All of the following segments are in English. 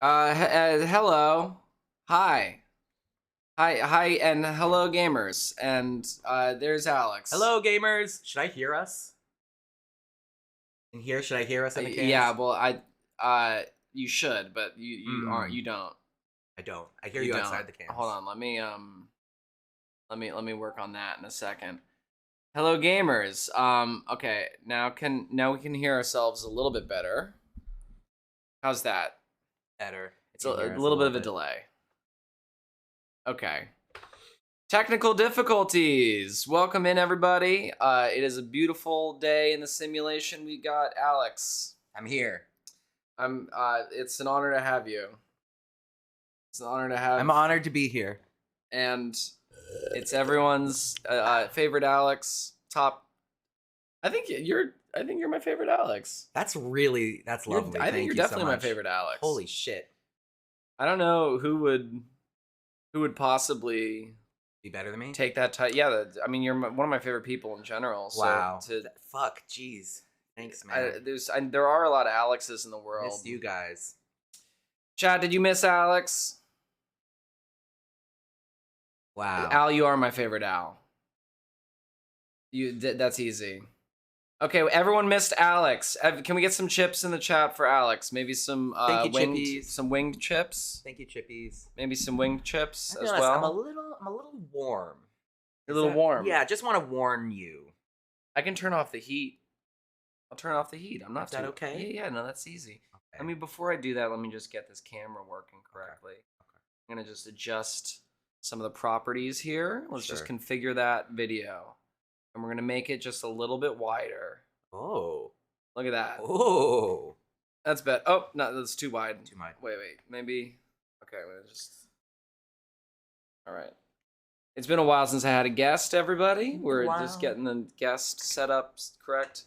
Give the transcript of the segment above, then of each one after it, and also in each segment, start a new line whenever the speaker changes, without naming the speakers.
Hello. Hi. Hi, and hello, gamers. And there's Alex.
Hello, gamers. Should I hear us? In here, should I hear us in the cans?
Yeah, well, you should, but you aren't. You don't.
I don't. I hear you outside the cans.
Hold on. Let me work on that in a second. Hello, gamers. Okay. Now we can hear ourselves a little bit better. How's that?
Better.
It's a little bit of a delay. Okay. Technical difficulties. Welcome in, everybody. It is a beautiful day in the simulation. We got Alex.
I'm here.
It's an honor to have you. It's an honor to have.
I'm honored to be here.
And it's everyone's favorite Alex. Top. I think you're my favorite Alex.
That's lovely.
I think you're definitely my favorite Alex.
Holy shit.
I don't know who would possibly
be better than me.
Take that title. Yeah, I mean, you're one of my favorite people in general. So
wow. Fuck. Jeez. Thanks, man.
There are a lot of Alexes in the world.
Missed you guys.
Chad, did you miss Alex?
Wow.
Al, you are my favorite Al. That's easy. Okay, everyone missed Alex. Can we get some chips in the chat for Alex? Maybe some winged chips.
Thank you, chippies.
Maybe some winged chips as
honest,
well.
I'm a little warm.
You're a little warm.
Yeah, just want to warn you.
I can turn off the heat. I'll turn off the heat. I'm not.
Is that okay?
Yeah, no, that's easy. Okay. I mean, before I do that, let me just get this camera working correctly. Okay. I'm gonna just adjust some of the properties here. Let's just configure that video. And we're going to make it just a little bit wider.
Oh.
Look at that.
Oh.
That's better. Oh, no, that's too wide.
Too wide.
Wait. Maybe. Okay, I'm going to just... All right. It's been a while since I had a guest, everybody. We're just getting the guest set up correct.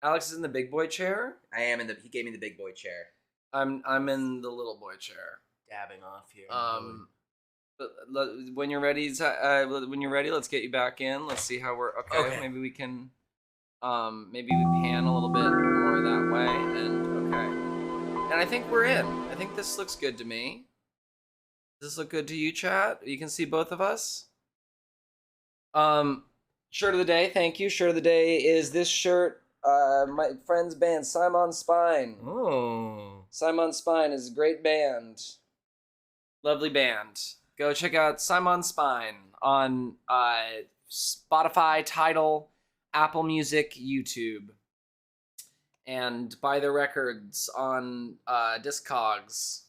Alex is in the big boy chair.
I am he gave me the big boy chair.
I'm in the little boy chair.
Dabbing off here.
When you're ready, let's get you back in. Let's see how we're okay. Maybe we can, maybe we pan a little bit more that way, and okay. And I think we're in. I think this looks good to me. Does this look good to you, chat? You can see both of us. Shirt of the day. Thank you. Shirt of the day is this shirt. My friend's band, Simon Spine.
Oh.
Simon Spine is a great band. Lovely band. Go check out Simon Spine on Spotify, Tidal, Apple Music, YouTube. And buy their records on Discogs.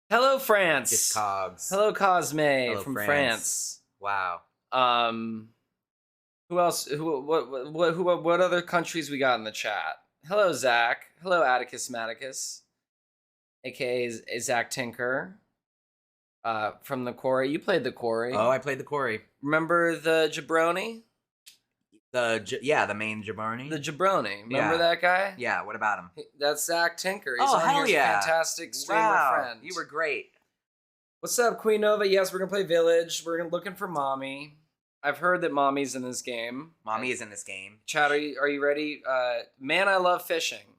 Hello, France.
Discogs.
Hello, Cosme from France.
Wow.
Who else? What other countries we got in the chat? Hello, Zach. Hello, Atticus Maticus, a.k.a. Zach Tinker. From the quarry. You played the quarry.
Oh, I played the quarry.
Remember the jabroni?
The main jabroni.
The jabroni. Remember that guy?
Yeah. What about him?
That's Zach Tinker. He's
on
hell
here.
Yeah! Fantastic streamer friend.
You were great.
What's up, Queen Nova? Yes, we're gonna play Village. We're looking for Mommy. I've heard that Mommy's in this game.
Mommy is in this game.
Chad, are you ready? Man, I love fishing.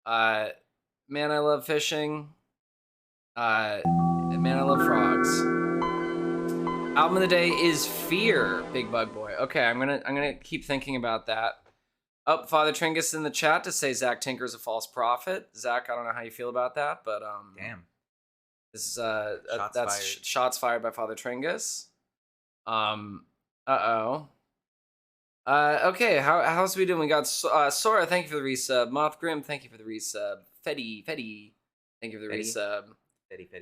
Man, I love fishing. Man, I love frogs. Album of the day is Fear, Big Bug Boy. Okay, I'm gonna keep thinking about that. Oh, Father Tringus in the chat to say Zach Tinker's a false prophet. Zach, I don't know how you feel about that, but
damn.
This is shots fired by Father Tringus. Okay, how's we doing? We got Sora, thank you for the resub. Moth Grim, thank you for the resub. Fetty, thank you for the resub.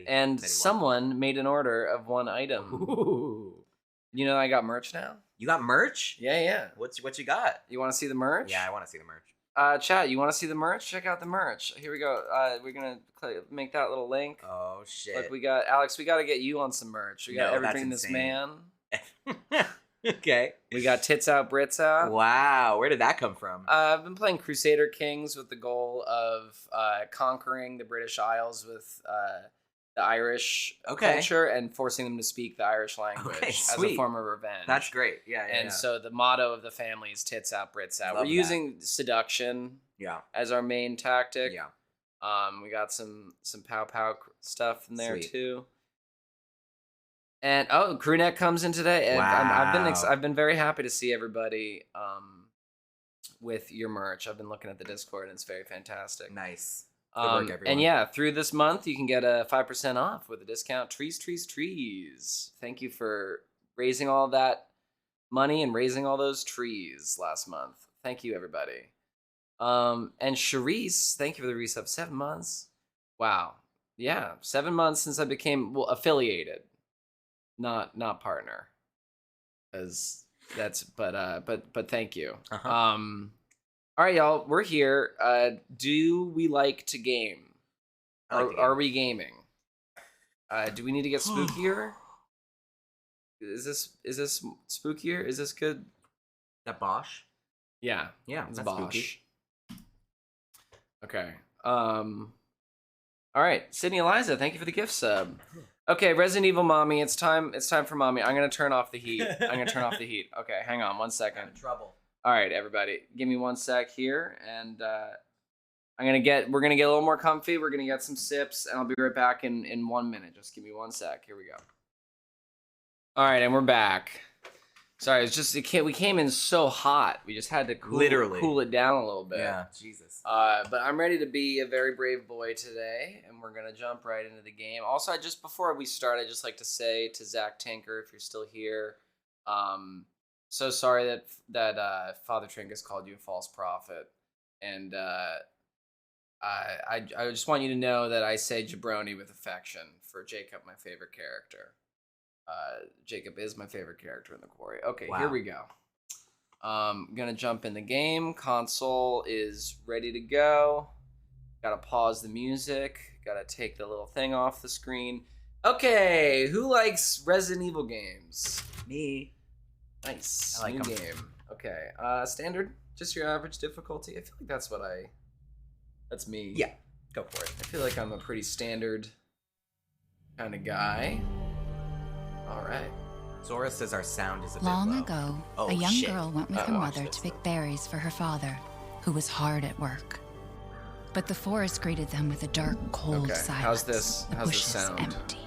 And someone made an order of one item.
Ooh.
You know I got merch now?
You got merch?
Yeah.
What you got?
You want to see the merch?
Yeah, I want to see the merch.
Chat, you want to see the merch? Check out the merch. Here we go. We're going to make that little link.
Oh, shit.
Look, we got... Alex, we got to get you on some merch. We got Everything This Man.
Okay.
We got Tits Out, Brits Out.
Wow. Where did that come from?
I've been playing Crusader Kings with the goal of conquering the British Isles with the Irish culture and forcing them to speak the Irish language as a form of revenge.
That's great. Yeah.
So the motto of the family is Tits Out, Brits Out. We're using seduction as our main tactic.
Yeah.
We got some pow pow stuff in there
Sweet.
too. And crewneck comes in today, and
Wow.
I've been very happy to see everybody with your merch. I've been looking at the Discord, and it's very fantastic.
Nice. Good work, everyone.
And yeah, through this month, you can get a 5% off with a discount. Trees. Thank you for raising all that money and raising all those trees last month. Thank you, everybody. And Charisse, thank you for the resub. 7 months. Wow. Yeah, 7 months since I became affiliated, not partner. As that's but thank you.
Uh-huh.
All right, y'all, we're here. Do we like to game? Are we gaming? Do we need to get spookier? Is this spookier? Is this good?
That Bosch?
Yeah.
Yeah,
It's
that's
Bosch.
spooky.
Okay. All right, Sydney Eliza, thank you for the gift sub. Okay, Resident Evil Mommy, it's time for Mommy. I'm gonna turn off the heat. Okay, hang on 1 second.
I'm in trouble.
All right, everybody, give me 1 sec here, and we're gonna get a little more comfy. We're gonna get some sips, and I'll be right back in 1 minute. Just give me 1 sec. Here we go. All right, and we're back. Sorry, it's just we came in so hot. We just had to cool it down a little bit.
Yeah, Jesus.
But I'm ready to be a very brave boy today, and we're gonna jump right into the game. Also, before we start, I just like to say to Zach Tinker, if you're still here, so sorry that Father Trinkus called you a false prophet, and I just want you to know that I say jabroni with affection for Jacob, my favorite character. Jacob is my favorite character in the Quarry. Okay,
Wow.
Here we go. Gonna jump in the game. Console is ready to go. Gotta pause the music. Gotta take the little thing off the screen. Okay, who likes Resident Evil games?
Me.
Nice.
I like
New
'em.
game. Okay. Standard, just your average difficulty. I feel like that's me.
Yeah, go for it.
I feel like I'm a pretty standard kind of guy. All right.
Zora says our sound is a bit
Long
low.
ago,
Oh,
a young
shit.
girl went with her
watch
mother
this,
to pick
though.
berries for her father, who was hard at work. But the forest greeted them with a dark, cold
Okay,
silence.
how's this
The bushes
sound?
empty.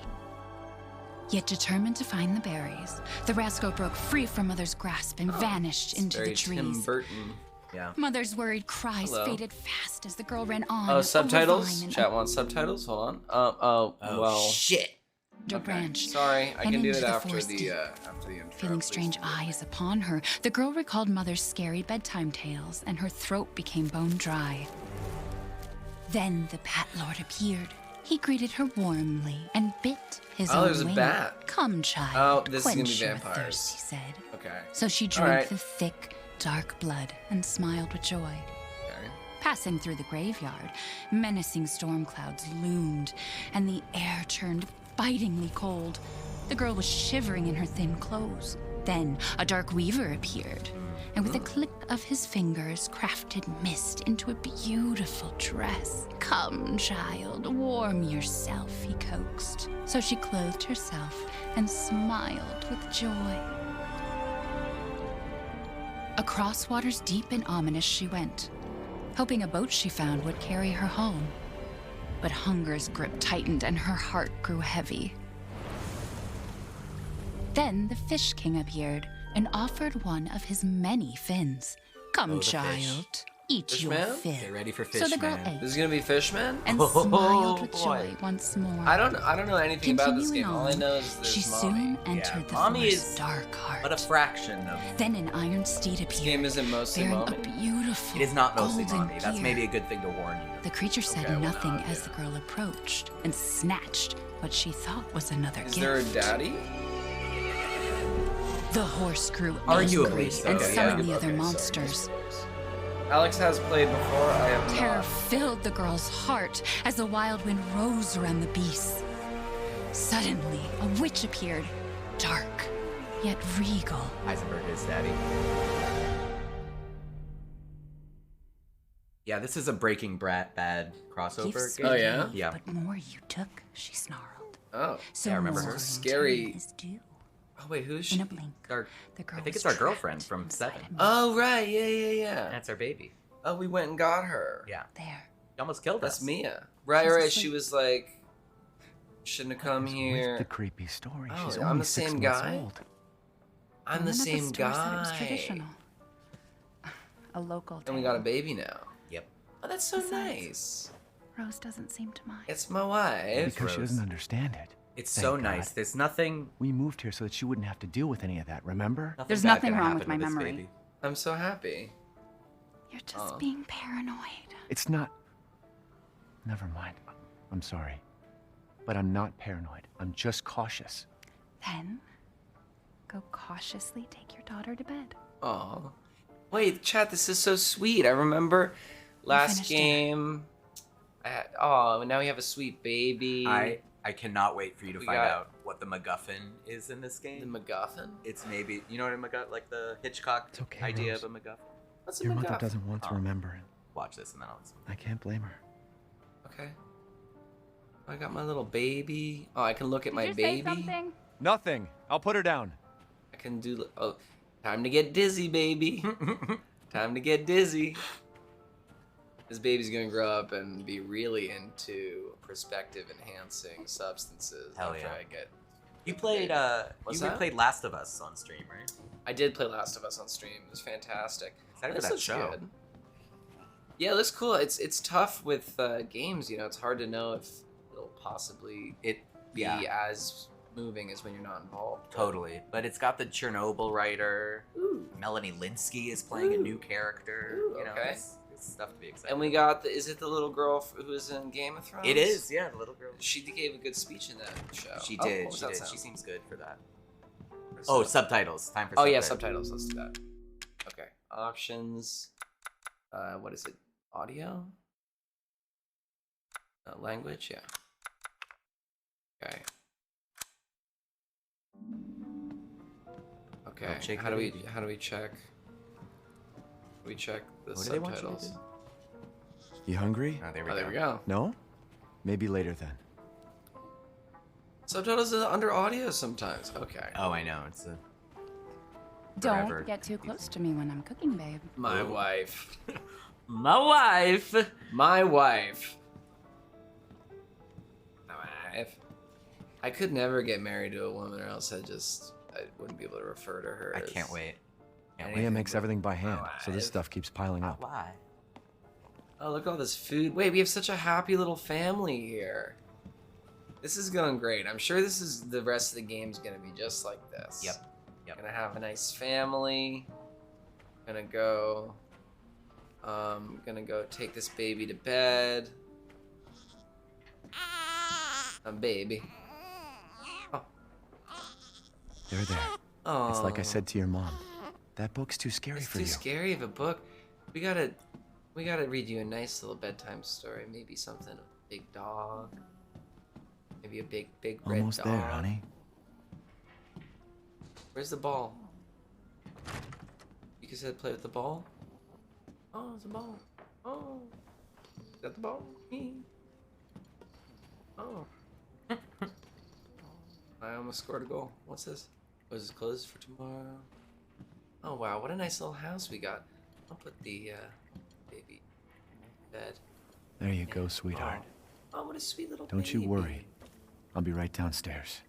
Yet determined to find the berries, the rascal broke free from Mother's grasp and vanished into
Very
the
Tim
trees.
Burton.
Yeah.
Mother's worried cries
Hello.
faded fast as the girl ran on.
Oh,
over
subtitles?
vine and
Chat wants subtitles? Hold on. Well.
Shit.
under branch.
Sorry, I
and
can do
into
it
the
after
forest
the
deep.
intro.
Feeling
please.
strange eyes upon her, the girl recalled Mother's scary bedtime tales, and her throat became bone dry. Then the Bat Lord appeared. He greeted her warmly and bit his
Oh,
own
there's a
wing.
bat.
Come, child.
Oh, this is gonna be
quench your
vampires.
thirst," he said.
Okay.
So she
All
drank
right.
the thick, dark blood and smiled with joy.
Okay.
Passing through the graveyard, menacing storm clouds loomed, and the air turned bitingly cold. The girl was shivering in her thin clothes. Then a dark weaver appeared, and with a click of his fingers, crafted mist into a beautiful dress. Come, child, warm yourself, he coaxed. So she clothed herself and smiled with joy. Across waters deep and ominous she went, hoping a boat she found would carry her home. But hunger's grip tightened and her heart grew heavy. Then the Fish King appeared and offered one of his many fins. Come,
Oh, the fish.
child, eat your
Fishman?
fin.
Get ready for
So the girl
Fishman.
ate
This is gonna be Fishman?
and
Oh,
smiled with
boy.
joy once more.
I don't know anything about this
Continuing
game. All I
on,
know is there's
she
mommy.
soon entered
Yeah,
the
Mommy
forest's
is
dark heart.
But a fraction of.
Then an iron steed appeared,
This game isn't mostly
bearing
mommy.
a beautiful
It is not mostly
golden
Mommy. That's
gear.
maybe a good thing to warn you.
The creature said
Okay, well,
nothing
now,
as
yeah.
the girl approached and snatched what she thought was another
Is
gift.
there a daddy?
The horse grew
Arguably
angry
so,
and
yeah.
summoned the
Okay,
other
sorry,
monsters.
Alex has played before. I have
Terror
not.
filled the girl's heart as the wild wind rose around the beasts. Suddenly, a witch appeared, dark yet regal.
Heisenberg is daddy. Yeah, this is a Breaking Bad crossover
Gifts
game.
Oh,
we
yeah?
gave,
Yeah.
But more you took, she snarled.
Oh.
So
Yeah, I remember
more
her.
in
Scary.
turn is due.
Oh wait, who's
In
she?
a blink,
Our,
the girl
I think
was
it's our girlfriend
trapped
from
inside
7.
a mirror.
Oh right, yeah.
That's our baby.
Oh, we went and got her.
Yeah.
There.
You almost killed
That's
us.
Mia. Right,
She's
right.
asleep.
She was like, shouldn't have come
What is
here.
with the creepy story?
Oh,
She's
I'm
only
the
6
same
months
guy?
old.
I'm
Woman
the
at
same
store said it was
guy.
traditional. A local
And we
tale.
got a baby now.
Yep.
Oh, that's so
Besides-
nice.
Rose doesn't seem to mind.
It's my wife.
Because she
Rose.
doesn't understand it.
It's
Thank
so
God.
nice. There's nothing.
We moved here so that she wouldn't have to deal with any of that, remember?
There's
bad
nothing
gonna
wrong with
happen
my
this
memory.
baby.
I'm so happy.
You're just
Aw.
being paranoid.
It's not... Never mind. I'm sorry. But I'm not paranoid. I'm just cautious.
Then, go cautiously take your daughter to bed.
Oh. Wait, chat, this is so sweet. I remember last
finished dinner.
game. Oh, now we have a sweet baby.
I cannot wait for you to
We
find
got-
out what the MacGuffin is in this
The
game.
MacGuffin?
It's maybe like the Hitchcock
It's okay,
idea
Rose.
of a MacGuffin.
What's a
Your
MacGuffin?
mother doesn't want to
Oh.
remember it.
Watch this and then I'll explain.
I can't blame her.
Okay. I got my little baby. Oh, I can look at my baby.
Nothing. I'll put her down.
I can do. Oh, time to get dizzy, baby. Time to get dizzy. This baby's gonna grow up and be really into perspective-enhancing substances.
Hell
after
yeah.
I get.
You played
What's
you
that?
played Last of Us on stream, right?
I did play Last of Us on stream. It was fantastic.
Excited for
This
that
looks
show.
good. Yeah, it looks cool. It's tough with games. You know, it's hard to know if it'll possibly be as moving as when you're not involved.
Totally. But it's got the Chernobyl writer.
Ooh.
Melanie Linsky is playing a new character.
Ooh,
You know,
okay.
it's stuff to be excited.
And we got is it the little girl who was in Game of Thrones?
It is, yeah, the little girl.
She gave a good speech in that show.
She
Oh,
did.
what was
She
that
did.
sound?
She seems good for that.
Where's
Oh,
the-
subtitles. Time for
Oh yeah,
subtitles.
subtitles. Let's do that. Okay. Options. What is it? Audio. Language. Yeah. Okay. Okay.
Don't shake
How
the
do we
baby.
check? We check the
What do they want you to
subtitles.
do?
You hungry?
Oh, there we
Oh,
go.
there we go.
No? Maybe later then.
Subtitles are under audio sometimes. Okay.
Oh, I know. It's a
Don't
Forever.
get too close to me when I'm cooking, babe.
My
Ooh.
wife.
my wife.
My wife. My wife. I could never get married to a woman, or else I wouldn't be able to refer to her.
I
as
can't wait. Can't
anything
Leah makes
but
everything by hand,
my
so this
wife.
stuff keeps piling up.
Why?
Oh, look at all this food. Wait, we have such a happy little family here. This is going great. I'm sure the rest of the game's gonna be just like this.
Yep.
Gonna have a nice family. Gonna go take this baby to bed. A baby. Oh.
They're there.
Oh.
It's like I said to your mom. That book's too scary
It's
for
too
you.
scary of a book. We gotta read you a nice little bedtime story. Maybe something, a big dog. Maybe a big red
Almost
dog.
there, honey.
Where's the ball? You said play with the ball? Oh, it's a ball. Oh. Is that the ball? Oh. I almost scored a goal. What's this? Was this closed for tomorrow? Oh wow, what a nice little house we got. I'll put the baby in bed.
There you go, sweetheart.
Oh, what a sweet little
Don't you
baby.
worry. I'll be right downstairs.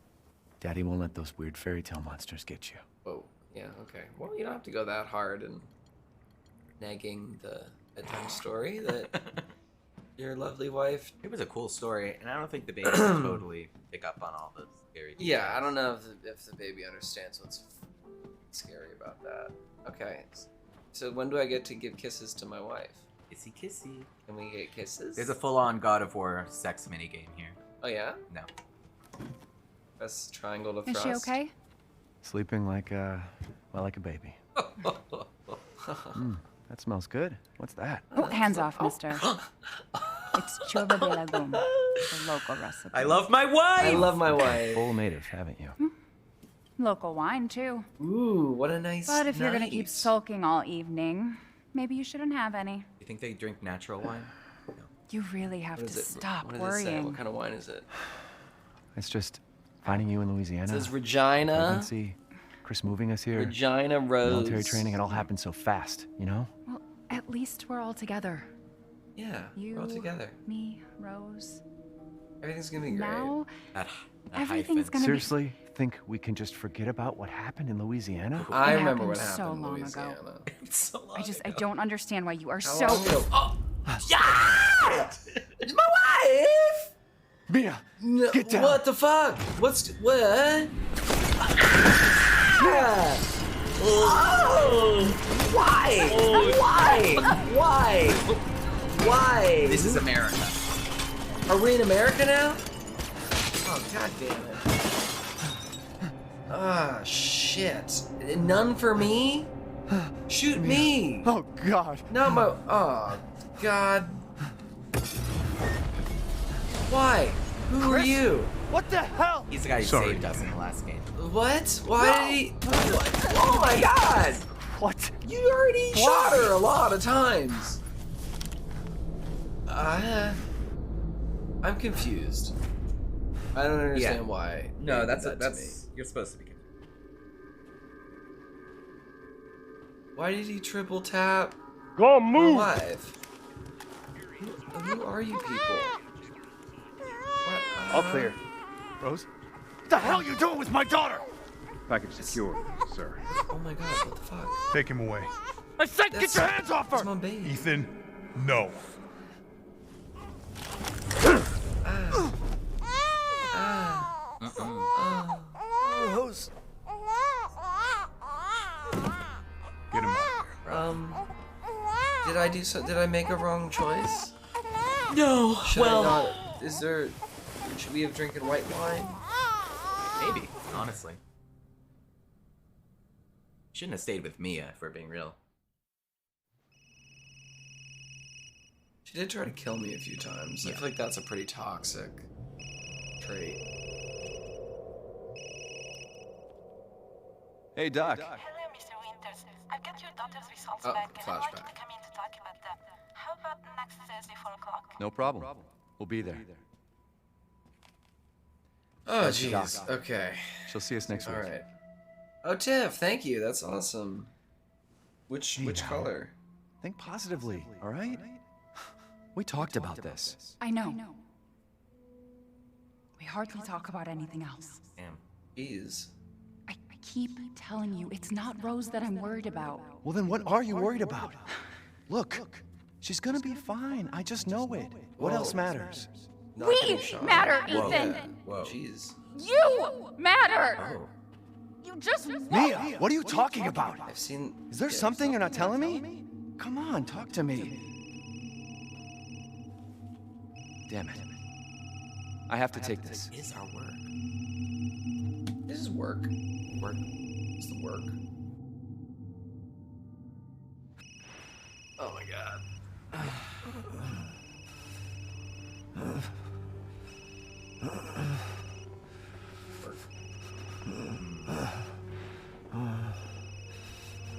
Daddy won't let those weird fairy tale monsters get you.
Whoa. Yeah, okay. Well, you don't have to go that hard and nagging the bedtime story that your lovely wife.
It was a cool story, and I don't think the baby will totally pick up on all the scary details.
Yeah, I don't know if the baby understands what's scary about that. Okay. So when do I get to give kisses to my wife?
Kissy kissy.
Can we get kisses?
There's a full-on God of War sex minigame here.
Oh yeah?
No.
Press triangle to
Is
thrust.
she okay?
Sleeping like a baby. That smells good. What's that?
Oh, hands off, mister. It's chova de legume, the local recipe.
I love my wife!
I love my wife.
Full native, haven't you?
Local wine, too.
Ooh, what a nice
But if you're gonna
night.
keep sulking all evening, maybe you shouldn't have any.
You think they drink natural wine?
You really have
What
to
does it-
stop
what does it say?
worrying.
What kind of wine is it?
It's just finding you in Louisiana.
It says Regina.
Pregnancy, Chris moving us here,
Regina Rose.
military training. It all happened so fast, you know?
Well, at least we're all together.
Yeah,
You,
we're all together.
me, Rose.
Everything's gonna be great.
Now,
That
everything's
hyphen.
gonna
Seriously? Think we can just forget about what happened in Louisiana?
I
It
remember what
happened so
happened in
long ago.
Louisiana.
It's so long
I
ago.
don't understand why you are
How
so.
long ago? Oh,
Yeah! It's my wife!
Mia!
no,
Get down.
what the fuck? What?
Oh! Why? Why? Why?
This is America. Are we in America now? Oh, god damn it. Ah, shit. None for me? Shoot me!
Oh, God.
Not my. Oh, God. Why? Who are you?
What the hell?
He's the guy who
Sorry.
saved us in the last game.
What? Why did he. Oh my god!
What?
You already shot her a lot of times. I'm confused. I don't understand
Yeah.
why.
No,
you
that's
did that to me.
you're supposed to be confused.
Why did he triple tap?
Go
We're
move!
alive. Who are you people? What?
All clear. Rose? What the hell are you doing with my daughter? Package secure, sir.
Oh my god, what the fuck?
Take him away.
I said
That's-
get your hands off
That's
her!
my baby.
Ethan, no.
Rose.
Get him out.
Did I do so? Did I make a wrong choice?
No.
Should I not? Is there? Should we have drinking white wine?
Maybe, honestly. Shouldn't have stayed with Mia, if we're being real.
She did try to kill me a few times. I
Yeah.
feel like that's a pretty toxic trait.
Hey, Doc.
Hello, Mr. Winters. I've got your daughter's results
Oh,
back, and I'd like you
flashback.
to come in to talk about them. How about next Thursday, 4 o'clock?
No problem. We'll be there.
Oh,
That's
jeez.
Doc.
Okay.
She'll see us next
All
week.
right. Oh, Tiff, thank you. That's awesome. Which
Hey, now.
color?
Think positively, all right? We talked about this.
I know. We hardly talk about anything else.
Damn.
Jeez.
I keep telling you, it's not Rose that I'm worried about.
Well, then what are you worried about? Look, she's gonna be fine. I just know it. What else matters?
Not
We
getting shot.
matter,
Whoa.
Ethan.
Yeah.
Whoa.
Jeez.
You matter.
Oh.
You just
Mia, what are you talking about?
I've seen.
Is there
yeah,
something you're not telling me? Come on, talk to me. Damn it. I have to take this.
Is our work.
This is work.
Work.
It's the work. Oh my god.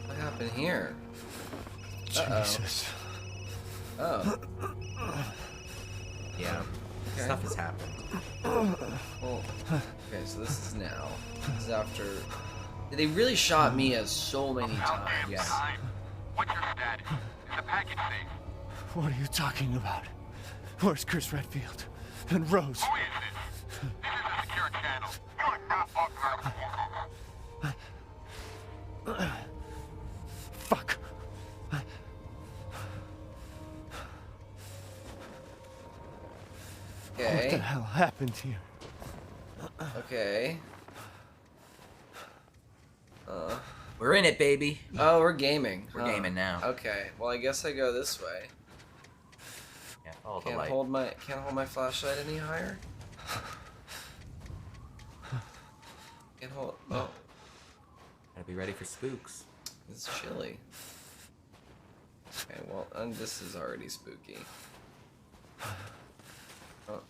What happened here?
Jesus.
Oh.
Yeah.
Okay.
Stuff has happened.
Well, okay, so this is now. This is after. They really shot me as so many times.
Yes.
What's your status? Is the package safe?
What are you talking about? Where's Chris Redfield? And Rose?
Who is this? This is a secure channel. You are not authorized.
Fuck. What the
Okay.
hell happened here?
Okay.
We're in it, baby.
Oh, we're gaming.
We're gaming now.
Okay. Well, I guess I go this way.
Yeah, follow the
Can't
light.
hold my flashlight any higher. Can't hold. Oh,
Gotta be ready for spooks.
it's chilly. Okay. Well, this is already spooky. Oh.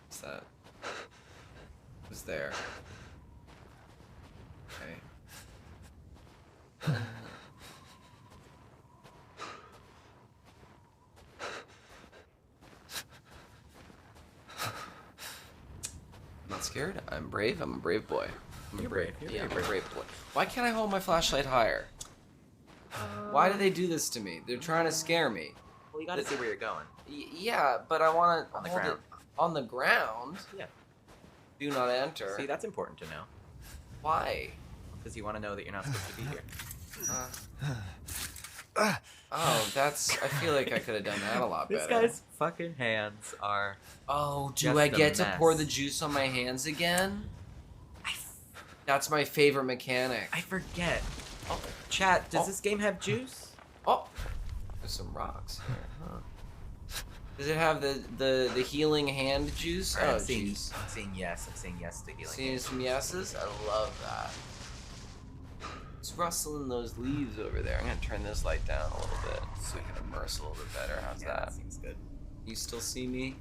What's that? Who's there? Okay. I'm not scared. I'm brave. I'm a brave boy.
You're brave. You're
Yeah, I'm a
brave.
brave boy. Why can't I hold my flashlight higher? Why do they do this to me? They're trying to scare me.
Well, you gotta see where you're going.
Yeah, but I want to
On the
hold
ground.
it on the ground.
Yeah.
Do not enter.
See, that's important to know.
Why?
Because you want to know that you're not supposed to be here.
Oh, that's. I feel like I could have done that a lot better.
This guy's fucking hands are...
Oh, do
just
I
a
get to pour
mess.
the juice on my hands again? That's my favorite mechanic.
I forget. Oh, chat, does this game have juice?
Oh, there's some rocks here, huh? Does it have the healing hand juice?
Alright,
Oh,
I'm saying
jeez.
yes. I'm saying yes to healing.
Seeing some yeses? I love that. It's rustling those leaves over there. I'm gonna turn this light down a little bit so we can immerse a little bit better. How's that?
Seems good.
You still see me,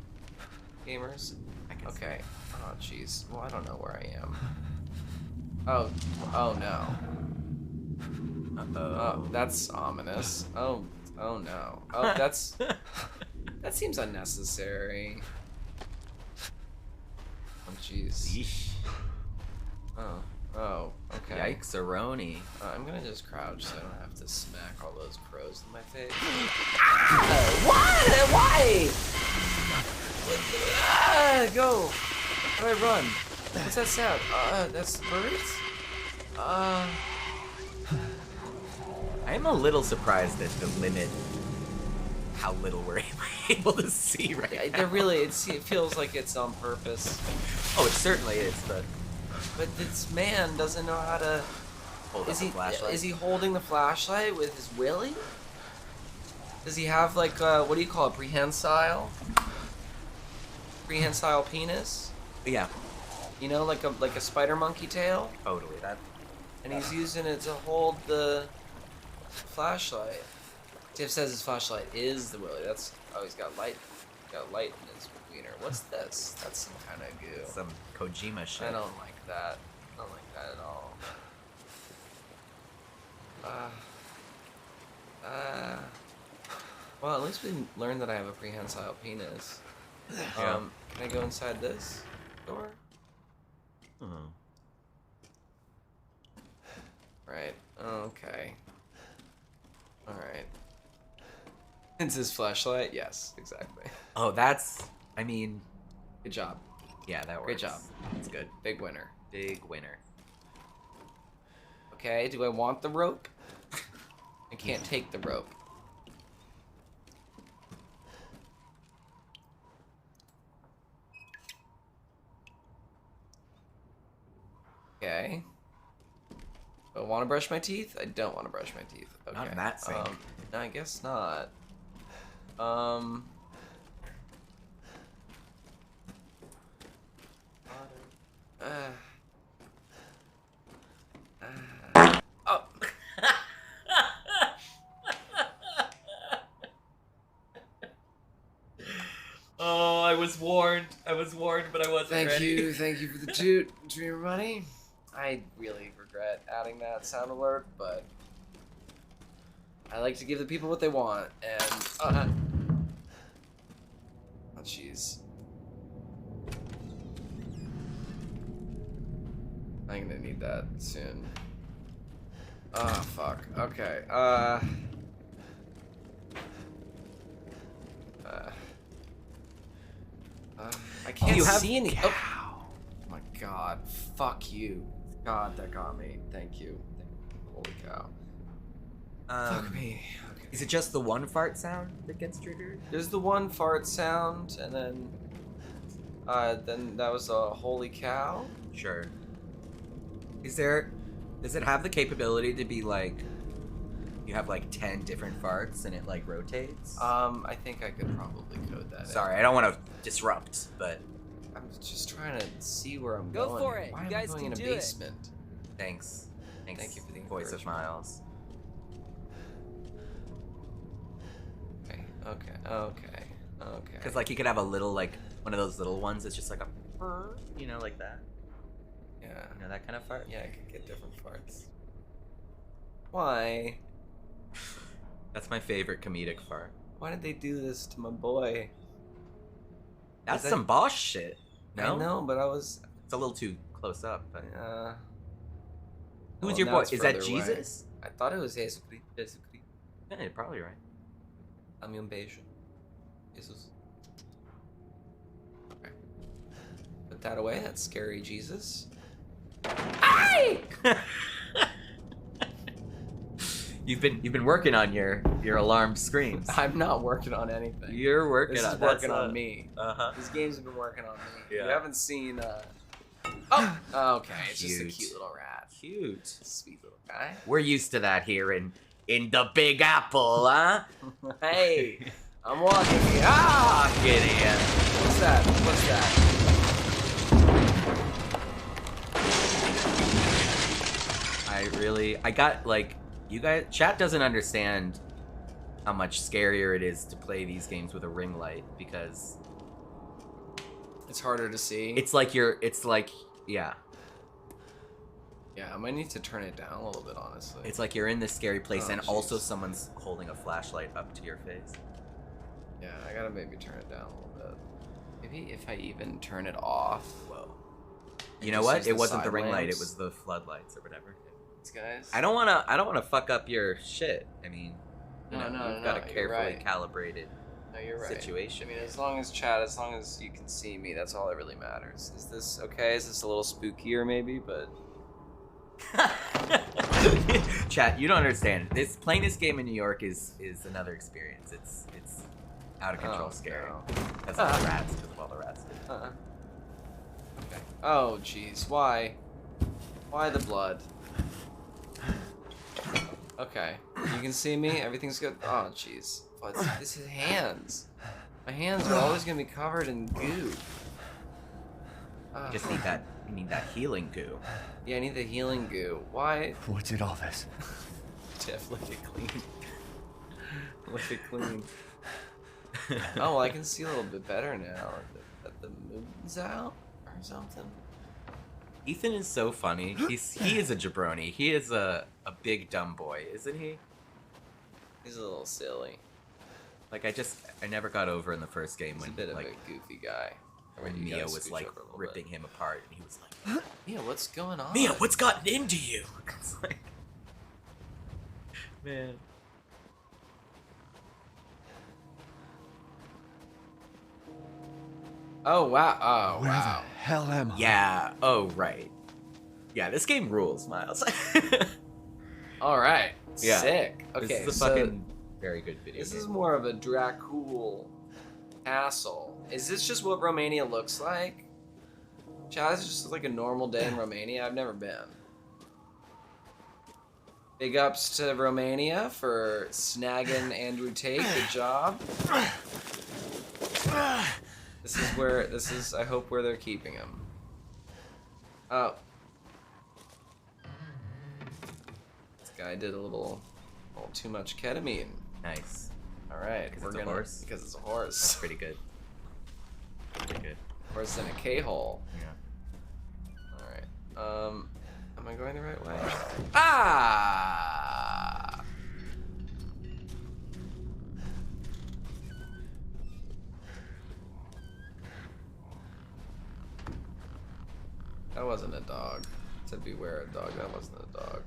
gamers?
I can
Okay. Oh, jeez. Well, I don't know where I am. Oh no. Oh, that's ominous. Oh no. Oh, that's... That seems unnecessary. Oh, jeez.
Yeesh.
Oh, okay.
Yikes-a-roni.
I'm gonna just crouch so I don't have to smack all those crows in my face. What? Why? Go! How do I run? What's that sound? That's birds?
I'm a little surprised at the limit, how little we're able to see right now.
They're really, it feels like it's on purpose.
Oh, it certainly is, but...
But this man doesn't know how to...
Hold up the flashlight.
Is he holding the flashlight with his willy? Does he have like, what do you call it, prehensile? Prehensile penis?
Yeah,
You know, like a spider monkey tail?
totally. That...
And he's using it to hold the flashlight. Tiff says his flashlight is the willy. That's, oh, he's got light. Got light in his wiener. What's this? That's some kind of goo.
Some Kojima shit.
I don't like that. I don't like that at all. Well, at least we learned that I have a prehensile penis.
Yeah.
Can I go inside this door?
Hmm.
Right. Okay. Alright. It's his flashlight? Yes, exactly.
Oh, that's... I mean...
Good job.
Yeah, that works.
Great job.
That's good.
Big winner.
Big winner.
Okay, do I want the rope? I can't take the rope. Okay. Do I want to brush my teeth? I don't want to brush my teeth. Okay.
Not in that sink.
No, I guess not. Oh.
Oh, I was warned. But I wasn't
Thank you for the toot. To your money. I really regret adding that sound alert, but I like to give the people what they want, and oh jeez, I'm gonna need that soon. Oh fuck. Okay. I can't see any. Oh my god. Fuck you. God, that got me. Thank you. Holy cow. Fuck me. Okay.
Is it just the one fart sound that gets triggered?
There's the one fart sound, and then that was a holy cow.
Sure. Does it have the capability to be like, you have like 10 different farts and it like rotates?
I think I could probably code that.
Sorry, I don't want to disrupt, but
I'm just trying to see where I'm
Go
going.
for it.
Why
You
am
guys
I going
can
in a
do it.
basement?
thanks.
Thank you for the
voice of
encouragement.
Miles.
Okay.
Because like you could have a little like one of those little ones that's just like a, you know, like that.
Yeah.
You know, that kind of fart.
Yeah, I could get different farts. Why?
That's my favorite comedic fart.
Why did they do this to my boy?
That's
that-
some boss shit. No,
I know, but I was.
it's a little too close up. But who's
well,
your
now
boy?
it's
Is that
further away.
Jesus?
I thought it was Jesus Christ.
Yeah, you're probably right.
I'm impatient.
Jesus. Okay. Put that away. That's scary, Jesus. Aye! You've been working on your alarm screams.
I'm not working on anything.
You're working
This
on
is working on me.
Uh-huh.
This game's been working on me.
Yeah.
You haven't seen. Oh, okay. It's just a
Cute.
cute little rat.
Cute.
Sweet little guy.
We're used to that here in the Big Apple, huh?
Hey, I'm walking here. Ah!
Get in.
What's that? What's that?
I got, like, you guys, chat doesn't understand how much scarier it is to play these games with a ring light, because
It's harder to see.
it's like, yeah.
Yeah, I might need to turn it down a little bit, honestly.
It's like you're in this scary place
Oh,
and
jeez.
also someone's holding a flashlight up to your face.
Yeah, I gotta maybe turn it down a little bit. Maybe if I even turn it off.
Whoa.
and
You know
just
what?
use
It
the
wasn't the
side
ring light, it
lamps.
was the floodlights or whatever.
These guys.
I don't wanna fuck up your shit. I mean, you
No,
know,
no,
you've got a
no, you're
carefully
right.
calibrated
No, you're right.
situation.
I mean, as long as you can see me, that's all that really matters. Is this okay? Is this a little spookier, maybe? But
Chat, you don't understand. This playing this game in New York is another experience. It's out of control,
Oh,
scary.
no.
Because of the rats. Because of all the rats.
Okay. Oh, jeez. Why? Why the blood? Okay. You can see me. Everything's good. Oh, jeez. This is hands. My hands are always gonna be covered in goo.
You just need that. You need that healing goo.
Yeah, I need the healing goo. Why?
What did all this?
Jeff, lick it clean. Lick it clean. Oh, well, I can see a little bit better now that the moon's out or something.
Ethan is so funny. He is a jabroni. He is a big dumb boy, isn't he?
He's a little silly.
Like I never got over in the first game
He's a
when
bit of
like
a goofy guy.
when
You
Mia
gotta
was
scooch
like
over a little
ripping
bit.
him apart, and he was like,
Mia, what's going on?
"Mia, what's gotten into you?" It's like, man.
Oh wow! Oh
Where
wow!
the hell am I?
Yeah. Oh right. Yeah, this game rules, Miles.
All right.
Yeah.
Sick. Okay.
This is a
so
fucking very good video.
this
game.
is more of a Dracul castle. Is this just what Romania looks like? Chad, is just like a normal day in Romania. I've never been. Big ups to Romania for snagging Andrew Tate. Good job. This is I hope where they're keeping him. Oh. This guy did a little too much ketamine.
Nice.
All right,
Because it's a horse?
Because it's a
That's
horse.
pretty good. Pretty good.
Horse in a K-hole.
Yeah.
All right. Am I going the right way? Ah! That wasn't a dog. To beware a dog. That wasn't a dog.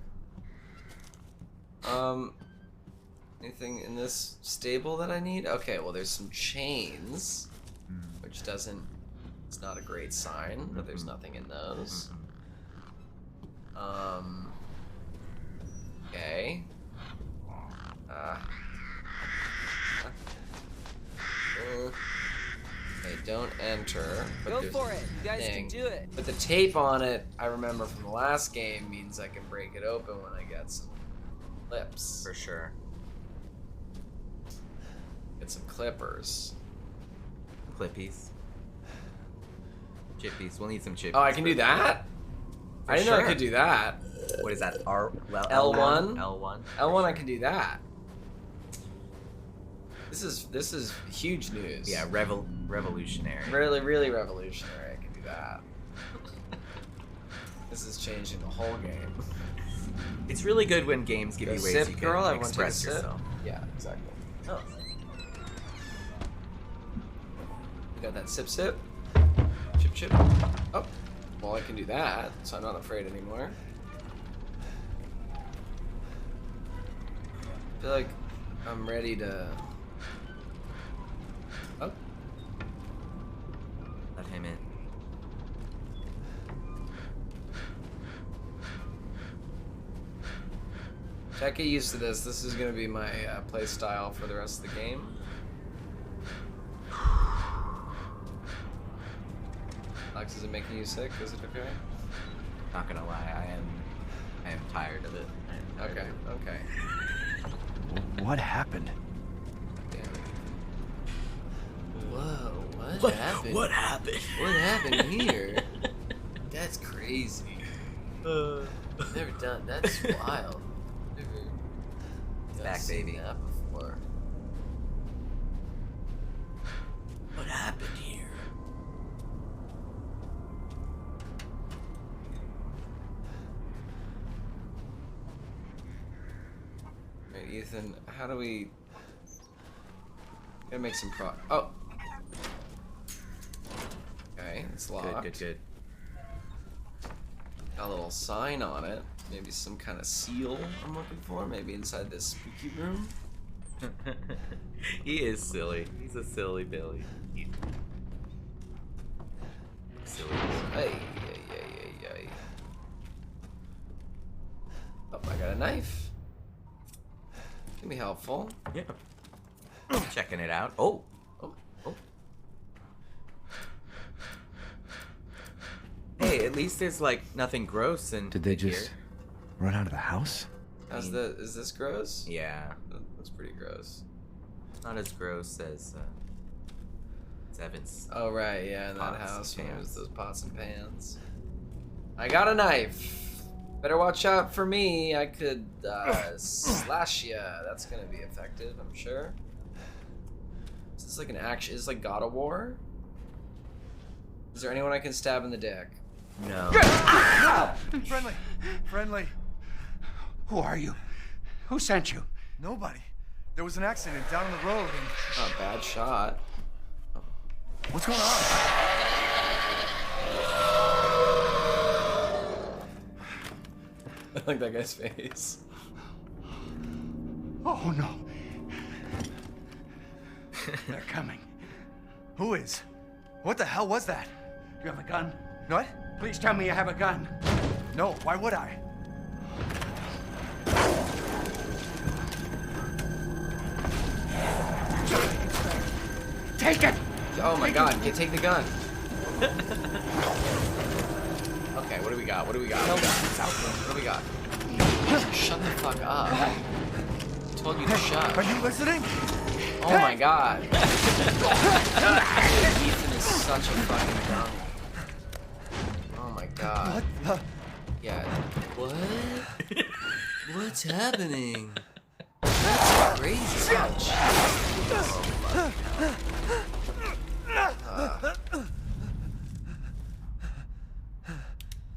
Anything in this stable that I need? Okay, well there's some chains, which doesn't. It's not a great sign that there's nothing in those. Okay. Okay, don't enter. But
Go
there's
for it. You guys
thing.
can do it.
But the tape on it, I remember from the last game, means I can break it open when I get some clips.
For sure.
Get some clippers.
Clippies. Chippies. We'll need some chippies.
Oh, I can do that? I didn't know I
sure.
could do that.
What is that? L1?
L1? L1 I can do that. This is huge news.
Yeah, revolutionary.
Really, really revolutionary. I can do that. This is changing the whole game.
It's really good when games give
Go
you ways
sip,
you can
girl. Everyone take a
express
sip.
yourself.
Yeah, exactly.
Oh.
You got that sip sip? Chip chip. Oh. Well, I can do that, so I'm not afraid anymore. I feel like I'm ready to... Oh. Chat, get used to this. This is gonna be my play style for the rest of the game. Alex, is it making you sick? Is it okay?
Not gonna lie, I am tired of it.
Okay, okay.
What happened?
Damn it. Whoa, what happened?
What happened?
What happened here? That's crazy. Never done. That's wild. Never
Back,
seen
baby.
that before.
What happened here?
Alright, Ethan, how do we... Gotta make some Oh! Okay, it's locked.
Good.
Got a little sign on it. Maybe some kind of seal I'm looking for. Maybe inside this spooky room.
He is silly. He's a silly Billy. Silly.
Hey. Oh, I got a knife. Can be helpful.
Yeah. Checking it out. Oh. Hey, at least there's like nothing gross in
Did they
here.
just run out of the house?
Is this gross?
Yeah.
That's pretty gross.
Not as gross as Evan's.
Oh right, yeah, in that
Pots and
house when there was
pans.
those pots and pans. I got a knife. Better watch out for me. I could slash ya. That's gonna be effective, I'm sure. Is this like an action? Is this like God of War? Is there anyone I can stab in the dick?
No.
Friendly.
Who are you? Who sent you?
Nobody. There was an accident down on the road and...
Not a bad shot.
What's going on?
I like that guy's face.
Oh no. They're coming.
Who is? What the hell was that?
You have a gun?
What?
Please tell me you have a gun.
No, why would I?
Take it!
Oh my god, take the gun. Okay, what do we got? What do we got? What do we got? Shut the fuck up. I told you to shut.
Are you listening?
Oh my god. Ethan is such a fucking dummy. Oh my god.
What the...
Yeah. What? What's happening? That's crazy.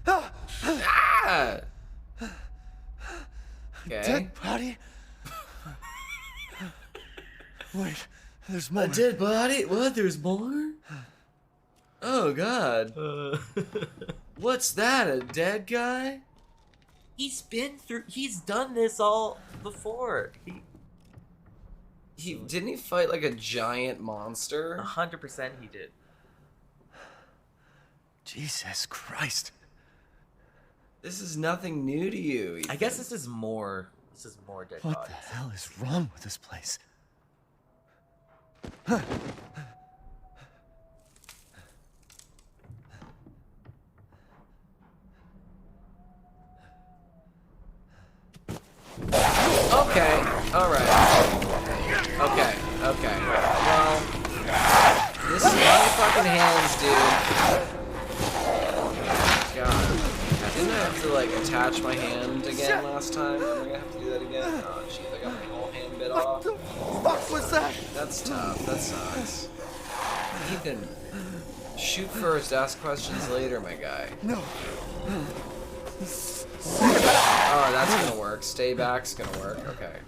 Oh, ah! Okay.
Dead body? Wait, there's more.
A dead body? What? There's more? Oh god. What's that? A dead guy?
He's done this all before.
He didn't he fight like a giant monster?
100% he did.
Jesus Christ.
This is nothing new to you. Ethan.
I guess this is more dead
What
bodies.
the hell is wrong with this place?
Okay. All right. Okay. Well, this is my fucking hands, dude. God. Didn't I have to like attach my hand again last time? Am I gonna have to do that again? Oh jeez, I got my whole hand bit off.
What the fuck was that?
That's tough. That sucks. Ethan, shoot first, ask questions later, my guy.
No.
Oh, that's gonna work. Stay back's gonna work. Okay.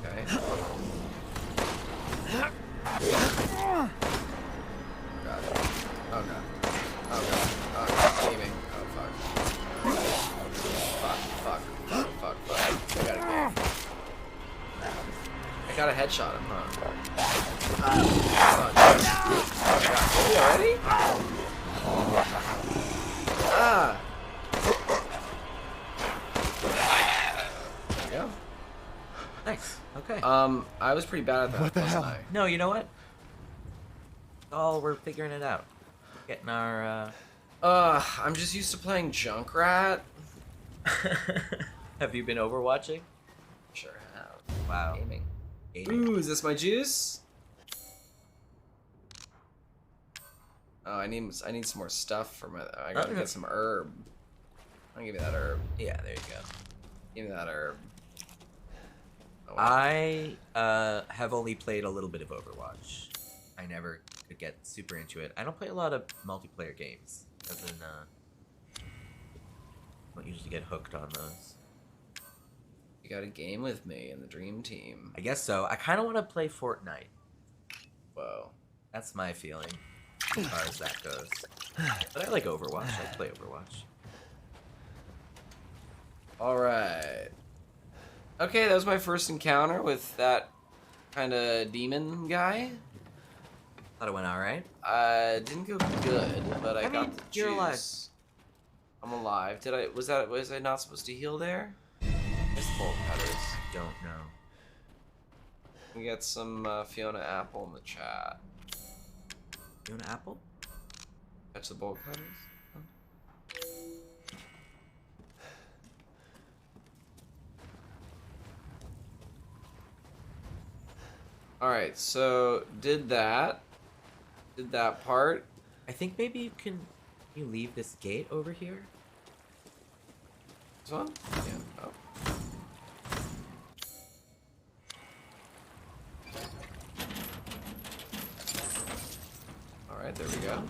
Okay. God. Oh god. Oh god. Oh god. Gaming. Oh fuck. Fuck. I got a game. I got a headshot him, huh? Oh god. You ready? Ah! There we go.
Nice. Okay.
I was pretty bad at that,
What the
wasn't
hell?
I?
No, you know what? Oh, we're figuring it out. Getting our.
I'm just used to playing Junkrat.
Have you been overwatching?
Sure have.
Wow.
Gaming.
Gaming.
Ooh, is this my juice? Oh, I need some more stuff for my. I gotta
Okay.
get some herb. I'll give you that herb.
Yeah, there you go.
Give me that herb. Oh, wow.
I have only played a little bit of Overwatch. I never could get super into it. I don't play a lot of multiplayer games. As in, don't usually get hooked on those.
You got a game with me in the dream team.
I guess so. I kind of want to play Fortnite.
Whoa.
That's my feeling, as far as that goes. But I like Overwatch. I play Overwatch.
All right. Okay, that was my first encounter with that kind of demon guy.
Thought it went all right.
Didn't go good, but I
I
got
mean,
the
you're alive.
juice. I'm alive. Was I not supposed to heal there? Missed bolt cutters.
Don't know.
We got some Fiona Apple in the chat.
You want an apple?
Catch the bolt cutters. Huh? All right, so did that part.
I think maybe you can. You leave this gate over here.
This one? Yeah. Oh. All right, there we go.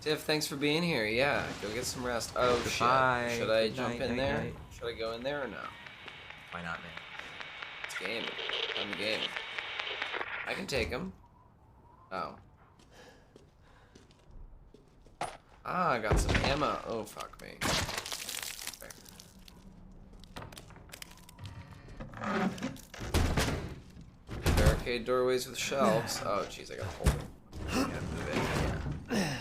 Tiff, thanks for being here. Yeah, go get some rest. Oh
Goodbye.
shit! Should I
Good
jump
night,
in
night,
there?
night.
Should I go in there or no?
Why not, man?
It's game. Time to game. I can take him. Oh. Ah, I got some ammo. Oh, fuck me. Okay. Barricade doorways with shelves. Oh, jeez, I gotta hold it. I gotta move it. Yeah.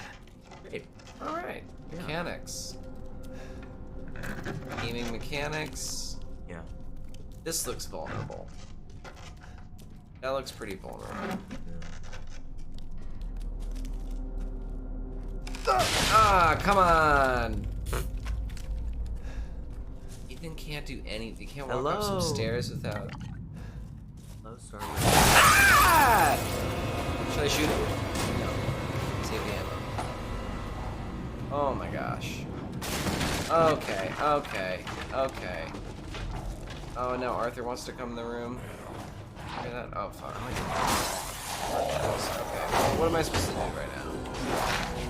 Great.
Alright. Mechanics. Gaming mechanics.
Yeah.
This looks vulnerable. That looks pretty vulnerable. Ah, come on! Ethan can't do anything. You can't walk up some
Hello?
stairs without.
Hello, sorry.
Ah! Should I shoot him? No. Save the ammo. Oh my gosh. Okay, okay, okay. Oh no, Arthur wants to come in the room. Hear that? Oh fuck. Okay, what am I supposed to do right now?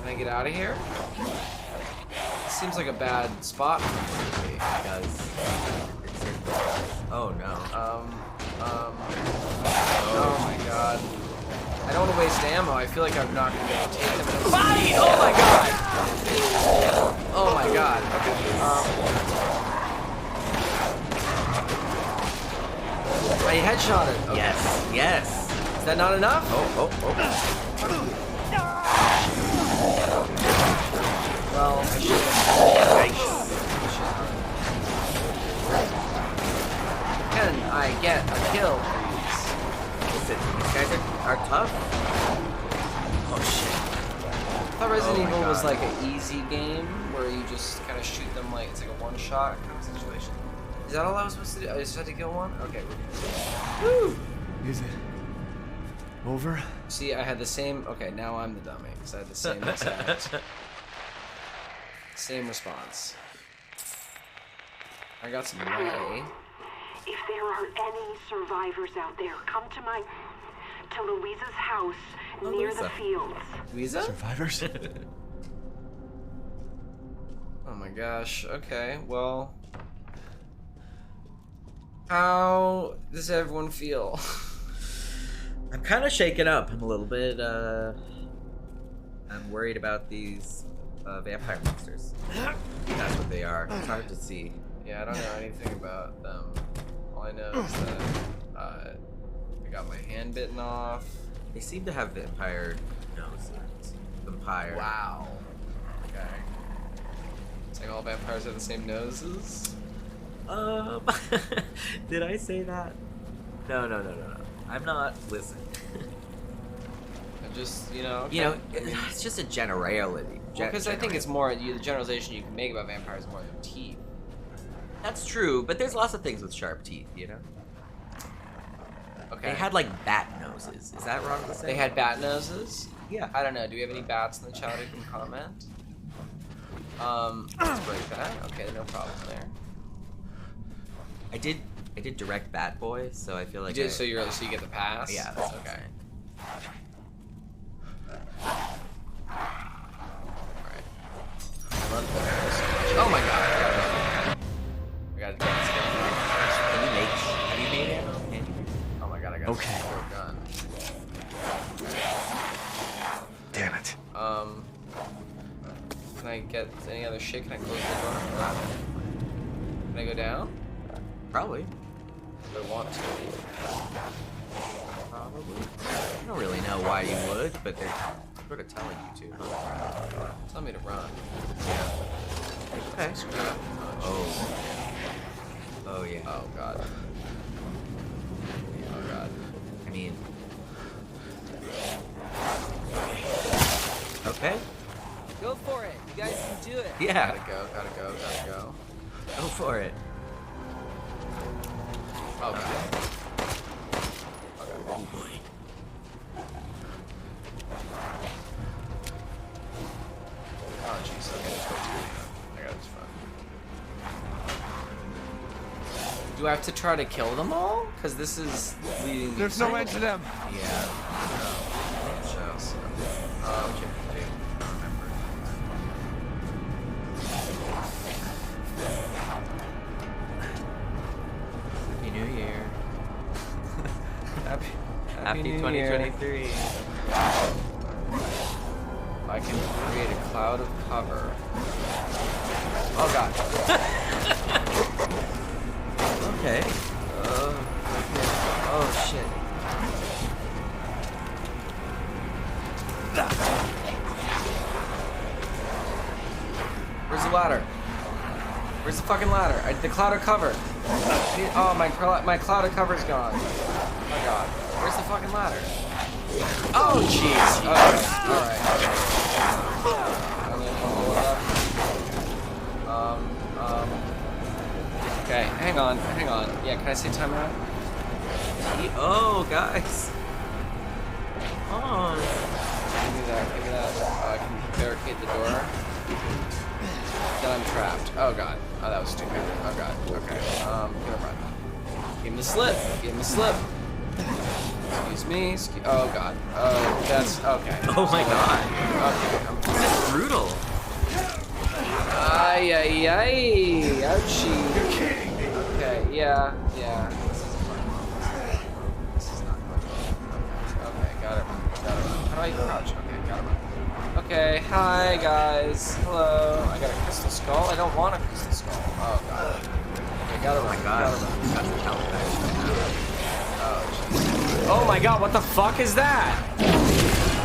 Can I get out of here? This seems like a bad spot for me to be.
Does. Oh no.
Oh my god. I don't want to waste ammo. I feel like I'm not going to be able to take them. Fight! Oh my god! Oh my god. Okay. I headshotted. Okay.
Yes. Yes.
Is that not enough?
Oh.
Well, I should Can I get a kill, please?
Listen, these guys are tough. Oh shit.
I thought Resident
Oh my
Evil was
God.
like an easy game where you just kind of shoot them like it's like a one-shot kind of situation. Is that all I was supposed to do? I just had to kill one? Okay, we're good. Woo!
Is it over?
See, I had the same. Okay, now I'm the dummy because I had the same exact same response. I got some lay.
If there are any survivors out there, come to Louisa's house near
Louisa.
the fields.
Louisa?
Survivors?
Oh my gosh. Okay, well. How does everyone feel?
I'm kind of shaken up. I'm a little bit. I'm worried about these vampire monsters. That's what they are. It's hard to see.
Yeah, I don't know anything about them. All I know is that I got my hand bitten off.
They seem to have vampire noses. Vampire.
Wow. Okay. It's like all vampires have the same noses?
Did I say that? No. I'm not. Listen.
Just, you know. Okay.
You know, it's just a generality.
Because I think it's more the generalization you can make about vampires more than teeth.
That's true, but there's lots of things with sharp teeth, you know?
Okay.
They had, like, bat noses. Is that wrong to say?
They had bat noses?
Yeah.
I don't know. Do we have any bats in the chat who can comment? Let's break that. Okay, no problem there.
I did direct Bat Boy, so I feel like
You did, so you get the pass?
Yeah, that's
okay. Alright. I love vampires so much. Oh my god! I gotta get this gun.
Have you made ammo?
Oh my god, I got
Okay.
a gun.
Damn it.
Can I get any other shit? Can I close the door? Can I go down?
Probably.
I want to.
Probably. I don't really know why you would, but they're sort of telling you to.
Tell me to run.
Okay. Oh. Oh yeah.
Oh god. Oh god.
I mean. Okay.
Go for it. You guys can do it.
Yeah.
Gotta go.
Go for it.
Oh god.
Oh boy.
Oh jeez. Okay, let's go to I got this front. Do I have to try to kill them all? Because this is leading me.
There's no end to them.
Yeah.
So,
What you have to do. I don't remember. Happy New Year. Happy
New
2023.
Year. I can create a cloud of cover. Oh god.
Okay.
Oh shit. Where's the ladder? Where's the fucking ladder? The cloud of cover. Oh, my cloud of cover's gone. Oh god. Where's the fucking ladder? Oh jeez. Alright. Okay, hang on. Yeah, can I say timeout?
Oh, guys. Come on.
Give me that. I can barricade the door. Then I'm trapped. Oh god. Oh, that was stupid. Oh god. Okay. Never mind. Give him the slip. Excuse me. Oh god. Oh, that's okay.
Oh my god.
Okay.
This is brutal.
Ay. Ouchie.
You're kidding me.
Okay. Yeah. This is not fun. Okay. Got it. How do I crouch? Okay. Got it. Okay. Hi guys. Hello. I got a crystal skull. I don't want a crystal skull. Oh god. Okay. Got it.
Oh my god. That's the count.
Oh my god, what the fuck is that?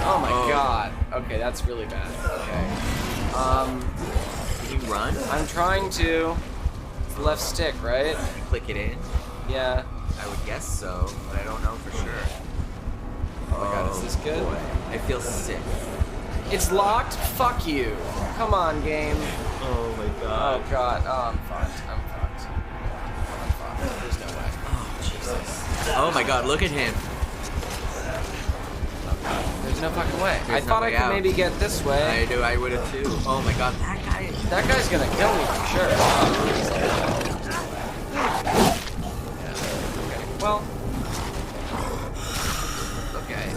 Oh my god. Okay, that's really bad. Okay.
Can you run?
I'm trying to. It's the left stick, right?
You click it in?
Yeah.
I would guess so, but I don't know for sure.
Oh my god, is this good?
Boy. I feel sick.
It's locked? Fuck you. Come on, game.
Oh my god.
Oh god. Oh, I'm fucked. There's no way.
Oh, Jesus. Oh my god, look at him.
There's no fucking way.
There's
I
no
thought I
way
could
out.
maybe get this way.
I would have too. Oh my god,
That guy's gonna kill me for sure. Okay. Well. Okay.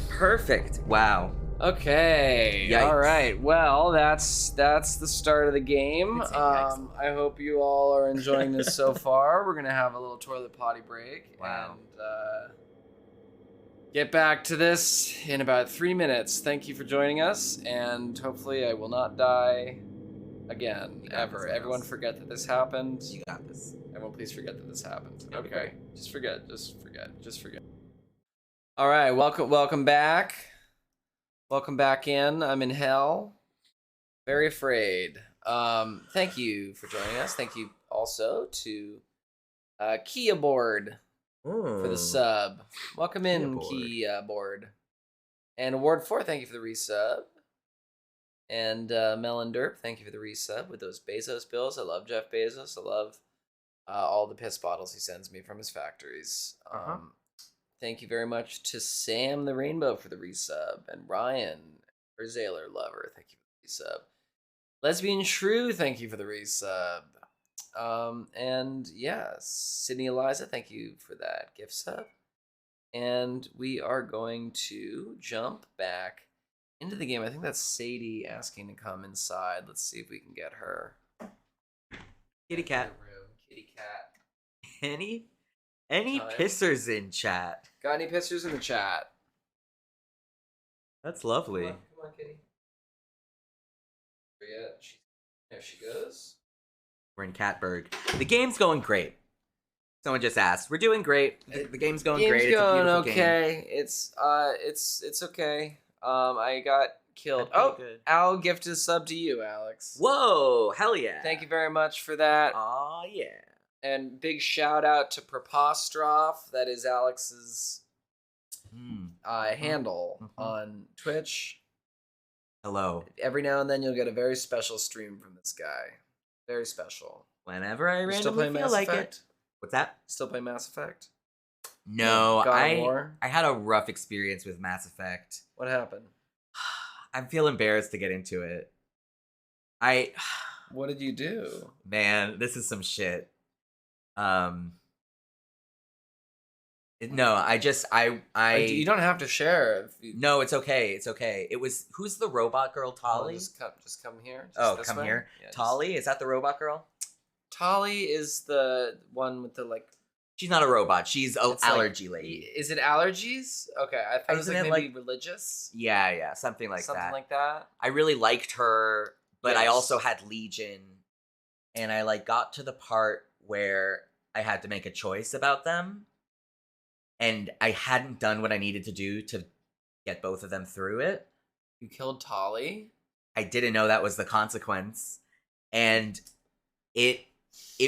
Perfect. Wow.
Okay.
Yikes.
All right. Well, that's the start of the game.
I'd say yikes.
I hope you all are enjoying this so far. We're gonna have a little toilet potty break.
Wow.
And get back to this in about 3 minutes. Thank you for joining us, and hopefully I will not die again,
You got
ever.
this,
Everyone
Miles.
forget that this happened.
You got this.
Everyone please forget that this happened.
It'll be
Okay.
great.
Just forget. Just forget. All right, welcome back. Welcome back in. I'm in hell. Very afraid. Thank you for joining us. Thank you also to Keyboard for the sub. Welcome in, Keyboard. And Award 4, thank you for the resub. And Melon Derp, thank you for the resub with those Bezos bills. I love Jeff Bezos. I love all the piss bottles he sends me from his factories. Thank you very much to Sam the Rainbow for the resub. And Ryan, or Zaylor Lover, thank you for the resub. Lesbian Shrew, thank you for the resub. And yeah, Sydney Eliza, thank you for that gift sub. And we are going to jump back into the game. I think that's Sadie asking to come inside. Let's see if we can get her.
Kitty cat.
Kitty cat.
Any
Time.
pissers in chat?
Got any pictures in the chat?
That's lovely.
Come on, Kitty. There she goes.
We're in Catburg. The game's going great. Someone just asked. We're doing great. The game's going great. It's a
Going
beautiful
okay. It's okay. I got killed.
That's
Oh,
pretty good.
I'll gift a sub to you, Alex.
Whoa! Hell yeah!
Thank you very much for that.
Aw, yeah.
And big shout out to Prepostroph. That is Alex's handle on Twitch.
Hello.
Every now and then you'll get a very special stream from this guy. Very special.
Whenever I
You still
randomly
play
feel
Mass
like
Effect?
it. What's that?
Still play Mass Effect?
No,
God of War?
I had a rough experience with Mass Effect.
What happened?
I feel embarrassed to get into it.
What did you do?
Man, this is some shit. No,
You don't have to share. If you,
No, it's okay. It's okay. It was who's the robot girl? Tolly.
Just come here. Just
Oh,
this
come
way?
here.
Yeah,
Tolly, is that the robot girl?
Tolly is the one with the like.
She's not a robot. She's an
It's like-
allergy lady.
Is it allergies? Okay, I thought it was
Isn't
like
it
maybe
like-
religious.
Yeah, something like
Something
that.
like that.
I really liked her, but I
Yes.
also had Legion, and I like got to the part where I had to make a choice about them, and I hadn't done what I needed to do to get both of them through it.
You killed Tolly.
I didn't know that was the consequence, and it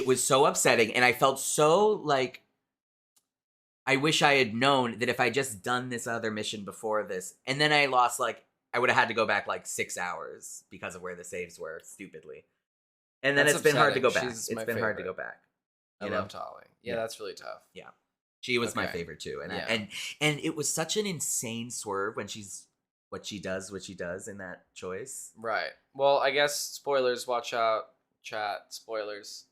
was so upsetting, and I felt so like I wish I had known that if I just done this other mission before this, and then I lost like I would have had to go back like 6 hours because of where the saves were, stupidly. And then
That's
it's been hard to go
upsetting.
back.
She's
It's
my
been hard to go
favorite.
back.
I
You know?
love Tolly. Yeah,
Yeah.
that's really tough.
Yeah. She was my
Okay.
favorite too. And
Yeah.
and it was such an insane swerve when what she does in that choice.
Right. Well, I guess spoilers. Watch out, chat. Spoilers.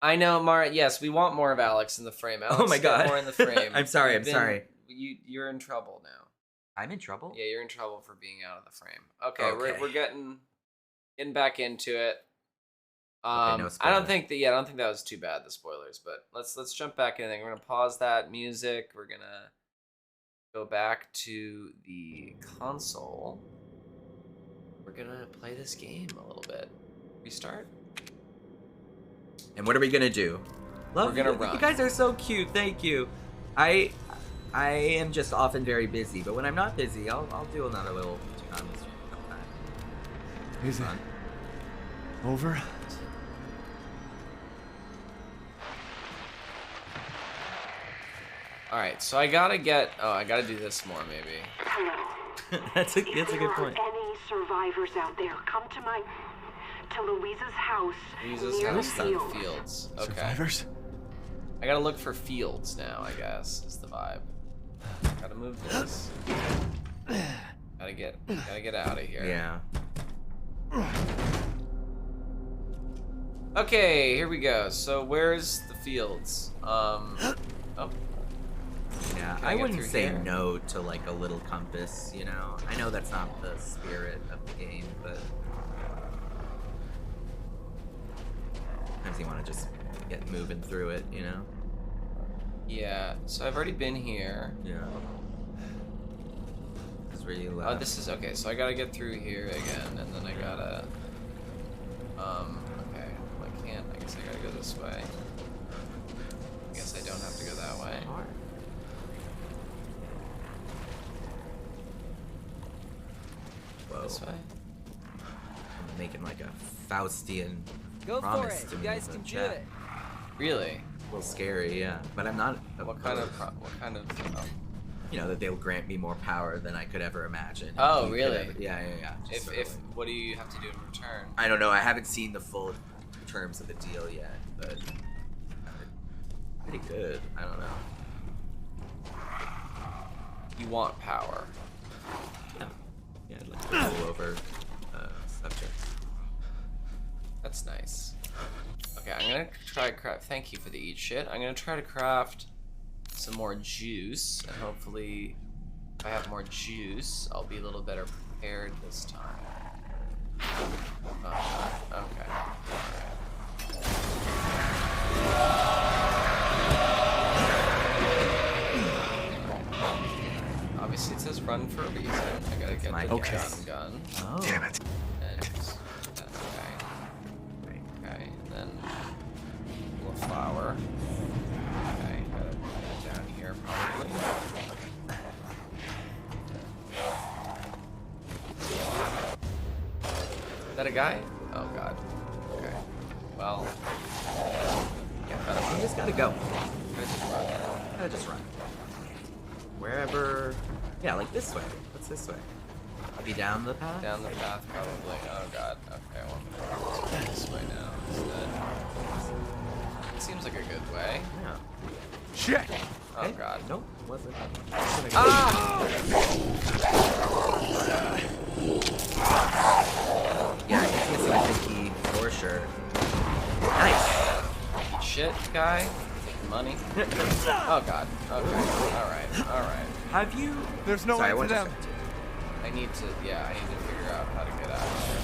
I know, Mara. Yes, we want more of Alex in the frame. Alex,
Oh my
get
God.
more in the frame.
I'm sorry, I'm sorry.
You're in trouble now.
I'm in trouble?
Yeah, you're in trouble for being out of the frame. Okay,
Okay.
we're getting back into it.
No
I don't
spoiler.
think that was too bad, the spoilers, but let's jump back in. We're gonna pause that music. We're gonna go back to the console. We're gonna play this game a little bit. Restart.
And what are we gonna do? Love
We're gonna
you.
run.
You guys are so cute. Thank you. I am just often very busy, but when I'm not busy, I'll do another little on the stream sometime.
Is it over?
All right, so I gotta do this more maybe.
Hello.
that's a
If
good
there are
point.
any survivors out there, come to Louisa's house
Louisa's
near
house
the
on
field.
fields. Okay.
Survivors?
I gotta look for fields now, I guess, is the vibe. Gotta move this. Gotta get out of here.
Yeah.
Okay, here we go. So where's the fields? Oh.
Yeah,
Can I
I
get
wouldn't
through
say
here?
no to like a little compass, you know. I know that's not the spirit of the game, but sometimes you want to just get moving through it, you know.
Yeah, so I've already been here.
Yeah.
Because
where you
Oh,
left.
this is okay. So I gotta get through here again, and then I gotta. Okay. Well, I can't. I guess I gotta go this way. I guess I don't have to go that way.
Whoa.
This way.
I'm making like a Faustian
Go for
promise
it.
to
You
me
guys
in the
can do
chat.
it.
Really?
A little scary, yeah. But I'm not.
What kind of?
opposed.
What kind of?
You know that they'll grant me more power than I could ever imagine.
Oh,
You could
really?
yeah. Just
If
sort of
if
like-
what do you have to do in return?
I don't know. I haven't seen the full terms of the deal yet, but pretty good. I don't know.
You want power.
Yeah, I'd like to roll over subjects.
That's nice. Okay, I'm gonna try craft. Thank you for the eat shit. I'm gonna try to craft some more juice, and hopefully, if I have more juice, I'll be a little better prepared this time. Oh, okay. Obviously, it says run for a reason. I gotta get the
Okay.
gun.
Oh.
Damn it.
And okay. Okay, and then a little flour. Okay, gotta put it down here probably. Is that a guy? Oh god. Okay. Well. Yeah,
You just gotta go.
gotta just run.
Gotta just run. Wherever. Yeah, like this way. What's this way? I'll be down the path?
Down the path probably. Oh god. Okay, well I'm gonna go this way now instead. It seems like a good way.
Yeah.
Shit!
Oh
Okay.
god.
Nope, wasn't.
Ah!
Yeah, he's missing a pinky for sure. Nice.
Shit, guy. Taking money. Oh god. Okay. Alright.
Have you?
There's no
Sorry, I
way
want
to
to
them.
I need to figure out how to get out of here.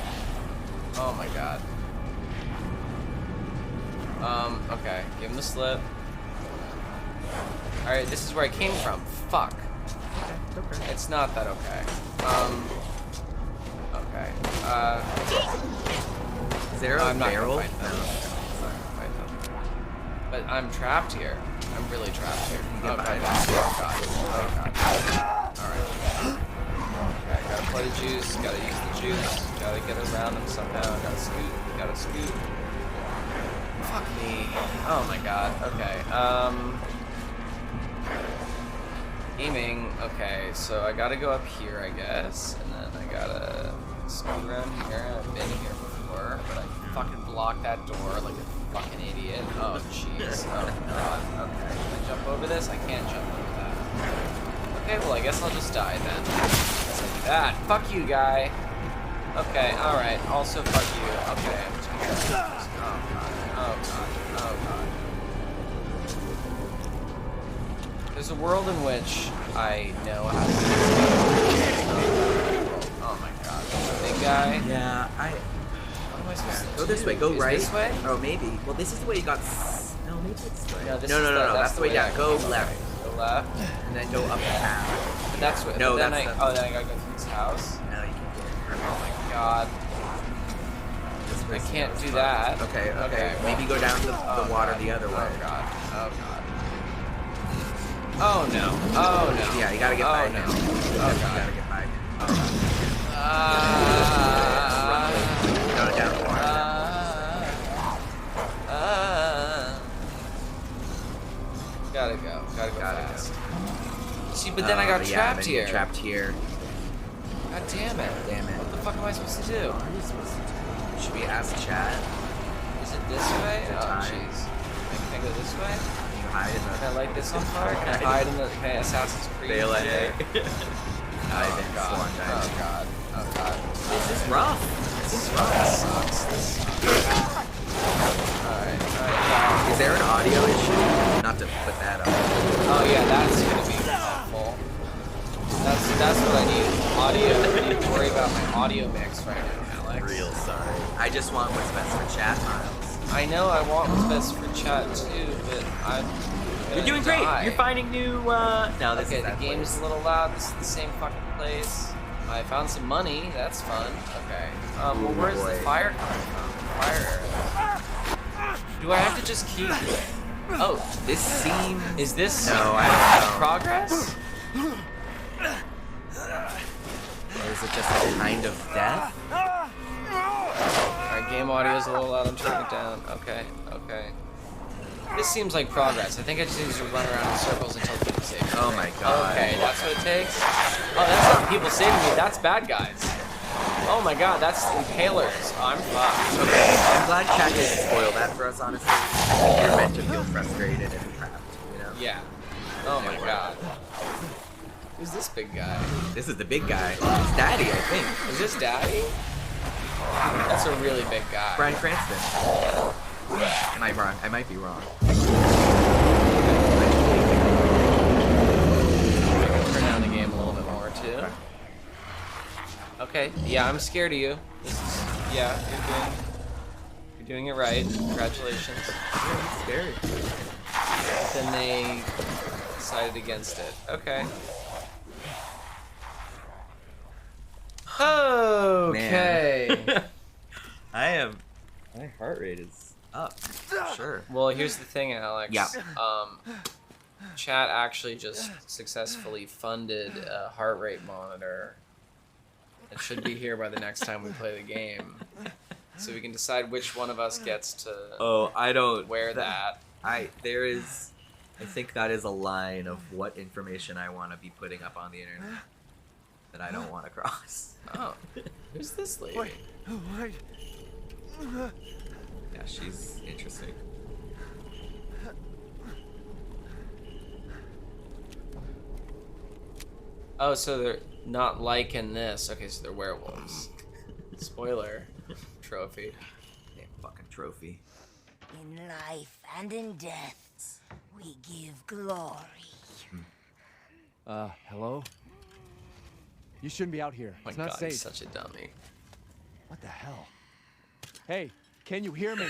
Oh my god. Okay. Give him the slip. Alright, this is where I came from. Fuck.
Okay.
It's not that okay. Okay.
Is there a
I'm not
barrel?
gonna fight them. I'm not gonna fight them. But I'm trapped here. I'm really trapped here.
get
Oh god.
behind
Oh god. Oh god. Alright. Okay, gotta play the juice, gotta use the juice, gotta get around him somehow, gotta scoot. Fuck me. Oh my god. Okay. Aiming. Okay, so I gotta go up here, I guess, and then I gotta scoot around here. I've been here before, but I fucking blocked that door like a fucking idiot. Oh jeez. Oh god. Okay. Can I jump over this? I can't jump over that. Okay, well I guess I'll just die then. Guess I'll do that. Fuck you, guy. Okay, alright. Also fuck you. Okay, I'm just gonna... Oh god. Oh god. Oh god. There's a world in which I know how to do this. Oh my god. Big guy?
Yeah,
What am I supposed to
Go
do?
this way, go
Is
right.
This way?
Oh, maybe. Well, this is the way you got. No, maybe it's the way.
No, this
no,
is
no. That's the way down.
I
Go
came.
left.
Go left.
And then go up the path.
But that's what.
No,
but then
that's
I.
the-
Oh, then I gotta go through this house.
No, you can
Oh my god. I can't do that.
Okay,
Okay, well-
Maybe go down the
Oh,
water
god.
the other way.
Oh god. Oh god. Oh no. Oh no.
Yeah, you gotta get
oh,
by
no.
him.
Oh
You
god.
gotta get by him. Go down the water.
Gotta go
Gotta
fast. See, but then I got
yeah,
trapped
then you
here.
get trapped here.
God damn it.
Damn it.
What the fuck am I supposed to do?
What are you supposed to do? Should we ask chat?
Is it this way?
Good
Oh,
time.
jeez. Can I go this way?
Can you hide in the...
Can I light this on fire? Can I hide in the... Can I Assassin's Creed?
Bail
shit?
Hide
Oh
in
god.
swan
Oh
dive.
god. Oh god.
This is rough.
This sucks. This sucks. Alright.
Is there an audio issue? Not to put that up.
Oh yeah, that's gonna be helpful. That's what I need. Audio. I need to worry about my audio mix right now, Alex.
Real sorry. I just want what's best for chat, Miles.
I know I want what's best for chat too, but I'm
You're doing great.
die.
You're finding new. No, this
Okay,
is
the
that
game
place.
is a little loud. This is the same fucking place. I found some money. That's fun. Okay. Well, where's the fire coming from? Fire arrows. Do I have to just keep? Oh,
This seems.
is this
No, I don't know.
progress?
Or is it just a kind of death?
Alright, game audio's a little loud. I'm turning it down. Okay. Okay. This seems like progress. I think I just need to run around in circles until people save me.
Oh my god.
Okay, that's what it takes? Oh, that's not people saving me. That's bad guys. Oh my god, that's impalers. I'm fucked.
Okay, I'm glad chat didn't spoil that for us, honestly. You're meant to feel frustrated and trapped, you know?
Yeah. Oh my god. Who's this big guy?
This is the big guy. It's Daddy, I think.
Is this Daddy? That's a really big guy.
Bryan Cranston. Am I wrong? I might be wrong.
Turn down the game a little bit more too. Okay. Yeah, I'm scared of you. Yeah, you're doing it right. Congratulations.
Yeah, it's scary.
Then they decided against it. Okay. Okay.
My heart rate is up. Sure.
Well, here's the thing, Alex.
Yeah.
Chat actually just successfully funded a heart rate monitor. It should be here by the next time we play the game, so we can decide which one of us gets to
I don't
wear that.
I think that is a line of what information I want to be putting up on the internet that I don't want to cross.
Oh, who's this lady?
Wait.
Yeah, she's interesting.
Oh, so they're not liking this. Okay, so they're werewolves. Spoiler. Trophy.
Damn fucking trophy.
In life and in death, we give glory.
Hello? You shouldn't be out here.
My
It's not
God,
safe.
he's such a dummy.
What the hell? Hey, can you hear me?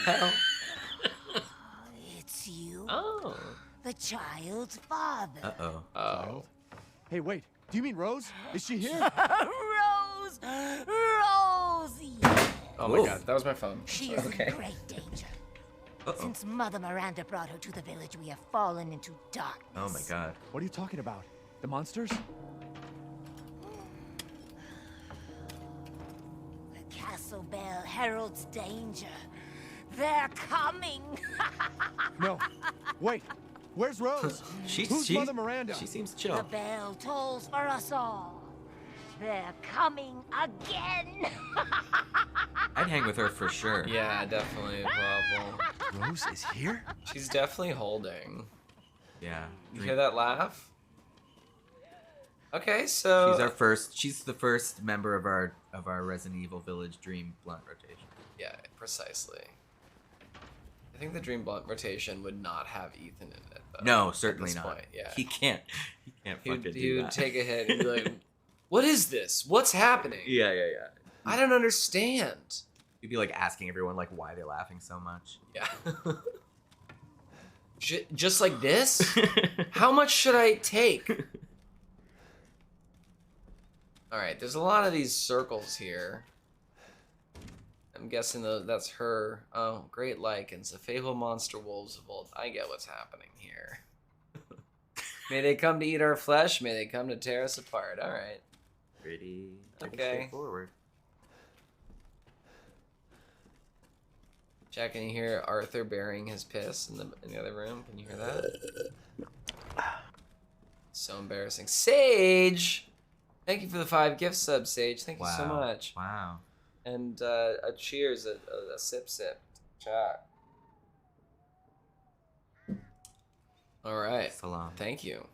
It's you,
Oh.
the child's father.
Uh-oh.
Oh.
Hey, wait. Do you mean Rose? Is she here?
Rose! Rosie!
Oh my
Whoa.
God, that was my phone.
She is
Okay.
in great danger.
Uh-oh.
Since Mother Miranda brought her to the village, we have fallen into darkness.
Oh my god.
What are you talking about? The monsters?
The castle bell heralds danger. They're coming!
No. Wait. Where's Rose? Who's Mother Miranda?
She seems
The
chill.
bell tolls for us all. They're coming again!
I'd hang with her for sure.
Yeah, definitely a problem.
Rose is here?
She's definitely holding.
Yeah.
You hear that laugh? Okay, so
She's the first member of our Resident Evil Village Dream Blunt rotation.
yeah, precisely. I think the Dream Blunt rotation would not have Ethan in it, though.
No, certainly
at this
not.
Point. Yeah,
He can't fucking
he
do
would
that.
take a hit and be like, "What is this? What's happening?
Yeah.
I don't understand."
You'd be like asking everyone like why they're laughing so much.
Yeah. Just like this? How much should I take? Alright, there's a lot of these circles here. I'm guessing that's her. Oh, great lichens. The fabled monster wolves of old. I get what's happening here. May they come to eat our flesh. May they come to tear us apart. Alright.
Pretty
Okay.
straightforward.
Jack, can you hear Arthur burying his piss in the other room? Can you hear that? So embarrassing. Sage! Thank you for the 5 gift subs, Sage. Thank you so much.
Wow.
And a cheers, a sip, Jack. All right.
Salam.
Thank you.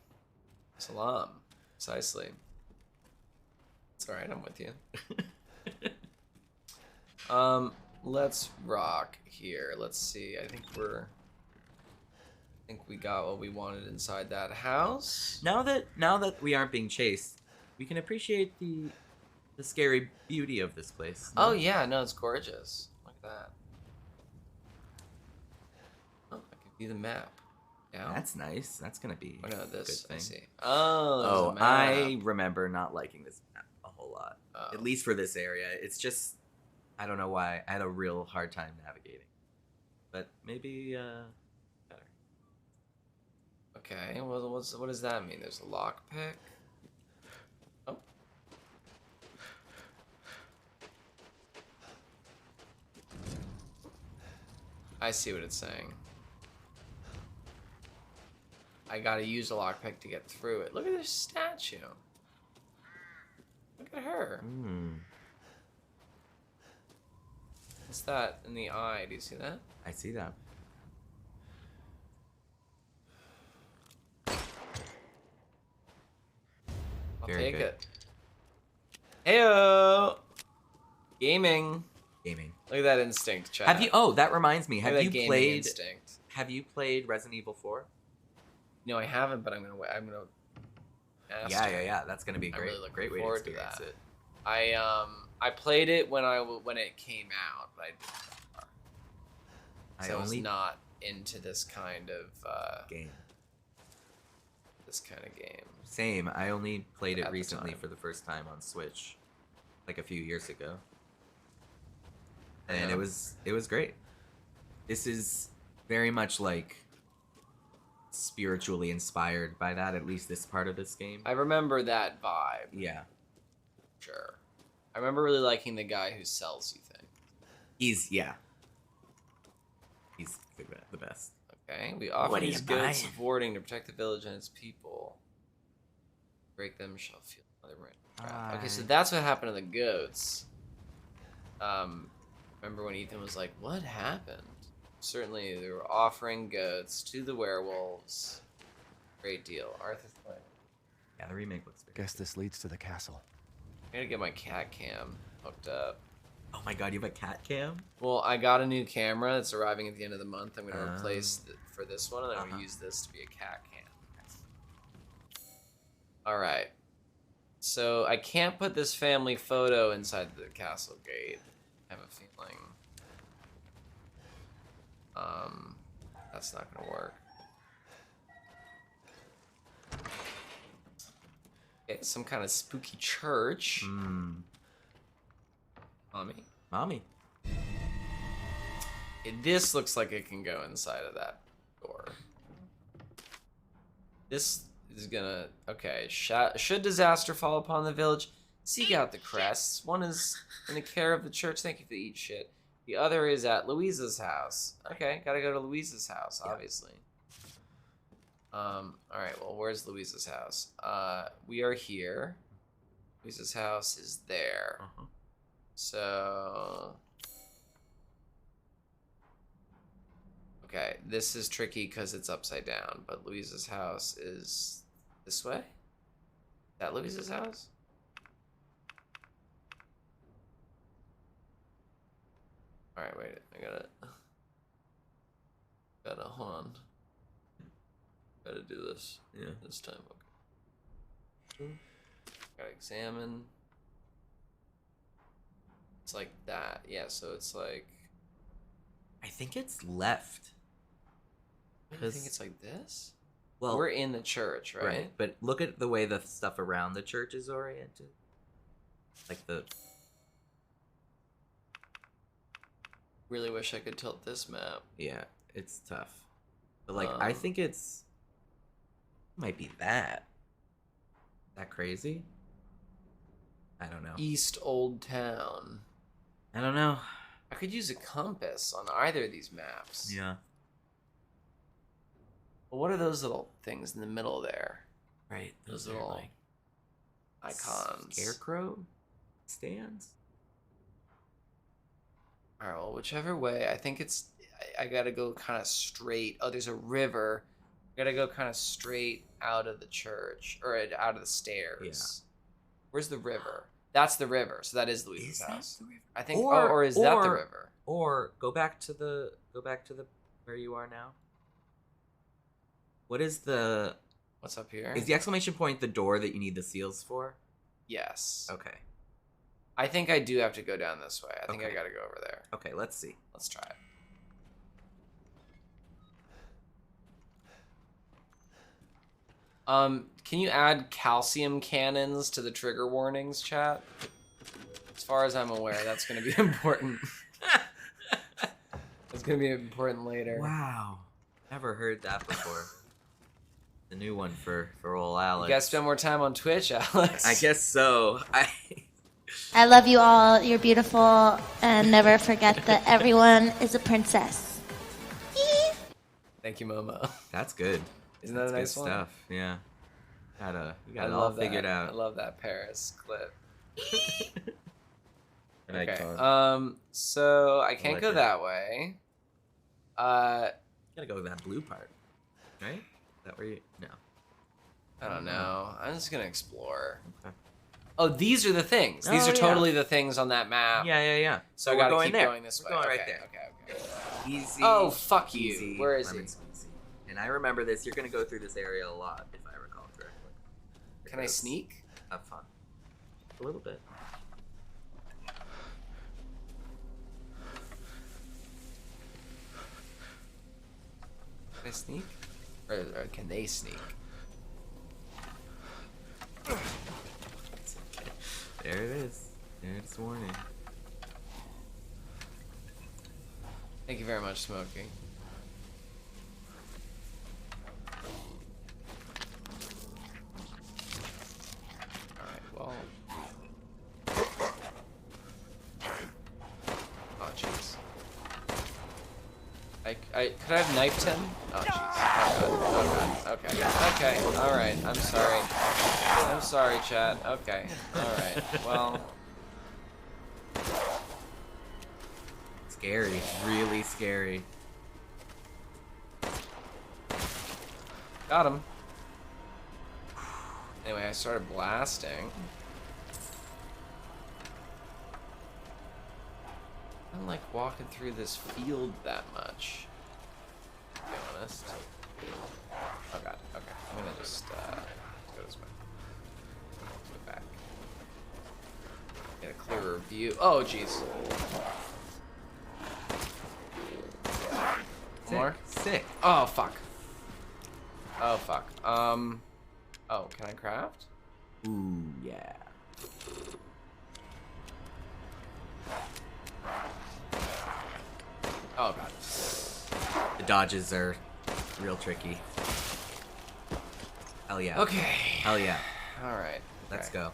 Salam. Precisely. It's all right. I'm with you. Let's rock here. Let's see. I think we got what we wanted inside that house.
Now that we aren't being chased, we can appreciate the scary beauty of this place.
Oh yeah, no, it's gorgeous. Look at that. Oh, I can view the map. Yeah.
That's nice. That's gonna be
Oh no,
a
this
good
I
thing.
see. Oh, there's a
Oh,
map.
I remember not liking this map a whole lot.
Oh.
At least for this area. It's just, I don't know why. I had a real hard time navigating. But maybe better.
Okay, well, what does that mean? There's a lockpick. Oh. I see what it's saying. I gotta use a lockpick to get through it. Look at this statue. Look at her. What's that in the eye? Do you see that?
I see that.
I'll
Very
take
good.
it. Heyo! Gaming.
Gaming.
Look at that instinct, chat.
Have you? Oh, that reminds me.
Look
Have
at that
you
gaming
played?
Instinct.
Have you played Resident Evil 4?
No, I haven't, but I'm gonna. Ask her.
Yeah. That's gonna be a
I'm
great,
really looking
great way to
forward to
experience
that.
it.
I played it when it came out, but I was
only
not into this kind of
game.
game.
Same. I only played
At
it
the
recently
time.
for the first time on Switch, like a few years ago, and
Yeah.
it was great. This is very much like spiritually inspired by that. At least this part of this game.
I remember that vibe.
Yeah,
Sure. I remember really liking the guy who sells you things.
he's the best.
Okay, we offer
What are
these
you
goods
buying?
of hoarding to protect the village and its people. Break them shall feel another rain. Okay, so that's what happened to the goats. Remember when Ethan was like, "What happened?" Certainly, they were offering goats to the werewolves. Great deal. Arthur's plan.
Yeah, the remake looks good.
Guess this leads to the castle.
I gotta get my cat cam hooked up.
Oh my god, you have a cat cam?
Well, I got a new camera that's arriving at the end of the month. I'm gonna replace for this one, and then I'm gonna use this to be a cat cam. All right. So I can't put this family photo inside the castle gate. I have a feeling. That's not gonna work. Okay, some kind of spooky church. Mommy. This looks like it can go inside of that door. This is gonna... Okay. Should disaster fall upon the village, seek out the crests. One is in the care of the church. Thank you for the eat shit. The other is at Louisa's house. Okay, gotta go to Louisa's house, obviously. Alright, well, where's Louisa's house? We are here. Louisa's house is there. So... Okay, this is tricky because it's upside down, but Louisa's house is this way? Is that Louisa's house? Alright, wait, I gotta, hold on. Gotta do this. Yeah, this time, okay. Gotta examine. It's like that, yeah, so it's like...
I think it's left.
I think it's like this?
Well,
we're in the church, right?
But look at the way the stuff around the church is oriented. Like the...
Really wish I could tilt this map.
Yeah, it's tough. But like, I think it's... Might be that. That crazy? I don't know.
East Old Town.
I don't know.
I could use a compass on either of these maps.
Yeah.
Well, what are those little things in the middle there?
Right.
Those little
like
icons.
Scarecrow stands?
Alright, well, whichever way. I think it's... I gotta go kind of straight. Oh, there's a river. I gotta go kind of straight out of the church. Or out of the stairs.
Yeah.
Where's the river? That's the river. So that is Louisa's house.
The river?
I think... Or is that the river?
Or go back to the where you are now. What is the...
What's up here?
Is the exclamation point the door that you need the seals for?
Yes.
Okay.
I think I do have to go down this way. I think I
Okay.
gotta go over there.
Okay, let's see.
Let's try it. Can you add calcium cannons to the trigger warnings, chat? As far as I'm aware, that's going to be important. It's going to be important later.
Wow. Never heard that before. The new one for old Alex.
You guys spend more time on Twitch, Alex?
I guess so.
I love you all. You're beautiful. And never forget that everyone is a princess.
Thank you, Momo.
That's good.
Isn't that a nice
good
one?
stuff. Yeah. You got
I
it all
love
figured
that.
out.
I love that Paris clip.
An
Okay.
icon.
So I can't
like
go
it.
that way.
Gotta go with that blue part, right? Is that where you? No.
I don't know. I'm just gonna explore.
Okay.
Oh, these are the things. These
Oh,
are
yeah.
totally the things on that map.
Yeah.
So I
we're
gotta
going
keep
there.
going this
We're
way.
going right
Okay,
there.
Okay.
Easy.
Oh, fuck you.
Easy,
Where is he?
lemon squeezy. And I remember this. You're gonna go through this area a lot, if I recall correctly.
Can I sneak?
Have fun. A little bit.
Can I sneak? Or can they sneak?
There it is. It's warning.
Thank you very much, Smokey. Alright, well. Oh, jeez. Could I have knifed him? Oh, jeez. Oh, God. Okay. Alright. I'm sorry. I'm sorry, chat. Okay. Alright. Well.
Scary. Really scary.
Got him. Anyway, I started blasting. I don't like walking through this field that much, to be honest. Oh god, okay. I'm gonna just go this way. Go back. Get a clearer view. Oh jeez. More?
Sick.
Oh fuck. Oh fuck. Oh, can I craft?
Ooh, yeah.
Oh god.
The dodges are real tricky. Hell yeah.
Okay.
Hell yeah.
Alright.
Let's
okay.
go.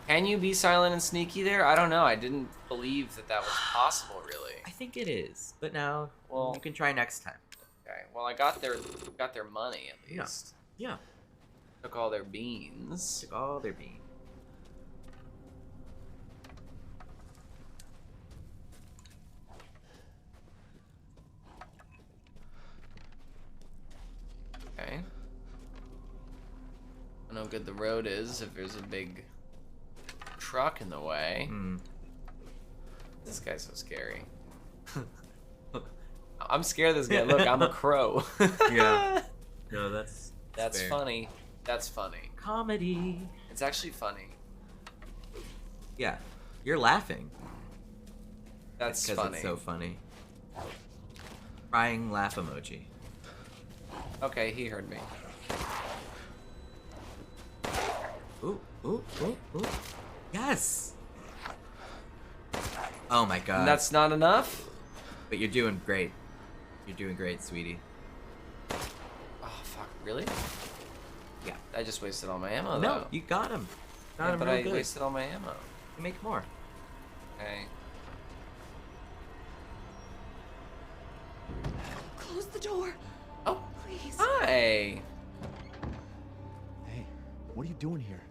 Can you be silent and sneaky there? I don't know. I didn't believe that was possible, really.
I think it is, but now
Well-
you can try next time.
Okay. Well, I got their money at least.
Yeah.
Took all their beans.
Took all their beans.
Okay. I know how good the road is if there's a big truck in the way.
Hmm.
This guy's so scary. I'm scared of this guy. Look, I'm a crow.
Yeah. No, that's fair.
funny. That's funny.
Comedy.
It's actually funny.
Yeah. You're laughing.
That's
Because
funny.
it's so funny. Crying laugh emoji.
Okay, he heard me.
Ooh, ooh, ooh, ooh. Yes! Oh my god.
And that's not enough?
But you're doing great. You're doing great, sweetie.
Oh, fuck. Really?
Yeah.
I just wasted all my ammo,
No,
though.
you got him. Got
Yeah,
him
but
real
I
good.
wasted all my ammo.
You make more.
Okay.
Close the door.
Oh.
Please.
Hi!
Hey, what are you doing here?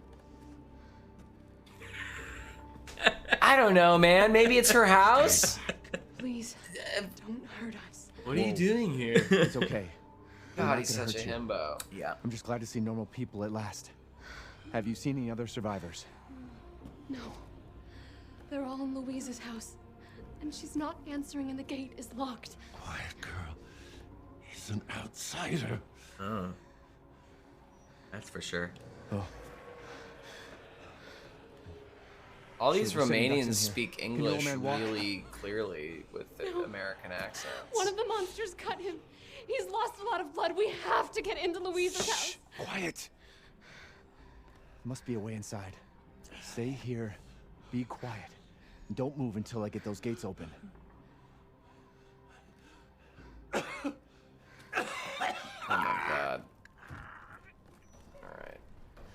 I don't know, man. Maybe it's her house?
Please, don't hurt us.
What are you doing here?
It's okay. We're
God,
not
he's
gonna
such a
hurt you.
himbo.
Yeah.
I'm just glad to see normal people at last. Have you seen any other survivors?
No. They're all in Louise's house. And she's not answering and the gate is locked.
Quiet girl. He's an outsider.
Oh. That's for sure.
Oh.
All these
Sure, we're sitting ducks in
Romanians
here.
speak
Can the old
English
man walk?
really clearly with the American accents.
One of the monsters cut him. He's lost a lot of blood. We have to get into Louisa's house.
Quiet. Must be a way inside. Stay here. Be quiet. And don't move until I get those gates open.
Oh my god. Alright.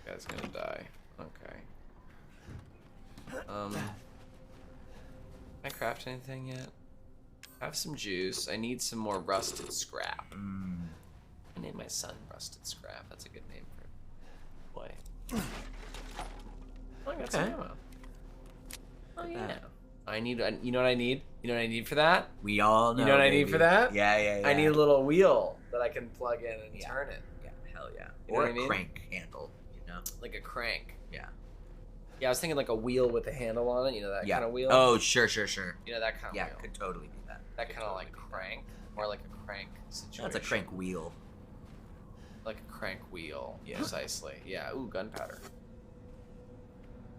Guy's gonna die. Okay. Can I craft anything yet? I have some juice. I need some more rusted scrap. I named my son Rusted Scrap. That's a good name for a boy. Oh, I got some ammo. Oh yeah. I need. You know what I need? You know what I need for that?
We all know.
You know what I need
baby.
for that?
Yeah.
I need a little wheel that I can plug in and turn it.
Yeah, hell yeah.
You know
Or
what
a
I mean?
crank handle, you know?
Like a crank.
Yeah.
Yeah, I was thinking like a wheel with a handle on it. You know that kind of wheel?
Oh, sure.
You know that kind of
Yeah,
wheel?
could totally be that.
That kind of like crank, more like a crank situation.
That's a crank wheel.
Like a crank wheel,
Yeah.
precisely. Yeah. Ooh, gunpowder.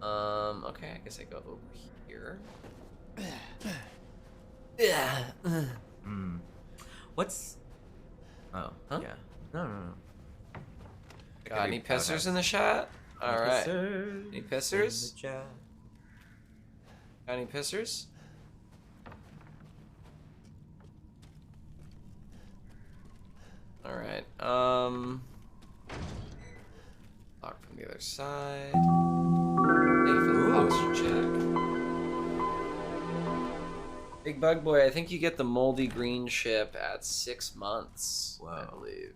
Okay, I guess I go over here. Yeah.
What's? Oh,
Huh?
yeah. No.
Got any pissers in the chat? All right. Any pissers? Got any pissers? All right. Lock from the other side. Thank you for the posture check. Big Bug Boy, I think you get the moldy green ship at 6 months, I believe.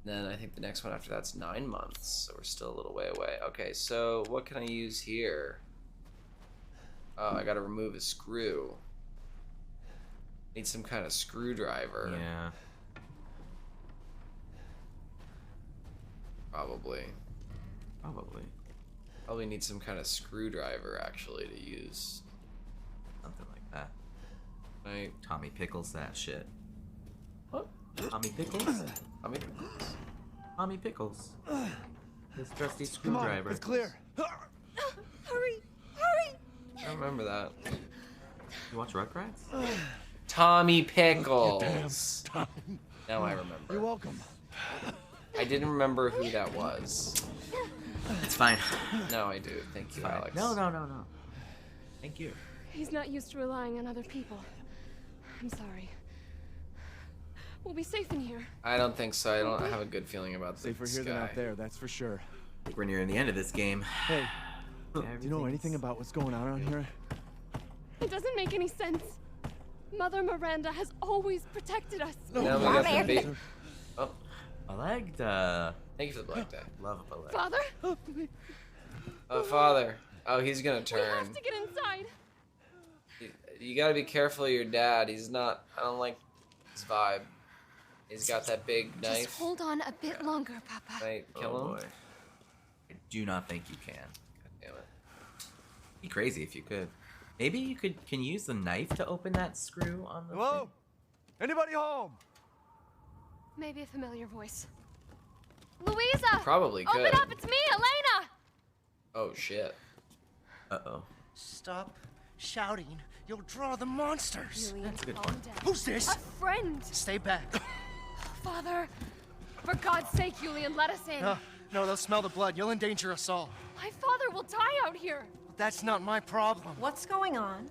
Then I think the next one after that's 9 months, so we're still a little way away. Okay, so what can I use here? Oh, I gotta remove a screw. Need some kind of screwdriver.
Yeah.
Probably need some kind of screwdriver actually to use.
Something like that.
Right.
Tommy Pickles that shit.
What?
Tommy Pickles?
Tommy Pickles.
Tommy Pickles. His trusty
Come on,
screwdriver.
it's clear.
Hurry! Hurry!
I don't remember that.
You watch Rugrats?
Tommy Pickles. Now I remember.
You're welcome.
I didn't remember who that was.
It's fine.
Now I do. Thank you, Alex.
No. Thank you.
He's not used to relying on other people. I'm sorry. We'll be safe in here.
I don't think so. I don't have a good feeling about
Safer
this
here than
guy.
out there, that's for sure.
I think we're nearing the end of this game.
Hey, do you know anything about what's going on around here?
It doesn't make any sense. Mother Miranda has always protected us.
Now we got the bait. Oh,
Belegda.
thank you for the black die.
Love Belegda.
Father?
Oh, Father. Oh, he's gonna
We
turn.
have to get inside.
You gotta be careful of your dad. He's not. I don't like his vibe. He's got that big knife.
Just hold on a bit longer, Papa.
Might kill him.
Boy. I do not think you can.
God damn it.
Be crazy if you could. Maybe you can use the knife to open that screw on the
Hello?
thing?
Anybody home?
Maybe a familiar voice. Louisa!
Probably could.
Open up, it's me, Elena!
Oh shit.
Uh-oh.
Stop shouting. You'll draw the monsters.
Julian,
That's a good
calm
point.
down.
Who's this?
A friend!
Stay back.
Father! For God's sake, Julian, let us in.
No, they'll smell the blood. You'll endanger us all.
My father will die out here.
That's not my problem.
What's going on?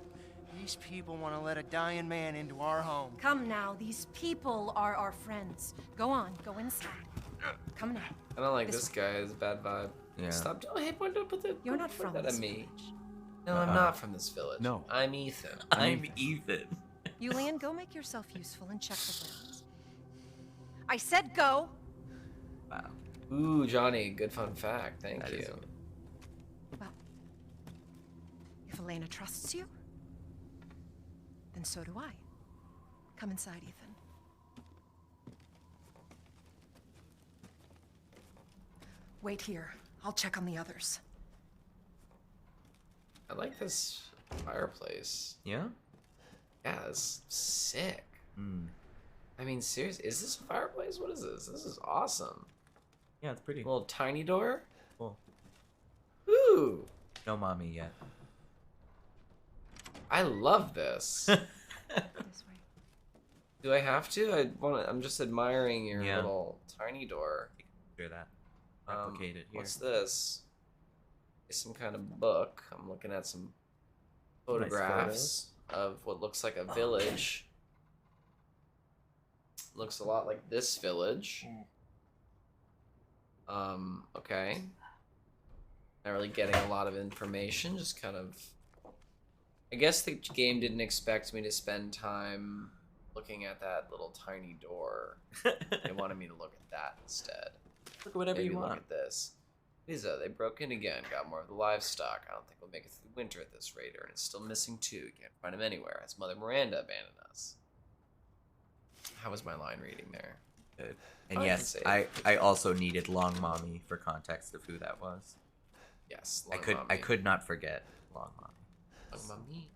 These people want to let a dying man into our home.
Come now, these people are our friends. Go on, go inside. Come now.
I don't like
This
this guy. It's a bad vibe.
Yeah.
Stop. Oh, hey, don't put that.
You're
don't
not
put
from
that
this
on me.
village.
No, I'm not from this village.
No.
I'm Ethan.
I'm Ethan.
Julian, go make yourself useful and check the grounds. I said go!
Wow.
Ooh, Johnny, good fun fact. Thank
That
you.
is good.
Well, if Elena trusts you, then so do I. Come inside, Ethan. Wait here. I'll check on the others.
I like this fireplace.
Yeah?
Yeah, it's sick.
Hmm.
I mean, seriously, is this a fireplace? What is this? This is awesome.
Yeah, it's pretty.
Little tiny door.
Cool.
Ooh,
No mommy yet.
I love this.
This way.
Do I have to? I'm just admiring your little tiny door.
Hear that? Replicate it here.
What's this? It's some kind of book. I'm looking at some photographs of what looks like a village. Looks a lot like this village. Okay. Not really getting a lot of information, just kind of... I guess the game didn't expect me to spend time looking at that little tiny door. They wanted me to look at that instead.
Look at whatever you want.
Look at this. Lisa, they broke in again, got more of the livestock. I don't think we'll make it through winter at this rate, and it's still missing 2. Can't find him anywhere. Has Mother Miranda abandoned us? How was my line reading there?
Good. And yes, I also needed Long Mommy for context of who that was.
Yes,
I could not forget Long Mommy.
Long Mommy.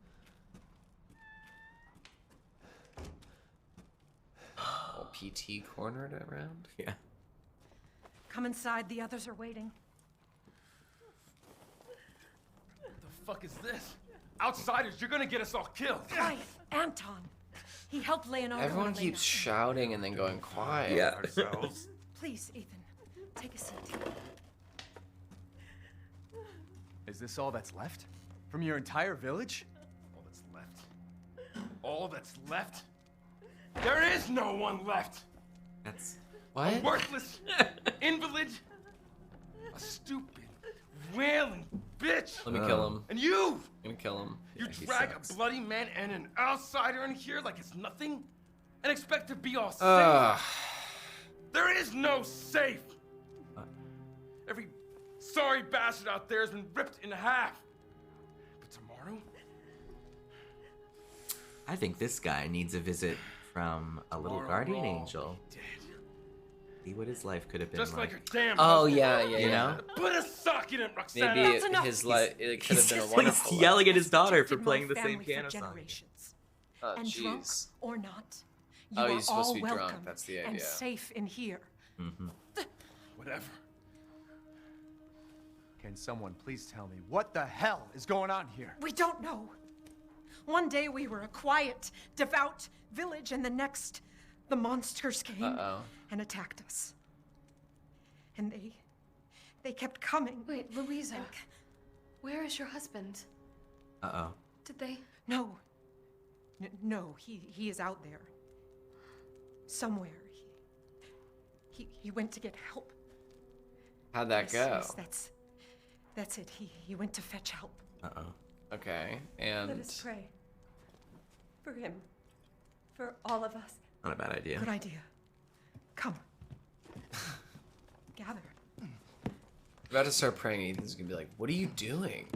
Whole PT cornered around.
Yeah.
Come inside. The others are waiting.
What the fuck is this? Outsiders, you're gonna get us all killed.
Quiet, Anton. He helped Leonardo.
Everyone keeps shouting and then going quiet.
Yeah.
Please, Ethan, take a seat.
Is this all that's left? From your entire village?
All that's left. All that's left? There is no one left!
That's...
What?
A worthless invalid, a stupid, wailing bitch.
Let me kill him.
And you!
I'm gonna kill him.
You drag a bloody man and an outsider in here like it's nothing, and expect to be all safe. There is no safe. Every sorry bastard out there has been ripped in half. But tomorrow,
I think this guy needs a visit from a little guardian angel. See what his life could have been
just like your damn
Oh
husband.
yeah,
You know?
Put a sock in it, Roxanne.
Maybe his life it could have been a wonderful
He's yelling
life.
at his daughter for
Protected
playing
my
the same
family for
piano song.
generations.
Oh
And drunk
jeez.
or not, you
Oh,
are
he's supposed
all
to be
welcome
drunk. That's the
and
idea.
safe in here.
Whatever.
Can someone please tell me what the hell is going on here?
We don't know. One day we were a quiet, devout village, and the next, the monsters came and attacked us. And they kept coming.
Wait, Louisa, where is your husband?
Uh-oh.
Did they?
No. No, he is out there. Somewhere. He went to get help.
How'd that go?
Yes, that's it. He went to fetch help.
Uh-oh.
Okay, and
Let us pray. For him. For all of us.
Not a bad idea.
Good idea. Come. Gather.
about to start praying. Ethan's gonna be like, "What are you doing?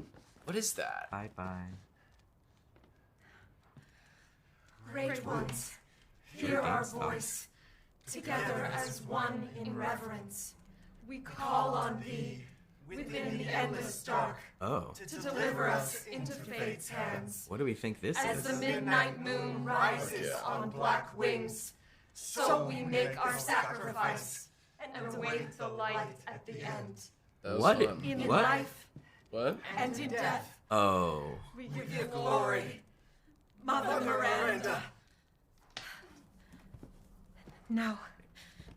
What is that?"
Bye.
Great ones, hear our voice. Together as one in reverence, we call on thee within the endless dark.
Oh.
To deliver us into fate's hands.
What do we think this
As
is?
the midnight moon rises on black wings, so we make our sacrifice and await the light at the end.
What?
In
What?
life
What?
and in death,
Oh.
we give you glory, Mother Miranda.
Now,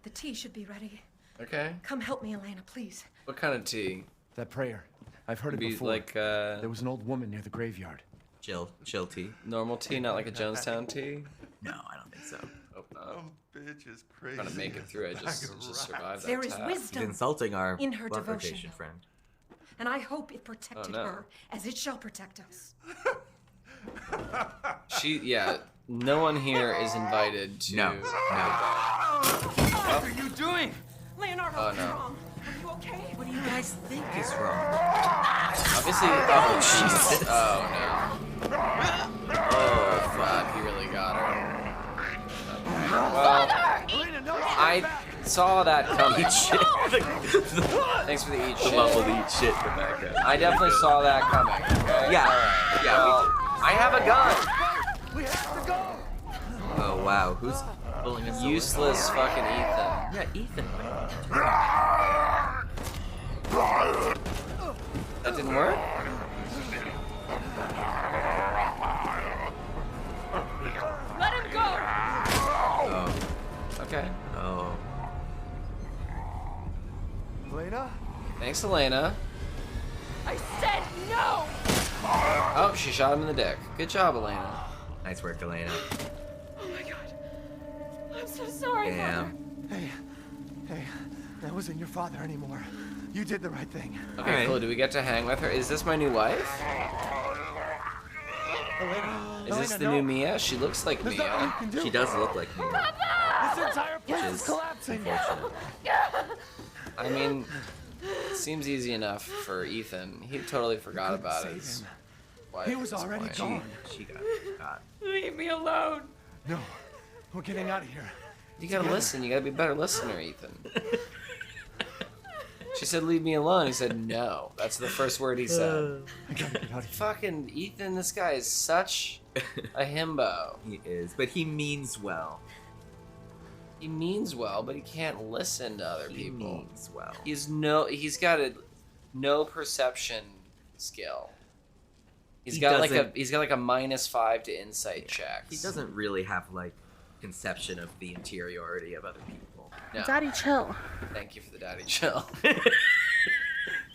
the tea should be ready.
Okay.
Come help me, Elena, please.
What kind of tea?
That prayer. I've heard it
Be
before.
like,
There was an old woman near the graveyard.
Chill tea.
Normal tea, not like a Jonestown tea.
No, I don't think so.
Hope not.
Bitch is crazy.
Trying to make it through. I just survived that.
There is
tap.
wisdom
He's insulting our
in her
blood
devotion.
rotation friend.
And I hope it protected
no.
her as it shall protect us.
Yeah. No one here is invited to.
No.
What are you doing?
Leonardo,
Oh,
what's
no.
wrong? Are you okay?
What do you guys think is wrong?
Obviously. Oh Jesus. Oh no. Oh fuck. He really got her. Well, I saw that coming.
Eat shit.
Thanks for the eat
The
shit.
muffled eat shit in the background.
I definitely saw that coming. Okay?
Yeah.
Alright,
Yeah, we
well, I have a gun.
We have to go!
Oh wow, who's pulling us?
Useless fucking Ethan.
Yeah, Ethan.
That didn't work?
Let him go!
Thanks, Elena.
I said no!
Oh, she shot him in the dick. Good job, Elena.
Nice work, Elena.
Oh my god. I'm so sorry,
Damn.
Hey, that wasn't your father anymore. You did the right thing.
Okay, cool. Do we get to hang with her? Is this my new wife?
Elena,
Is this the new Mia? She looks like
There's
Mia.
nothing you can do.
She does look like Mia.
This entire place
Which
is
is
collapsing.
unfortunate.
I mean, it seems easy enough for Ethan. He totally forgot about
save
his
him.
wife.
He was
at this
already
point.
gone.
She got caught.
Leave me alone.
No, we're getting out of here.
You gotta listen. You gotta be a better listener, Ethan. She said, "Leave me alone." He said, "No." That's the first word he said.
I gotta get out of here.
Fucking Ethan, this guy is such a himbo.
He is, but he means well.
He means well, but he can't listen to other
He
people.
means well.
He's got no perception skill. He's
He
got like
doesn't-
a -5 to insight checks.
He doesn't really have like conception of the interiority of other people.
No.
Daddy, chill.
Thank you for the daddy chill.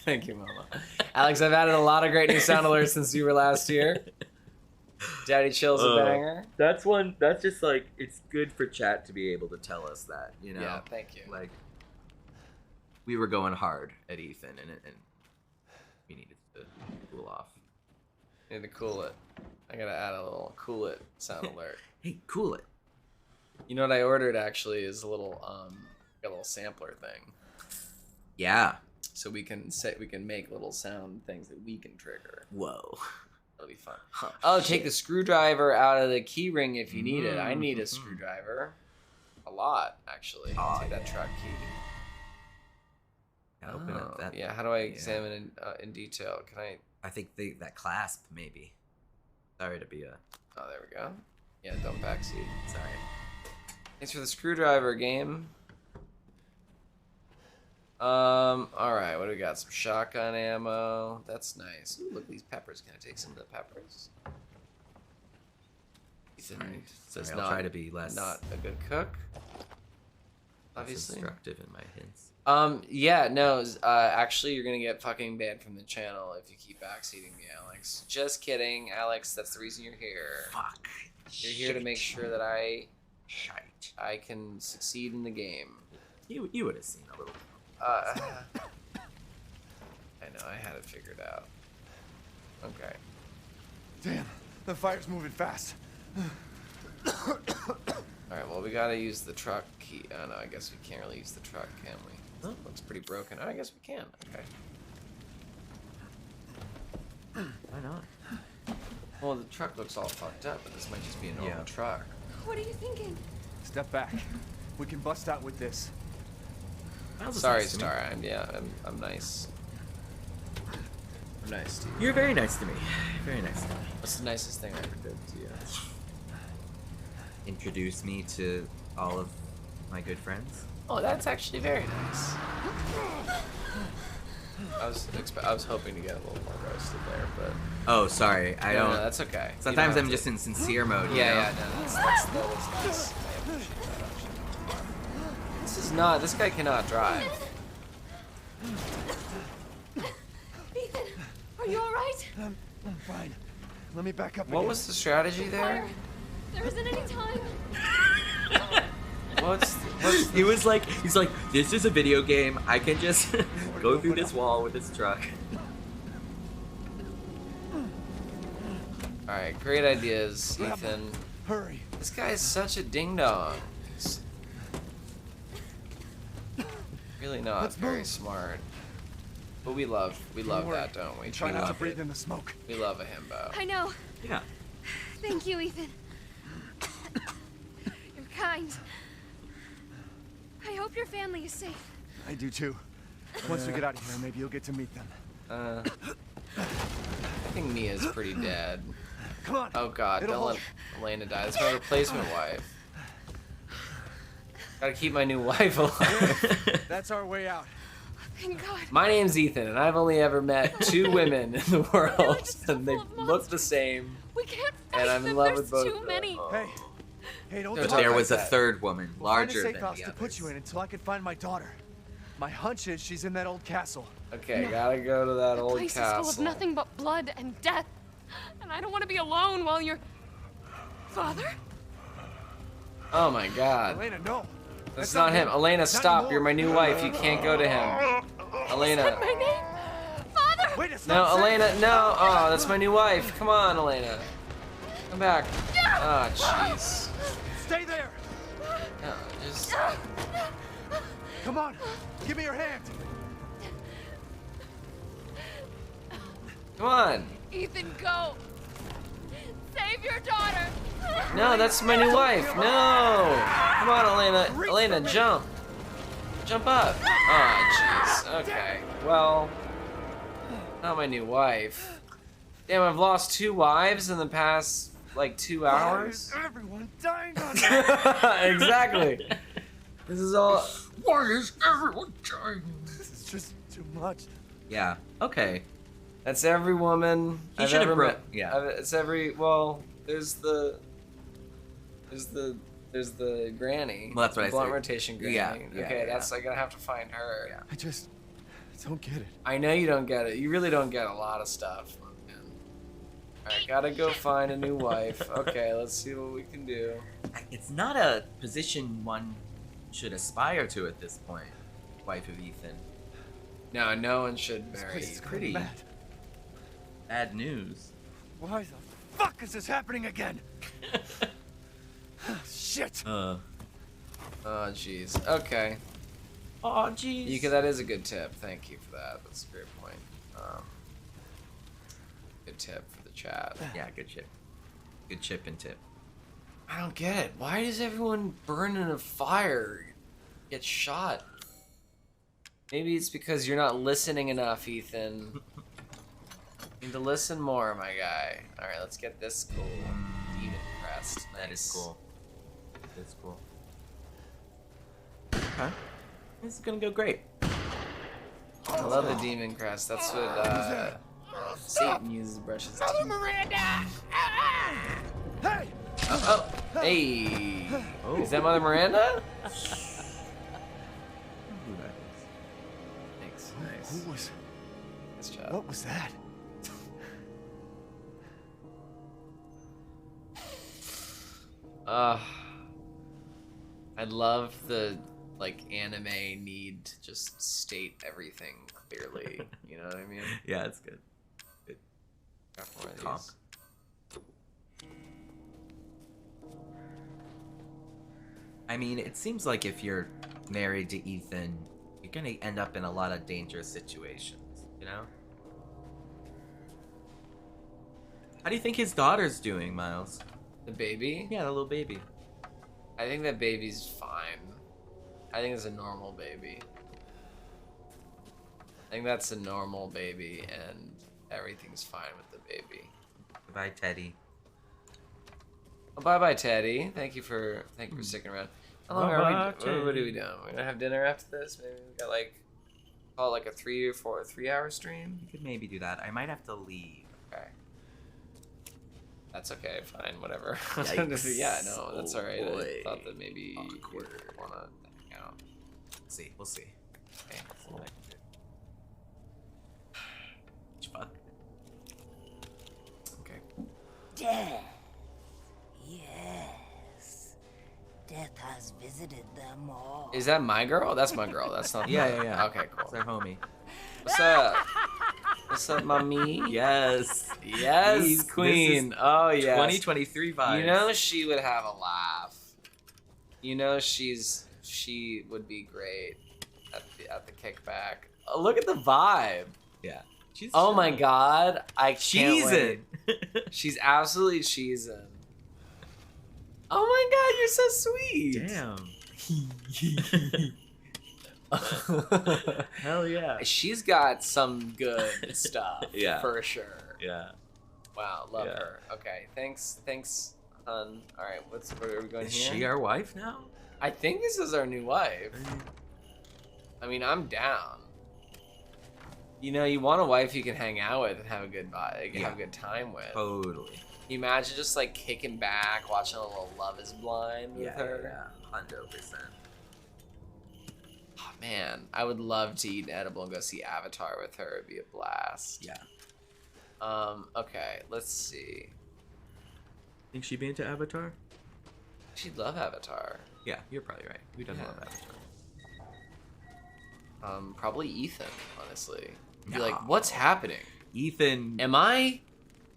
Thank you, Mama. Alex, I've added a lot of great new sound alerts since you were last here. Daddy chill's a banger.
That's one. That's just like it's good for chat to be able to tell us that, you know.
Yeah, thank you.
Like we were going hard at Ethan, and we needed to cool off.
Need to cool it. I gotta add a little cool it sound alert.
Hey, cool it.
You know what I ordered actually is a little a little sampler thing.
Yeah.
So we can make little sound things that we can trigger.
Whoa.
That'll be fun.
Oh,
Take
shit.
the screwdriver out of the key ring if you need it. I need a
Mhm.
screwdriver. A lot, actually.
Oh,
Take that truck key.
Gotta open up that.
Yeah, how do I examine in detail? Can I...
I think that clasp maybe. Sorry to be a.
Oh, there we go. Yeah, don't backseat.
Sorry.
Thanks for the screwdriver, game. Alright, what do we got? Some shotgun ammo. That's nice. Ooh, look at these peppers. Can I take some of the peppers? Ethan says
Sorry, I'll try to be less.
not a good cook.
Less
Obviously.
instructive in my hints.
Yeah, no, actually you're gonna get fucking banned from the channel if you keep backseating me, Alex. Just kidding, Alex, that's the reason you're here.
Fuck.
You're here to make sure that I
Shite.
can succeed in the game.
You would have seen a little.
I know, I had it figured out. Okay.
Damn, the fire's moving fast.
Alright, well we gotta use the truck key. Oh no, I guess we can't really use the truck, can we? Oh, looks pretty broken. Oh, I guess we can. Okay.
Why not?
Well, the truck looks all fucked up, but this might just be a normal truck.
What are you thinking?
Step back. We can bust out with this.
Sorry, Star. I'm nice. I'm nice to you.
You're very nice to me. Very nice to me.
What's the nicest thing I ever did to you?
Introduce me to all of my good friends.
Oh, that's actually very nice. I was hoping to get a little more roasted there, but
Oh, sorry. I don't.
No, that's okay. You
Sometimes
don't
I'm
have
just in sincere mode. You know?
Yeah, no, that was nice. I appreciate that, actually. This guy cannot drive.
Ethan, are you alright?
I'm fine. Let me back up.
What
again.
was the strategy there?
Fire. There isn't any time.
He was like, he's like, this is a video game. I can just go through this wall with this truck.
Alright, great ideas, Ethan.
Hurry.
This guy is such a ding dong. He's really not very smart. But we love that, don't we?
Try
We
not to
love
breathe
it.
in the smoke.
We love a himbo.
I know.
Yeah.
Thank you, Ethan. You're kind. I hope your family is safe.
I do too. Once we get out of here, maybe you'll get to meet them.
I think Mia's pretty dead.
Come on.
Oh god,
It'll
don't let Elena die. That's my replacement wife. Gotta keep my new wife alive.
That's our way out.
Thank God.
My name's Ethan, and I've only ever met 2 women in the world, and they look the same.
We can't fight
And I'm in
them.
love
There's
with both.
too many.
Hey, don't
Don't
talk
There
like
was a
that.
third woman,
We'll find
larger
a safe
than
house
the
to
others.
put you in until I can find my daughter. My hunch is she's in that old castle.
Okay, gotta go to that old
Place
castle.
is full of nothing but blood and death. And I don't want to be alone while you're... Father?
Oh my god.
Elena, no.
That's not him. Elena, stop. You're my new wife. You can't go to him. Elena.
Said my name? Father!
Wait, it's
No,
not
Elena,
safe.
no. Oh, that's my new wife. Come on, Elena. Come back. Oh, jeez.
Stay there.
No, just...
Come on. Give me your hand.
Come on.
Ethan, go! Save your daughter!
No, that's my new wife. No. Come on, Elena. Elena, jump. Jump up. Oh, jeez. Okay. Well, not my new wife. Damn, I've lost 2 wives in the past, like, 2 hours.
Why is everyone dying on me?
Exactly. This is all...
Why is everyone dying?
This is just too much.
Yeah. Okay.
That's every woman
He
I've
should have
ever met.
yeah.
It's every... Well, there's the granny.
Well, that's what I
Blunt
said.
rotation granny.
Yeah, yeah,
Okay,
yeah.
that's... I gotta have to find her.
Yeah.
I don't get it.
I know you don't get it. You really don't get a lot of stuff. Alright, gotta go find a new wife. Okay, let's see what we can do.
It's not a position one should aspire to at this point. Wife of Ethan.
No, no one should marry.
This place is
pretty
mad.
bad news.
Why the fuck is this happening again? Shit.
Oh, jeez. Okay.
Oh, jeez.
You that is a good tip. Thank you for that. That's a great point. Good tip for the chat.
Yeah, good chip. Good chip and tip.
I don't get it. Why does everyone burn in a fire? Get shot? Maybe it's because you're not listening enough, Ethan. You need to listen more, my guy. Alright, let's get this cool demon crest. Nice.
That is cool. That's cool. Okay. This is gonna go great.
I love the demon crest. That's what Satan uses brushes.
Mother Miranda!
Hey!
Oh, hey! Is that Mother Miranda? Thanks. Nice.
Who was?
Nice job.
What was that?
I love the anime need to just state everything clearly. You know what I mean?
Yeah, it's good. Good.
Got more of these.
Talk. I mean, it seems like if you're married to Ethan, you're gonna end up in a lot of dangerous situations, you know? How do you think his daughter's doing, Miles?
The baby?
Yeah, the little baby.
I think that baby's fine. I think it's a normal baby. I think that's a normal baby, and everything's fine with the baby.
Goodbye, Teddy.
Oh, bye-bye, Teddy. Thank you for sticking around. How long are we? What are we doing? We're gonna have dinner after this. Maybe we got call it a 3 or 4 hour stream.
You could maybe do that. I might have to leave.
Okay. That's okay. Fine. Whatever.
Yikes.
Yeah. No, that's all right.
boy.
I thought that maybe
Awkward.
you wanna hang out.
See, we'll see.
Okay. Cool.
Fuck.
Okay.
Death. Yes. Death has visited them all.
Is that my girl? That's my girl. That's not.
Yeah.
Okay. Cool.
It's our homie.
What's up? What's up, mommy?
Yes.
Yes,
This
queen.
is
Oh, yes.
2023 vibes.
You know she would have a laugh. You know she would be great at the kickback. Oh, look at the vibe.
Yeah.
Oh my god. I can't wait.
Cheesin'.
She's absolutely cheesin'. Oh my god, you're so sweet.
Damn. Hell yeah.
She's got some good stuff.
Yeah.
For sure.
Yeah.
Wow, love
Yeah.
her. Okay, thanks, hon. All right, where are we going
Is
here?
she our wife now?
I think this is our new wife. I mean, I'm down. You know, you want a wife you can hang out with and have a good vibe, have a good time with.
Totally.
Can you imagine just kicking back, watching a little Love Is Blind with her?
Yeah, 100%.
Oh Man, I would love to eat an edible and go see Avatar with her. It'd be a blast.
Yeah.
Okay, let's see.
Think she'd be into Avatar?
She'd love Avatar.
Yeah, you're probably right. We don't love Avatar.
Probably Ethan, honestly. Be
No.
like, what's happening?
Ethan.
Am I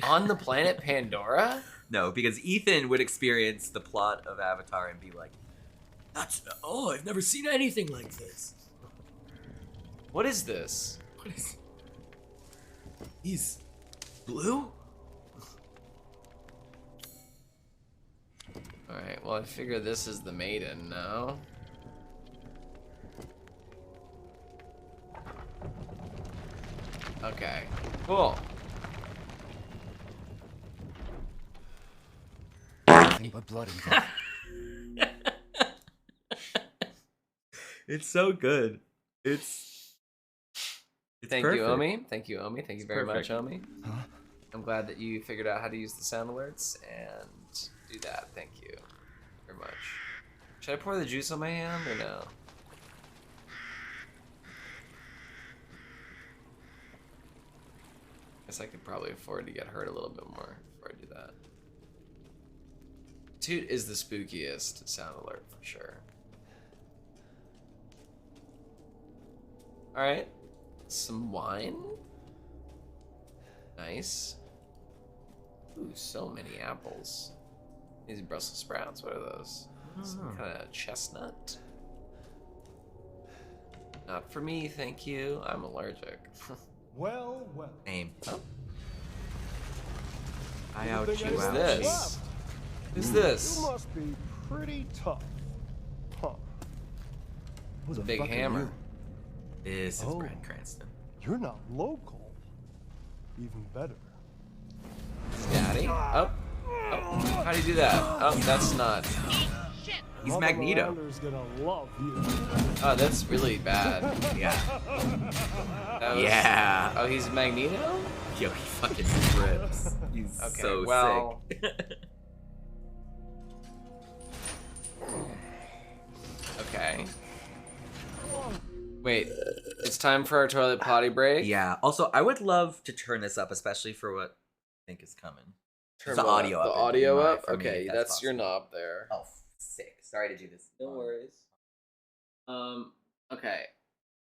on the planet Pandora?
No, because Ethan would experience the plot of Avatar and be like, I've never seen anything like this.
What is this?
What is... He's blue?
Alright, well, I figure this is the maiden, no? Okay, cool.
Nothing but blood involved.
It's so good. It's
Thank
perfect.
you, Omi. Thank you, Omi. Thank you very
perfect.
much, Omi.
Huh?
I'm glad that you figured out how to use the sound alerts and do that. Thank you very much. Should I pour the juice on my hand or no? Guess I could probably afford to get hurt a little bit more before I do that. Toot is the spookiest sound alert for sure. Alright. Some wine. Nice. Ooh, so many apples. These Brussels sprouts, what are those? Some kind of chestnut? Not for me, thank you. I'm allergic.
Well.
Aim.
Oh.
I ouch you
Who's
out.
this? Who's this?
You must be pretty tough. Huh.
Who the
Big
fuck are
hammer.
you?
This is
Oh.
Brad Cranston.
You're not local. Even better.
Daddy? Oh. How do you do that? Oh, that's not.
He's
Mother
Magneto.
Miranda's gonna love you.
Oh, that's really bad.
Yeah.
That was-
Yeah.
Oh, he's Magneto?
Yo, he fucking rips. He's
Okay,
so
well.
sick.
Okay. Wait, it's time for our toilet potty break?
Yeah. Also, I would love to turn this up, especially for what I think is coming.
Turn
the
what
audio
up?
up.
The audio up?
For me,
Okay,
if
that's your
possible.
knob there.
Oh, sick. Sorry to do this.
No worries. Okay.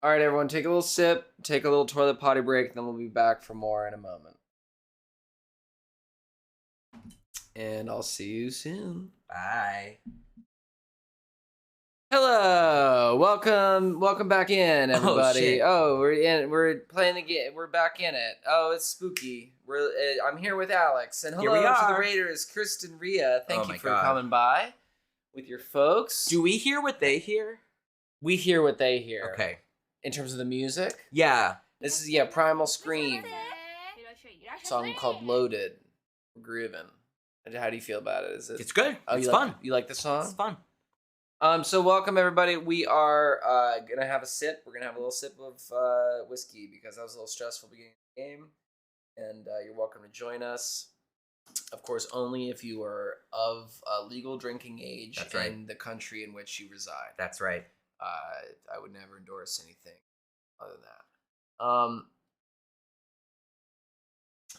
All right, everyone, take a little sip, take a little toilet potty break, then we'll be back for more in a moment. And I'll see you soon.
Bye.
Hello, welcome back in, everybody.
shit.
We're playing the game. We're back in it. Oh, it's spooky. I'm here with Alex, and
Here
hello
we
to the
are.
Raiders, Kristen, Rhea. Thank
Oh
you
my
for
God.
coming by with your folks.
Do we hear what they hear?
We hear what they hear.
Okay.
In terms of the music,
Yeah.
this is Primal Scream. Song called "Loaded." We're grooving. How do you feel about it?
It's good.
Oh,
It's
you
fun.
Like, you like the song?
It's fun.
So welcome everybody. We are gonna have a sip. We're gonna have a little sip of whiskey because that was a little stressful beginning of the game, and you're welcome to join us. Of course, only if you are of legal drinking age.
That's right.
In the country in which you reside.
That's right.
I would never endorse anything other than that.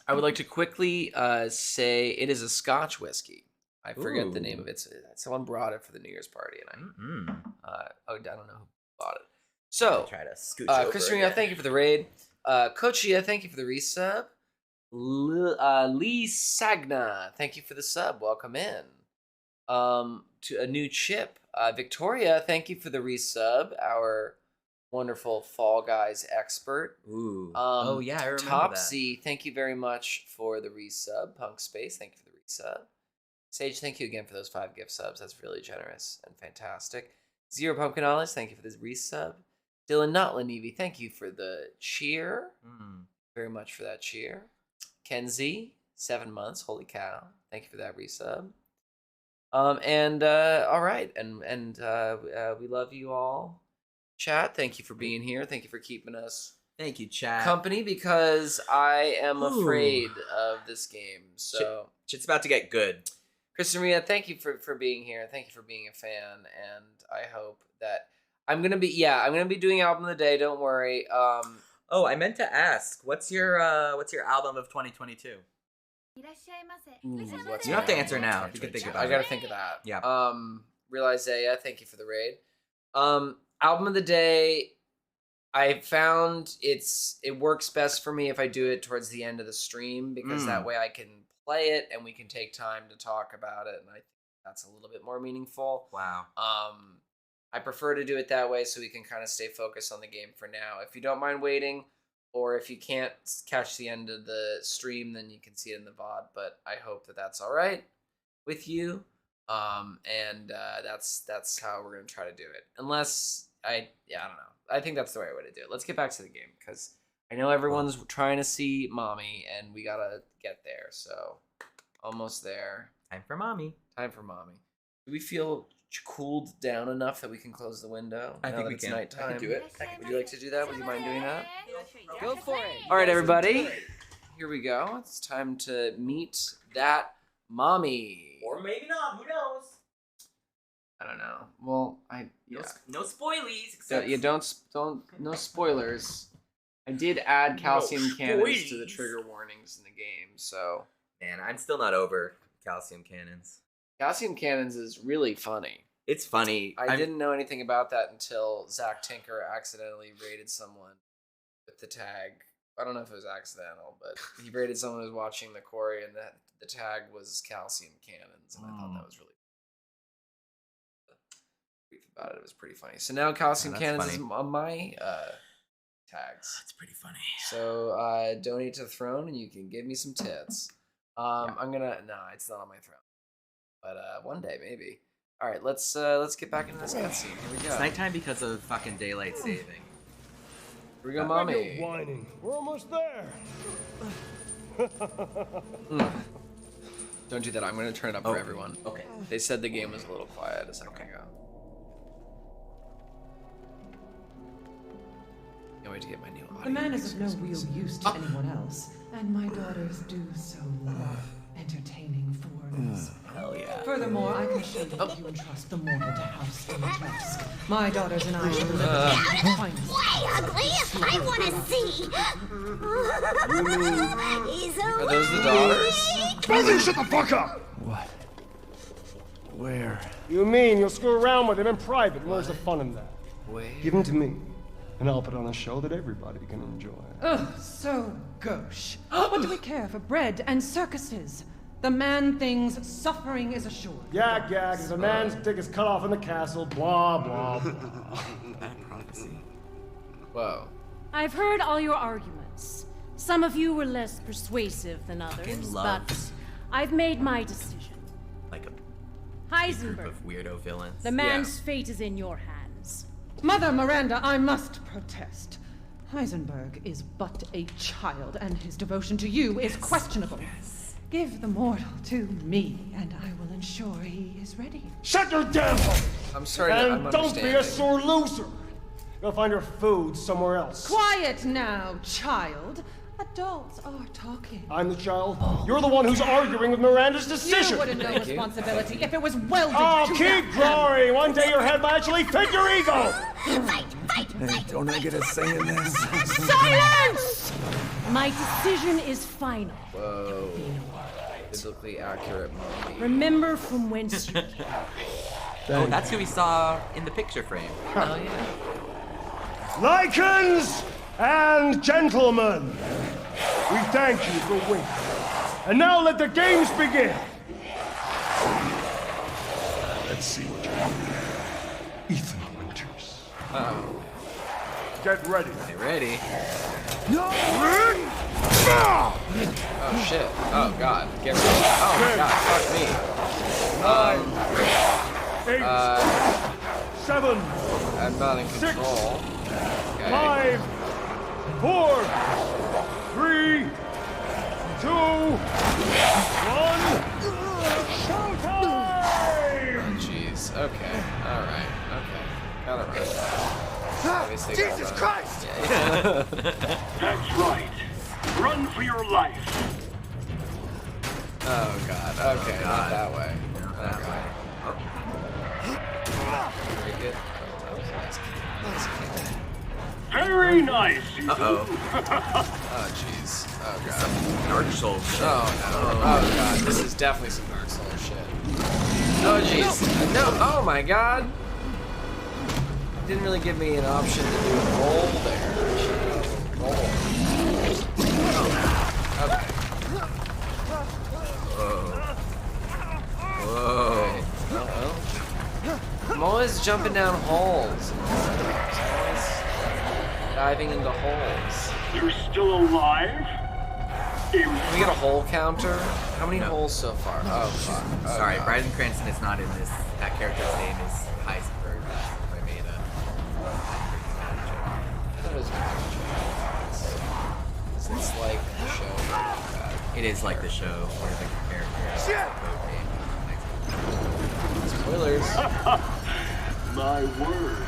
I would like to quickly say it is a Scotch whiskey. I forget the name of it. Someone brought it for the New Year's party, and I don't know who bought it. So,
Try to scooch over
Christina,
again.
thank you for the raid. Kochia, thank you for the resub. Lee Sagna, thank you for the sub. Welcome in. To a new chip. Victoria, thank you for the resub. Our wonderful Fall Guys expert.
Ooh. Oh yeah, I remember that.
Topsy, thank you very much for the resub. Punk Space, thank you for the resub. Sage, thank you again for those 5 gift subs. That's really generous and fantastic. Zero Pumpkin Olives, thank you for this resub. Dylan Notlin Evie, thank you for the cheer. Very much for that cheer. Kenzie, 7 months, holy cow. Thank you for that resub. All right, and we love you all. Chat, thank you for being here. Thank you for keeping us
Thank you, chat.
company because I am afraid of this game. So
Shit's about to get good.
Kristen Maria, thank you for being here. Thank you for being a fan, and I hope that I'm gonna be doing album of the day. Don't worry.
Oh, I meant to ask, what's your album of 2022?
You
You don't have to answer now. You can think about it.
I gotta think of that.
Yeah.
Real Isaiah, thank you for the raid. Album of the day. I found it works best for me if I do it towards the end of the stream because that way I can play it and we can take time to talk about it, and I think that's a little bit more meaningful.
Wow.
I prefer to do it that way so we can kind of stay focused on the game for now. If you don't mind waiting, or if you can't catch the end of the stream, then you can see it in the VOD. But I hope that that's all right with you. That's how we're gonna try to do it. Unless I don't know. I think that's the right way to do it. Let's get back to the game because I know everyone's trying to see mommy, and we gotta get there. So almost there.
Time for mommy.
Do we feel cooled down enough that we can close the window?
I think we
it's
can.
Nighttime?
I can do it.
Would you like to do that? Would you mind doing that?
Go for it.
All right, everybody. Here we go. It's time to meet that mommy.
Or maybe not. Who knows?
I don't know. Well,
No spoilies.
No spoilers. I did add calcium cannons to the trigger warnings in the game, so.
Man, I'm still not over calcium cannons.
Calcium cannons is really funny.
It's funny.
I didn't know anything about that until Zach Tinker accidentally raided someone with the tag. I don't know if it was accidental, but he raided someone who was watching the Corey, and the tag was calcium cannons, and I thought that was really brief about it. It was pretty funny. So now calcium cannons is on my tags.
That's pretty funny.
So donate to the throne, and you can give me some tits. I'm gonna it's not on my throne, but one day maybe. All right, let's get back into this cutscene. Here we go.
It's nighttime because of fucking daylight saving.
Here we go, mommy.
Whining. We're almost there.
Don't do that. I'm gonna turn it up for everyone.
Okay.
They said the game was a little quiet a second ago. Can't wait to get my new audio.
The man is of no real use to anyone else, and my daughters do so love entertaining foreigners.
Hell yeah.
Furthermore, I can assure you that you entrust the mortal to House Dimitrescu. My daughters and I will deliver the finest.
Way ugly! I want to see!
Are those the daughters?
Both of you shut the fuck up!
What? Where?
You mean you'll screw around with him in private? Where's the fun in that?
Where?
Give him to me, and I'll put on a show that everybody can enjoy.
Ugh, so gauche. What do we care for bread and circuses? The man thinks suffering is assured.
Yak, yak, if the man's dick is cut off in the castle, blah, blah, blah.
Bad prophecy.
Whoa.
I've heard all your arguments. Some of you were less persuasive than others,
Fucking love.
but I've made my decision.
Like a group
Heisenberg,
of weirdo villains.
the man's fate is in your hands.
Mother Miranda, I must protest. Heisenberg is but a child, and his devotion to you is questionable. Give the mortal to me, and I will ensure he is ready.
Shut your damn mouth!
I'm sorry.
And don't be a sore loser! Go find your food somewhere else.
Quiet now, child. Adults are talking.
I'm the child. You're the one who's arguing with Miranda's decision.
You wouldn't know responsibility if it was welded
Oh,
to
keep growing! One day your head might actually fit your ego!
Hey, don't I get a say in this?
Silence! My decision is final.
Whoa. Biblically accurate mommy.
Remember from whence you came.
Oh, that's who we saw in the picture frame.
Oh yeah.
Lycans and gentlemen, we thank you for waiting. And now let the games begin. Let's see what you're doing. Ethan Winters.
Uh-oh.
Get ready.
Get ready.
No!
Oh shit. Oh god. Get ready. Oh my god. Fuck me.
8, 7.
I'm not in control.
5, 4, 3, 2, 1. Showtime!
Oh jeez. Okay. All right. Okay. Got it right.
Jesus Christ!
Yeah.
That's right. Run for your life.
Oh god. Okay. Not that way. Not that way. Very good. Oh, that was nice.
Very nice.
Uh-oh.
Oh, jeez. Oh, God.
Some Dark Souls shit.
Oh, no. Oh, God. This is definitely some Dark Souls shit. Oh, jeez. No. Oh, my God. Didn't really give me an option to do a roll there. Roll. Oh, okay.
Whoa.
Uh-oh. I'm always jumping down holes. I'm always diving into holes.
You're still alive?
Can we get a hole counter? How many holes so far? Oh, fuck. Oh,
Sorry,
God.
Bryan Cranston is not in this. That character's name is Heisenberg. I made a...
That is it's like the show.
It is like the show where the character is code name.
Spoilers.
My word.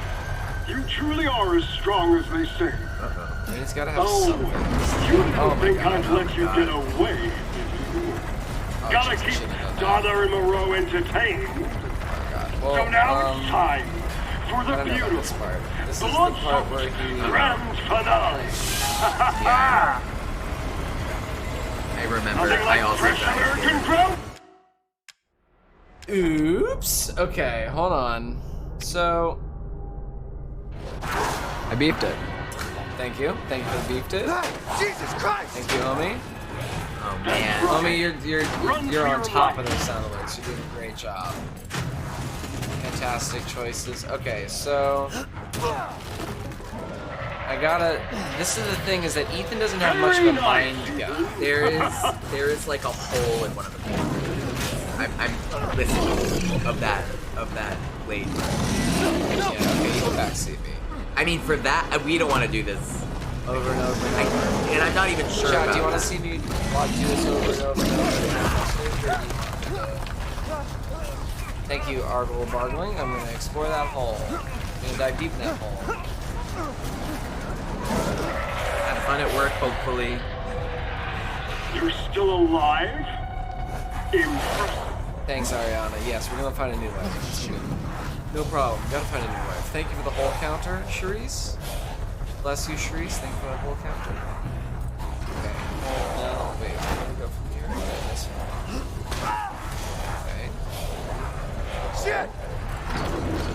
You truly are as strong as they say.
I mean, it's gotta have something.
You didn't think I'd let you get away, did you? Gotta keep Dada and Moreau entertained.
Well,
So now it's time for the beautiful,
part. This
the
is the
Lord
part where he...
grand finale.
Yeah. I remember.
Nothing like
I also
fresh
died
American
here.
growth.
Oops. Okay, hold on. So... I beefed it. Thank you. Thank you for the beefed it.
Jesus Christ!
Thank you, homie.
Oh man.
Homie, you're on top of those sound alerts. You're doing a great job. Fantastic choices. Okay, so I gotta. This is the thing is that Ethan doesn't have much of a mind gun.
There is like a hole in one of the corners. I'm listening of that blade.
Yeah. Okay, you go back, CB.
I mean, for that, we don't want to do this
over and over and over.
And I'm not even sure.
Chad,
about
do you want to
that.
see me do this over and over and over? Thank you, Argle Bargling. I'm gonna explore that hole. I'm gonna dive deep in that hole.
Have fun at work, hopefully.
You're still alive? Impressive.
Thanks, Ariana. Yes, we're gonna find a new life. No problem. Gotta find a new life. Thank you for the hole counter, Charisse. Bless you, Charisse. Thank you for the hole counter. Okay. Now, wait. Where do we go from here? Okay, this one. Okay. Shit!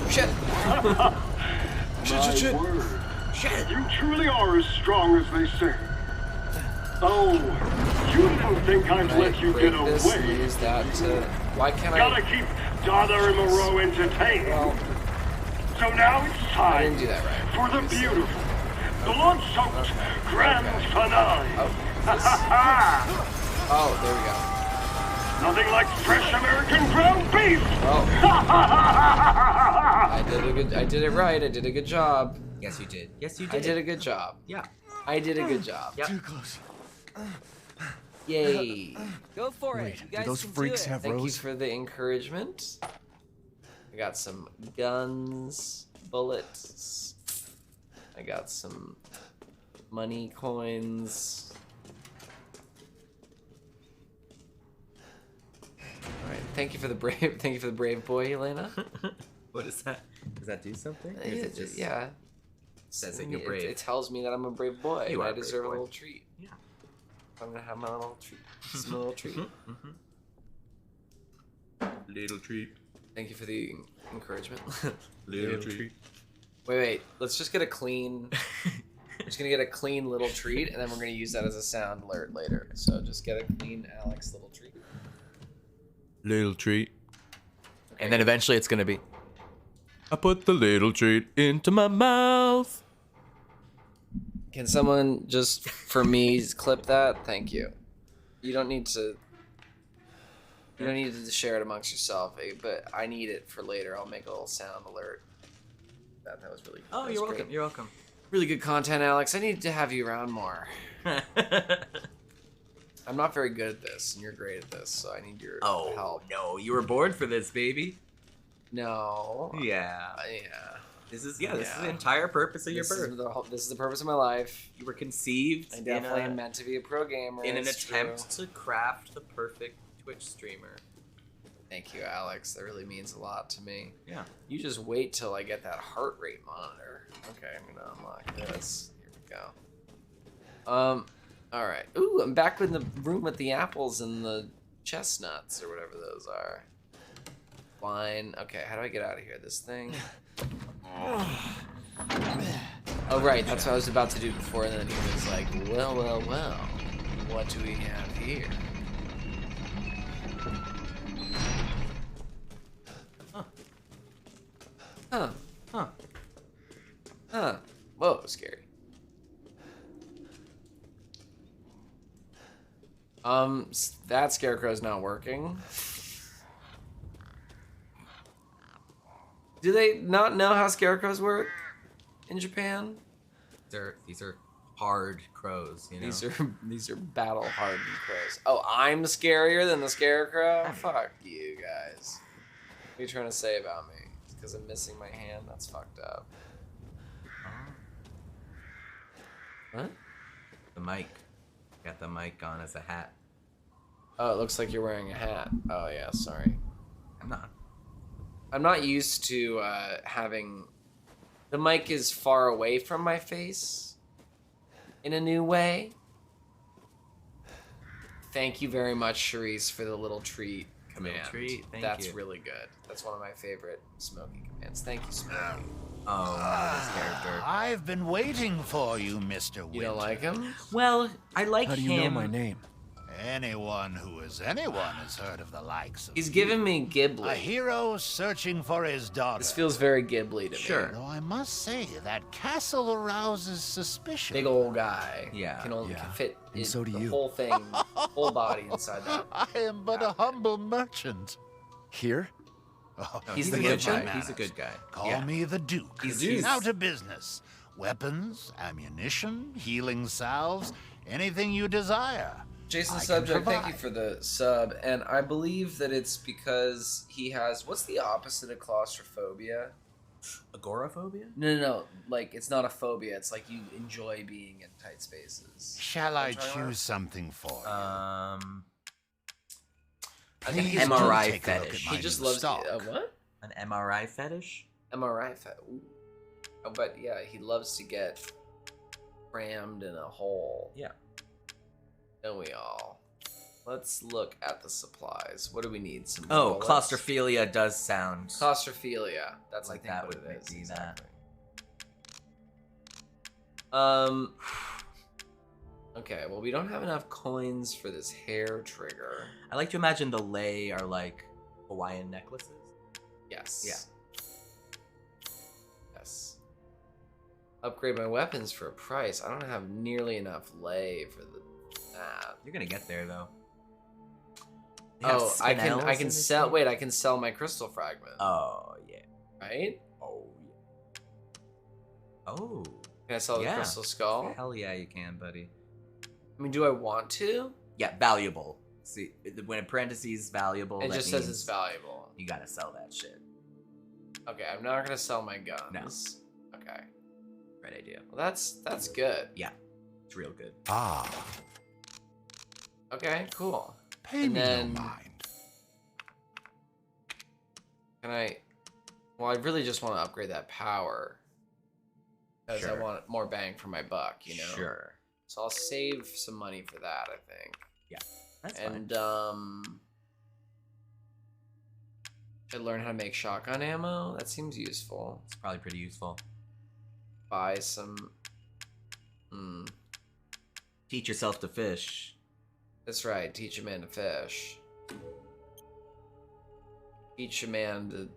Shit!
My word. You truly are as strong as they say. Oh, you didn't think I'd let you get away.
Use that to... Why can't
Gotta keep Dada and Moreau entertained.
Well,
so now it's
I
time
didn't do that right.
for the beautiful, the blood-soaked grand finale.
Oh, there we go.
Nothing like fresh American ground beef.
Oh. I did it right. I did a good job.
Yes, you did. Yes, you did.
I did a good job.
Yeah.
I did a good job.
Yep.
Too close.
Yay.
Go for it. You guys
do those
can
freaks
do it.
have
Thank you
rose?
for the encouragement. I got some guns, bullets. I got some money coins. All right. Thank you for the brave. Thank you for the brave boy, Elena.
What is that? Does that do something? Or is it just
Yeah.
says that you're brave?
It tells me that I'm a brave boy.
You
and
are
I
a brave
deserve a
boy.
little treat.
Yeah.
I'm gonna have my little treat. Just my little treat.
Little treat.
Thank you for the encouragement.
Little treat.
Wait. Let's just get a clean. We're just gonna get a clean little treat, and then we're gonna use that as a sound alert later. So just get a clean Alex little treat.
Little treat. Okay. And then eventually it's gonna be. I put the little treat into my mouth.
Can someone just for me clip that? Thank you. You don't need to. You don't need to share it amongst yourself, but I need it for later. I'll make a little sound alert. That was really.
Oh,
that was
you're
great.
welcome. You're welcome.
Really good content, Alex. I need to have you around more. I'm not very good at this, and you're great at this, so I need your help.
No, you were born for this, baby.
No.
Yeah.
Yeah.
This is the entire purpose of your birth.
This is the purpose of my life.
You were conceived.
I definitely am meant to be a pro gamer.
In an
it's
attempt
true.
to craft the perfect Twitch streamer.
Thank you, Alex. That really means a lot to me.
Yeah.
You just wait till I get that heart rate monitor. Okay, I'm gonna unlock this. Here we go. All right. Ooh, I'm back in the room with the apples and the chestnuts or whatever those are. Fine. Okay, how do I get out of here? This thing. Oh right, that's what I was about to do before, and then he was like, well, well, well, what do we have here? Huh. Huh. Huh. Whoa, scary. That scarecrow's not working. Do they not know how scarecrows work in Japan?
These are hard crows, you know?
These are battle hardened crows. Oh, I'm scarier than the scarecrow? Fuck you guys. What are you trying to say about me? Because I'm missing my hand? That's fucked up. What?
The mic. Got the mic on as a hat.
Oh, it looks like you're wearing a hat. Oh yeah, sorry.
I'm not.
I'm not used to having... The mic is far away from my face in a new way. Thank you very much, Charisse, for the little treat command. That's
you.
really good. That's one of my favorite Smokey commands. Thank you, Smokey.
Oh, this character.
I've been waiting for you, Mr. Winter.
You don't like him?
Well, I like him.
How do you know my name?
Anyone who is anyone has heard of the likes of
He's giving me Ghibli.
a hero searching for his daughter.
This feels very Ghibli to me.
Sure.
Though I must say that castle arouses suspicion.
Big old guy.
Yeah.
Can only fit
And so do
the
you.
whole thing, whole body inside that.
I am but a humble merchant.
Here?
Oh,
He's
you
the
get
good
my
guy.
manners.
He's a good guy.
Call
Yeah.
me the Duke.
He's Duke.
Now to business. Weapons, ammunition, healing salves, anything you desire.
Jason
I can
Subject, thank you
provide.
for the sub, and I believe that it's because he has, what's the opposite of claustrophobia?
Agoraphobia?
No, like, it's not a phobia, it's like you enjoy being in tight spaces.
Shall I
I'm trying to-
choose something for you?
I think
Please
he's
do
MRI
take a look at
fetish.
my
He just
new
loves
stock.
what?
An MRI fetish?
MRI ooh. Oh, but yeah, he loves to get crammed in a hole.
Yeah.
Don't we all? Let's look at the supplies. What do we need? Some
Oh,
bullets?
claustrophilia does sound
Claustrophilia. That's
like
I think
that
what
would
it is.
be
Exactly.
that.
Okay, well, we don't have enough coins for this hair trigger.
I like to imagine the lei are like Hawaiian necklaces.
Yes.
Yeah.
Yes. Upgrade my weapons for a price. I don't have nearly enough lei for that.
You're gonna get there though.
Oh, I can sell. Wait, I can sell my crystal fragment.
Oh yeah.
Right?
Oh yeah. Oh.
Can I sell the crystal skull?
Hell yeah, you can, buddy.
I mean, do I want to?
Yeah, valuable. See, when in parentheses valuable,
It
that
just says
means
it's valuable.
You gotta sell that shit.
Okay, I'm not gonna sell my guns. No. Okay.
Right idea.
Well, that's good.
Yeah, it's real good.
Ah.
Okay, cool.
Pay
and
me
then,
no mind.
Can I? Well, I really just want to upgrade that power. Because I
Sure.
want more bang for my buck, you know?
Sure.
So I'll save some money for that, I think.
Yeah, that's
and,
fine.
should I learn how to make shotgun ammo? That seems useful.
It's probably pretty useful.
Buy some...
Teach yourself to fish.
That's right, teach a man to fish. Teach a man to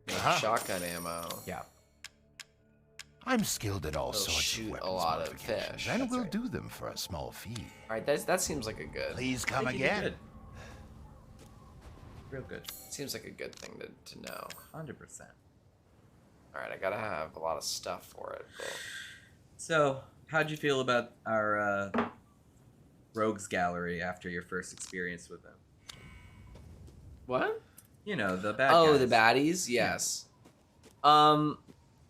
make shotgun ammo.
Yeah.
I'm skilled at all
He'll
sorts
shoot
of
a
weapons
lot of
modifications,
fish.
and
That's
we'll
right.
do them for a small fee.
Alright, that seems like a good...
Please come
I think you did
again.
good. Real good.
Seems like a good thing to know.
100%.
Alright, I gotta have a lot of stuff for it. But...
So, how'd you feel about our rogues gallery after your first experience with them?
What?
You know, the bad
Oh,
guys.
the baddies? Yes.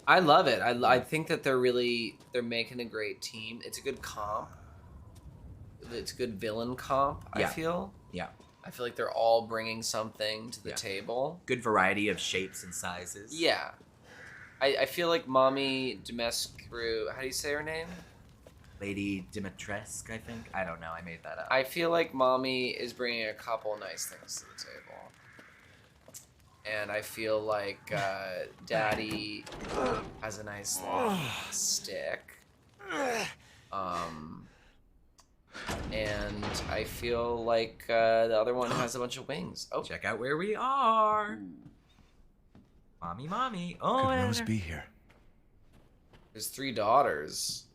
I love it. I think that they're making a great team. It's a good comp. It's a good villain comp, I
Yeah.
feel.
Yeah.
I feel like they're all bringing something to the
Yeah.
table.
Good variety of shapes and sizes.
Yeah. I feel like Mommy Dimitrescu. How do you say her name?
Lady Dimitrescu, I think. I don't know. I made that up.
I feel like Mommy is bringing a couple nice things to the table. And I feel like Daddy has a nice long stick. And I feel like the other one has a bunch of wings. Oh,
check out where we are. Mommy. Oh,
could Rose be here?
There's 3 daughters.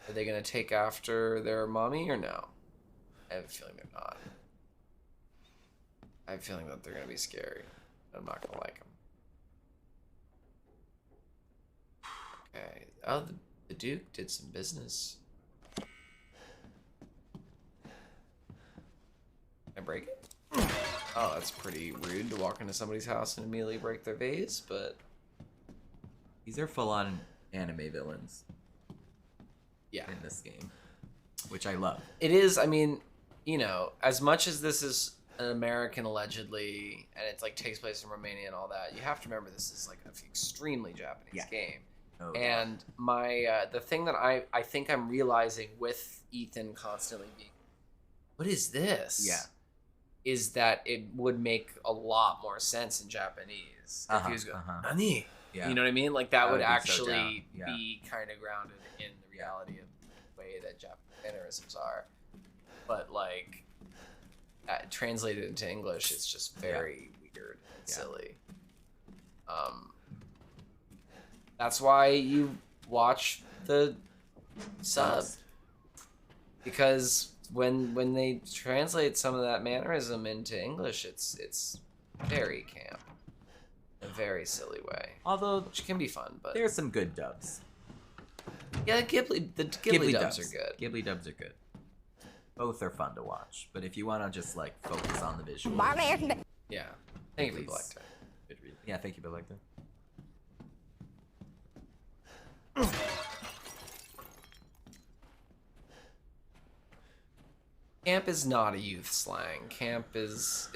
Are they gonna take after their mommy or no? I have a feeling they're not. I have a feeling that they're gonna be scary. I'm not gonna like them. Okay. Oh, the Duke did some business. Can I break it? Oh, that's pretty rude to walk into somebody's house and immediately break their vase, but...
These are full-on anime villains.
Yeah.
In this game. Which I love.
It is, I mean, you know, as much as this is an American allegedly, and it like takes place in Romania and all that, you have to remember this is like an extremely Japanese game.
Oh,
and my the thing that I think I'm realizing with Ethan constantly being, what is this?
Yeah.
Is that it would make a lot more sense in Japanese. If he was going, Nani?
Yeah.
You know what I mean? Like that would
be so
actually
down. Yeah.
be kind of grounded in the reality of the way that Japanese mannerisms are. But like translated into English, it's just very weird and silly. That's why you watch the sub, because when they translate some of that mannerism into English, it's very camp, in a very silly way.
Although,
which can be fun, but
there's some good dubs.
Yeah, the Ghibli dubs are good.
Ghibli dubs are good. Both are fun to watch, but if you want to just like focus on the visuals,
yeah. Thank you for Black Tie.
Good read. Yeah, thank you for Black Tie.
Camp is not a youth slang. Camp is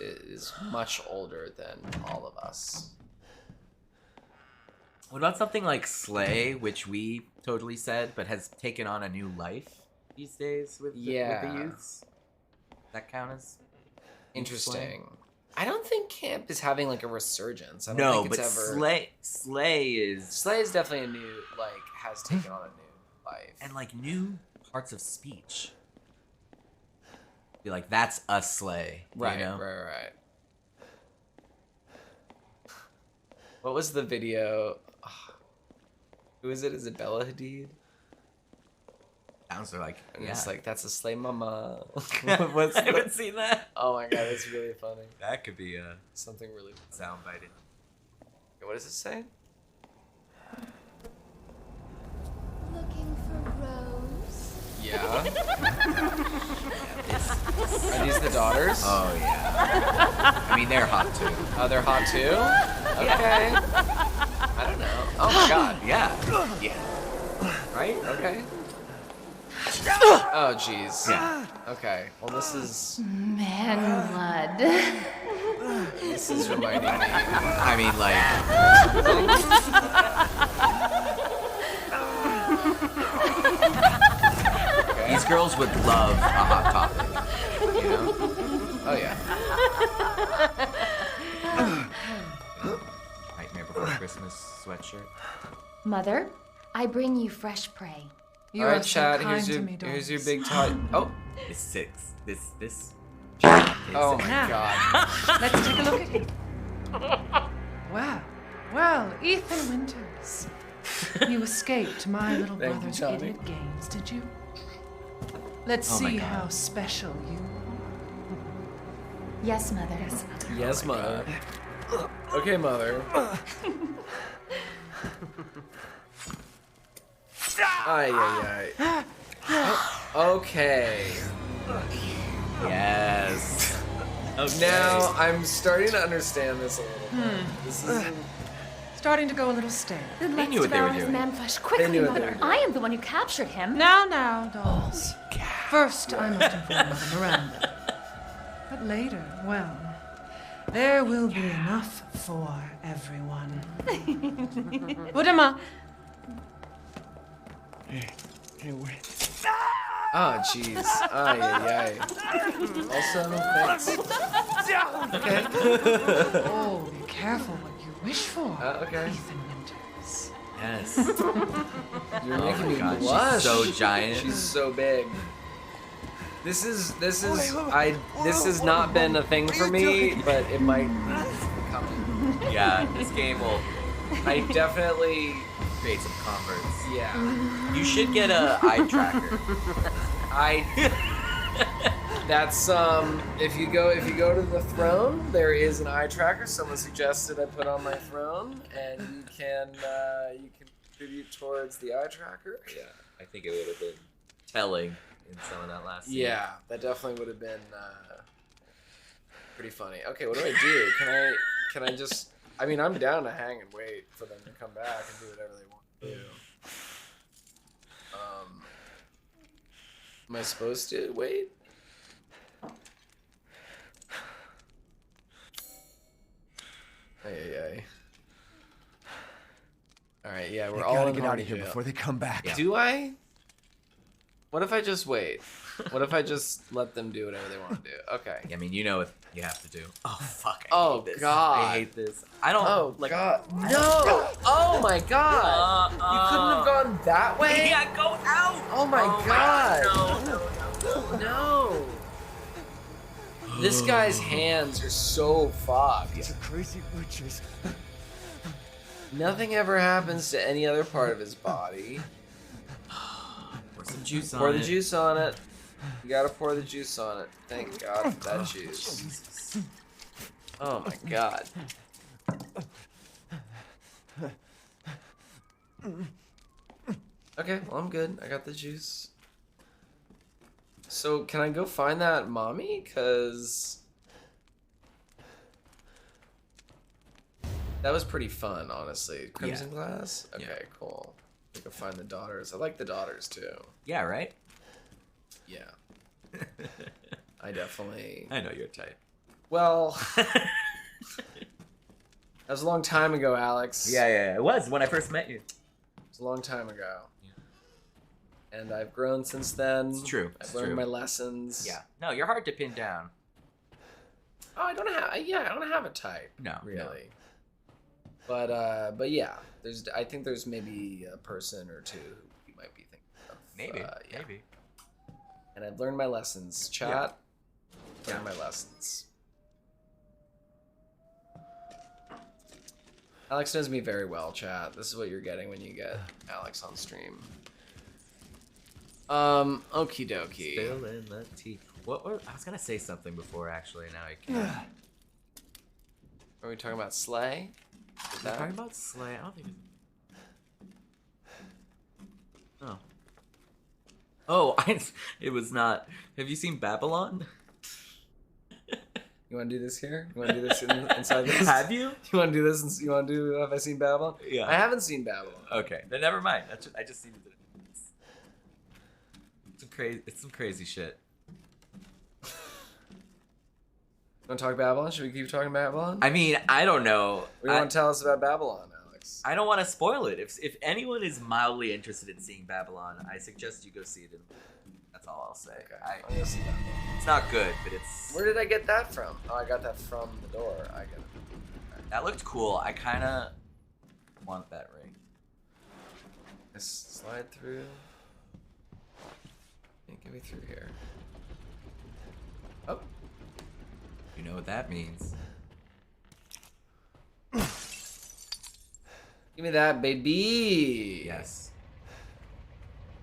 much older than all of us.
What about something like Slay, which we totally said, but has taken on a new life these days with the youths? That count as
interesting? I don't think camp is having like a resurgence. I don't
no,
think it's
but
ever...
Slay is
definitely a new, like, has taken on a new life.
And like new parts of speech. Be like, that's a slay.
Right,
you know?
right. What was the video? Who is it? Is it Bella Hadid?
Sounds like,
and
yeah.
It's like, that's a slay mama.
I haven't seen that.
Oh my god, it's really funny.
That could be
something really
soundbiting.
Okay, what does it say?
Looking for Rose?
Yeah. Are these the daughters?
Oh yeah. I mean, they're hot too.
Oh, they're hot too? Okay. I don't know. Oh my god.
Yeah. Yeah.
Right? Okay. Oh jeez.
Yeah.
Okay. Well, this is
Man blood.
This is reminding me.
I mean, like. These girls would love a hot topic, you know?
Oh yeah.
Nightmare Before Christmas sweatshirt.
Mother, I bring you fresh prey.
You
all
are
right,
so
Chad.
kind to me,
Here's your
darlings.
big tot. Oh.
This six. This.
Oh my
Now,
god.
Let's take a look at him. Well, Ethan Winters. You escaped my little
Thank you,
brother's
Johnny.
idiot games, did you? Let's
Oh my
see
God.
how special you
Yes, Mother.
Yes, mother. Okay, mother. Ay. Okay.
Yes. Okay.
Now I'm starting to understand this a little bit. This is
starting to go a little stale.
Then
They
let's
knew what they were
devour his
doing.
man flesh
They
quickly,
knew what they
Mother.
were doing.
I am the one who captured him.
Now, dolls. First, I must inform Mother Miranda. But later, well, There will be enough for everyone. Budama!
Hey, wait.
Oh, jeez. Ay, ay, ay. Also, no thanks. Okay.
Oh, be careful what you wish for.
Okay.
Ethan Winters.
Yes.
You're making me
God,
blush.
she's so giant.
She's so big. This has not been a thing for me, but it might be coming.
Yeah, this game will
I definitely
create some converts.
Yeah.
You should get a eye tracker.
That's if you go to the throne, there is an eye tracker. Someone suggested I put on my throne, and you can contribute towards the eye tracker.
Yeah, I think it would have been telling in some of that last scene.
Yeah, that definitely would have been pretty funny. Okay, what do I do? Can I just? I mean, I'm down to hang and wait for them to come back and do whatever they want to do. Am I supposed to wait? Ay. All right, yeah, we're
We
all
gotta
in
get out
horde
of here
jail.
before they come back.
Yeah.
Do I? What if I just wait? What if I just let them do whatever they want to do? Okay.
I mean, you know what you have to do. Oh fuck!
Oh,
hate this.
God.
I hate this. I don't.
Oh God! No! Oh my God! You couldn't have gone that way.
Yeah, go out.
Oh my God!
No.
This guy's hands are so fucked.
These are crazy witches.
Nothing ever happens to any other part of his body.
Pour some juice on
Pour
it.
the juice on it. You gotta pour the juice on it. Thank God for that juice. Oh my God. Okay, well I'm good. I got the juice. So can I go find that mommy? Cause that was pretty fun, honestly. Crimson Glass? Okay, cool. I can find the daughters. I like the daughters too.
Yeah, right?
Yeah. I definitely...
I know your type.
Well... that was a long time ago, Alex.
Yeah. It was when I first met you.
It was a long time ago. Yeah. And I've grown since then.
It's true.
I've learned my lessons.
Yeah. No, you're hard to pin down.
Oh, I don't have a type.
No.
Really. No. But yeah. I think there's maybe a person or two who you might be thinking of.
Maybe.
Yeah.
Maybe.
And I've learned my lessons. Chat. Learned my lessons. Alex knows me very well, chat. This is what you're getting when you get Alex on stream. Okie dokie.
Spill in the tea. I was gonna say something before, actually. Now I can't.
Are we talking about Slay?
Are we talking about Slay? I don't think. Oh. Oh, it was not. Have you seen Babylon?
You want to do this here? You want to do this inside this?
Have you?
You want to do this? You want to do Have I Seen Babylon?
Yeah.
I haven't seen Babylon.
Okay, then never mind. I just needed to. It's some crazy shit.
You want to talk Babylon? Should we keep talking Babylon?
I mean, I don't know.
What do you want to tell us about Babylon, Alex?
I don't want to spoil it. If anyone is mildly interested in seeing Babylon, I suggest you go see it. That's all I'll say.
Okay, I'm gonna see Babylon.
It's not good, but it's.
Where did I get that from? Oh, I got that from the door. I got it.
That looked cool. I kind of want that ring.
Just slide through. Get me through here. Oh.
You know what that means.
Give me that, baby.
Yes.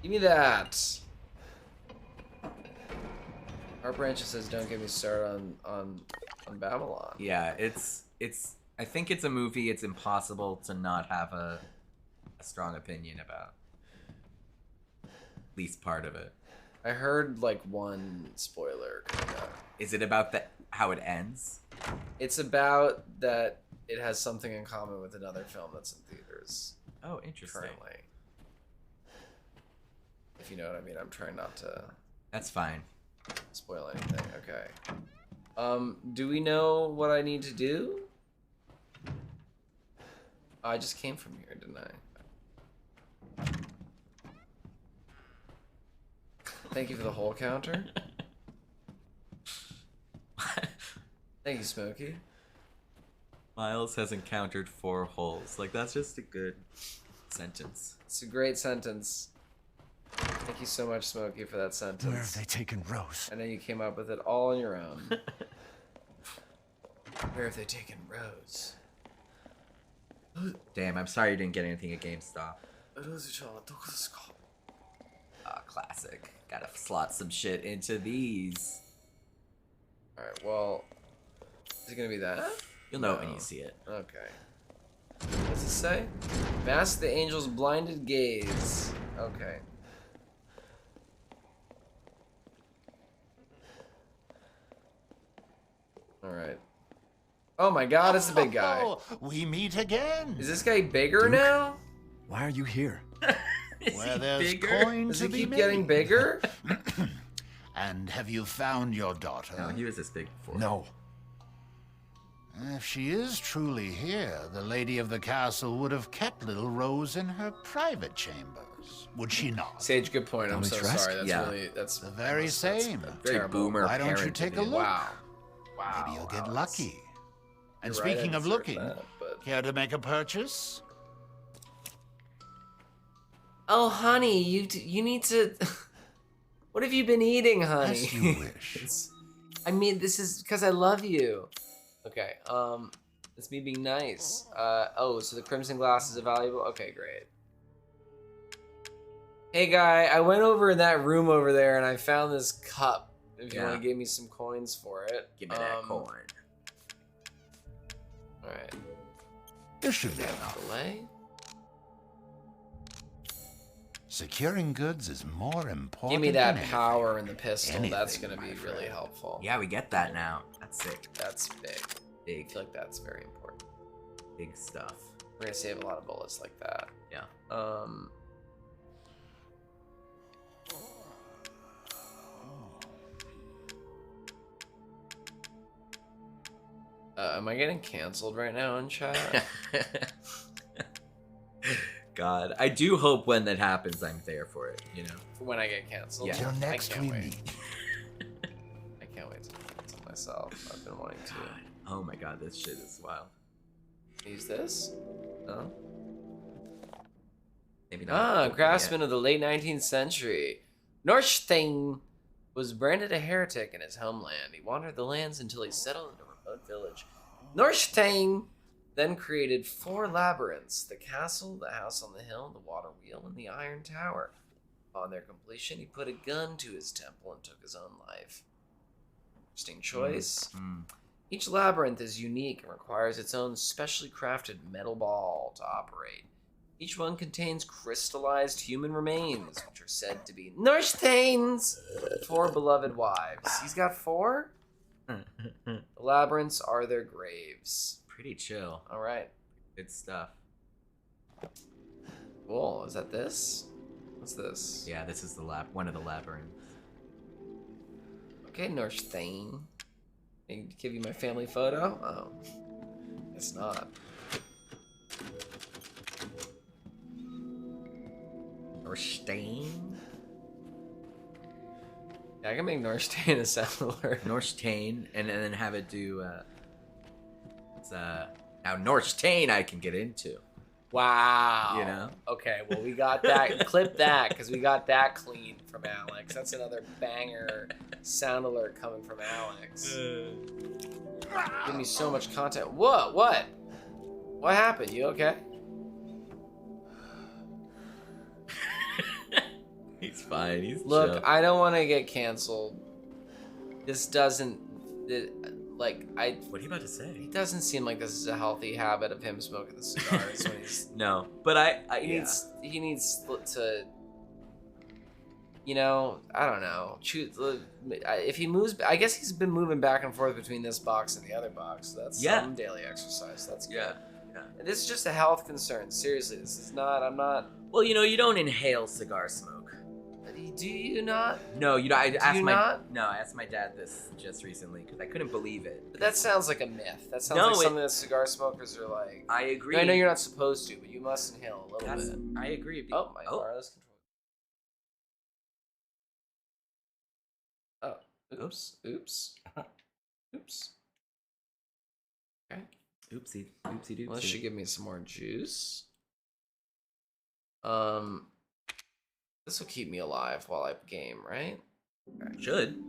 Give me that. Our branch says, "Don't get me started on Babylon."
Yeah, it's. I think it's a movie. It's impossible to not have a strong opinion about. At least part of it.
I heard like one spoiler. Kinda.
Is it about how it ends?
It's about that it has something in common with another film that's in theaters.
Oh, interesting.
Currently. If you know what I mean, I'm trying not to.
That's fine.
Spoil anything. Okay. Do we know what I need to do? I just came from here, didn't I? Thank you for the hole counter. Thank you, Smokey.
Miles has encountered 4 holes. Like, that's just a good sentence.
It's a great sentence. Thank you so much, Smokey, for that sentence.
Where have they taken Rose?
I know you came up with it all on your own. Where have they taken Rose?
Damn, I'm sorry you didn't get anything at GameStop. Classic. Gotta slot some shit into these.
Alright, well... Is it gonna be that?
You'll know it when you see it.
Okay. What's it say? Mask the angel's blinded gaze. Okay. Alright. Oh my god, it's the big guy.
Oh, we meet again.
Is this guy bigger now?
Why are you here?
Where there's
bigger?
coin
Does
to
he
be
keep
made.
getting bigger?
And have you found your daughter?
No, he was this big before.
No.
If she is truly here, the lady of the castle would have kept little Rose in her private chambers, would she not?
Sage, good point. I'm so
Dimitrescu?
sorry. That's
Yeah.
really that's
The very same.
Very
terrible.
boomer.
Why don't you
parent
take
of
a
his.
look?
Wow. Wow.
Maybe you'll get
wow,
lucky. And
You're right,
speaking
I
of
deserve
looking,
that, but-
care to make a purchase?
Oh, honey, you need to. What have you been eating, honey?
As you wish.
I mean, this is because I love you. Okay. It's me being nice. Oh, so the crimson glass is valuable. Okay, great. Hey, guy, I went over in that room over there and I found this cup. If you want to give me some coins for it,
Give me that coin.
All right.
This should be enough.
Delay.
Securing goods is more important.
Give me that
than
power in the pistol.
Anything,
That's gonna
my
be
friend.
really helpful.
Yeah, we get that now. That's sick.
That's big. I
Big,
feel like that's very important.
big stuff.
We're gonna save a lot of bullets like that.
Yeah.
Am I getting canceled right now in chat?
God, I do hope when that happens, I'm there for it. You know.
When I get canceled?
Yeah.
Till next
I can't
we
wait.
meet.
I can't wait to cancel myself. I've been wanting to.
Oh my God, this shit is wild.
Use this? No?
Maybe not.
Craftsman of the late 19th century. Norstein was branded a heretic in his homeland. He wandered the lands until he settled in a remote village. Norstein then created 4 labyrinths: the castle, the house on the hill, the water wheel, and the iron tower. Upon their completion, he put a gun to his temple and took his own life. Interesting choice. Each labyrinth is unique and requires its own specially crafted metal ball to operate. Each one contains crystallized human remains, which are said to be Norstein's 4 beloved wives. He's got 4? The labyrinths are their graves.
Pretty chill.
All right.
Good stuff.
Cool. Is that this? What's this?
Yeah, this is the one of the labyrinths.
Okay, Norstein. Can I give you my family photo? Oh. It's not.
Norstein?
Yeah, I can make Norstein a settler.
Norstein, and then have it do, now Norstein I can get into.
Wow.
You know?
Okay, well, we got that. Clip that, because we got that clean from Alex. That's another banger sound alert coming from Alex. Give me so much content. What? What? What happened? You okay?
He's fine. He's
Look,
chill.
I don't want to get canceled. This doesn't... Like,
What are you about to say?
It doesn't seem like this is a healthy habit of him smoking the cigars when he's...
No, but
He needs to... You know, I don't know. If he moves... I guess he's been moving back and forth between this box and the other box. So that's some daily exercise. That's good.
Yeah.
And this is just a health concern. Seriously, this is not... I'm not...
Well, you know, you don't inhale cigar smoke.
But he Do you not?
No, you know, I asked
you
my
not?
no, I asked my dad this just recently because I couldn't believe it.
But that sounds like a myth. That sounds like something that cigar smokers are like.
I agree.
I know you're not supposed to, but you must inhale a little bit.
I agree.
Oh, my wireless control. Oh, oops. Oops. Okay.
Oopsie doopsie.
Well, this should give me some more juice. This will keep me alive while I game, right?
Okay. Should.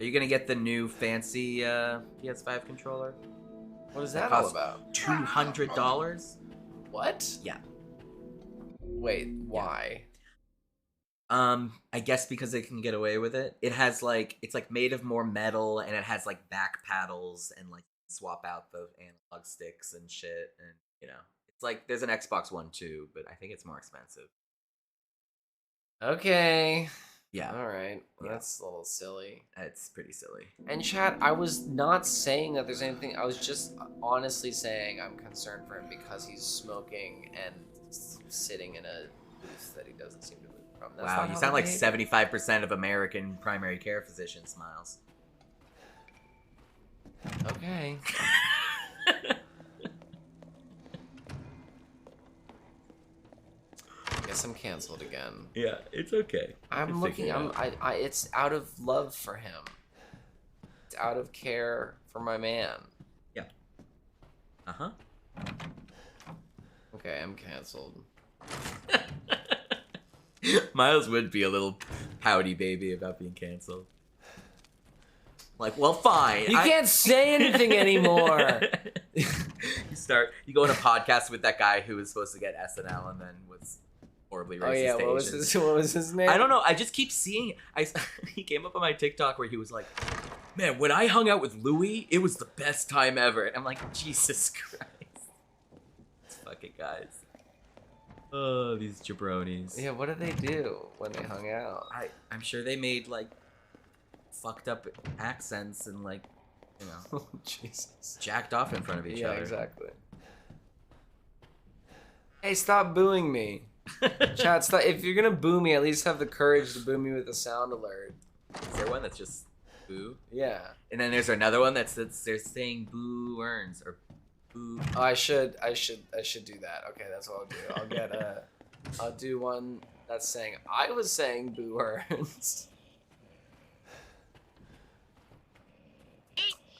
Are you gonna get the new fancy PS5 controller?
What is that all about?
$200.
What?
Yeah.
Wait, why?
I guess because they can get away with it. It has it's made of more metal, and it has back paddles, and swap out the analog sticks and shit, and it's there's an Xbox One too, but I think it's more expensive.
Okay.
Yeah.
All right.
Yeah.
That's a little silly.
It's pretty silly.
And chat, I was not saying that there's anything. I was just honestly saying I'm concerned for him because he's smoking and sitting in a booth that he doesn't seem to move from. That's
wow, you sound like 75% of American primary care physicians, Miles.
Okay. Guess I'm canceled again.
Yeah, it's okay.
I'm looking. It's out of love for him. It's out of care for my man.
Yeah. Uh-huh.
Okay, I'm canceled.
Miles would be a little pouty baby about being canceled. Well, fine.
You can't say anything anymore.
You go on a podcast with that guy who was supposed to get SNL and then was horribly racist.
Oh yeah, what was his name?
I don't know. I just keep seeing. He came up on my TikTok where he was like, "Man, when I hung out with Louis, it was the best time ever." And I'm like, Jesus Christ, these fucking guys. Oh, these jabronis.
Yeah, what did they do when they hung out?
I'm sure they made fucked up accents and
Jesus,
jacked off in front of each other.
Yeah, exactly. Hey, stop booing me. Chat, stop. If you're gonna boo me, at least have the courage to boo me with a sound alert.
Is there one that's just boo?
Yeah.
And then there's another one they're saying boo earns or boo.
Oh, I should do that. Okay, that's what I'll do. I'll do one that's saying I was saying boo earns.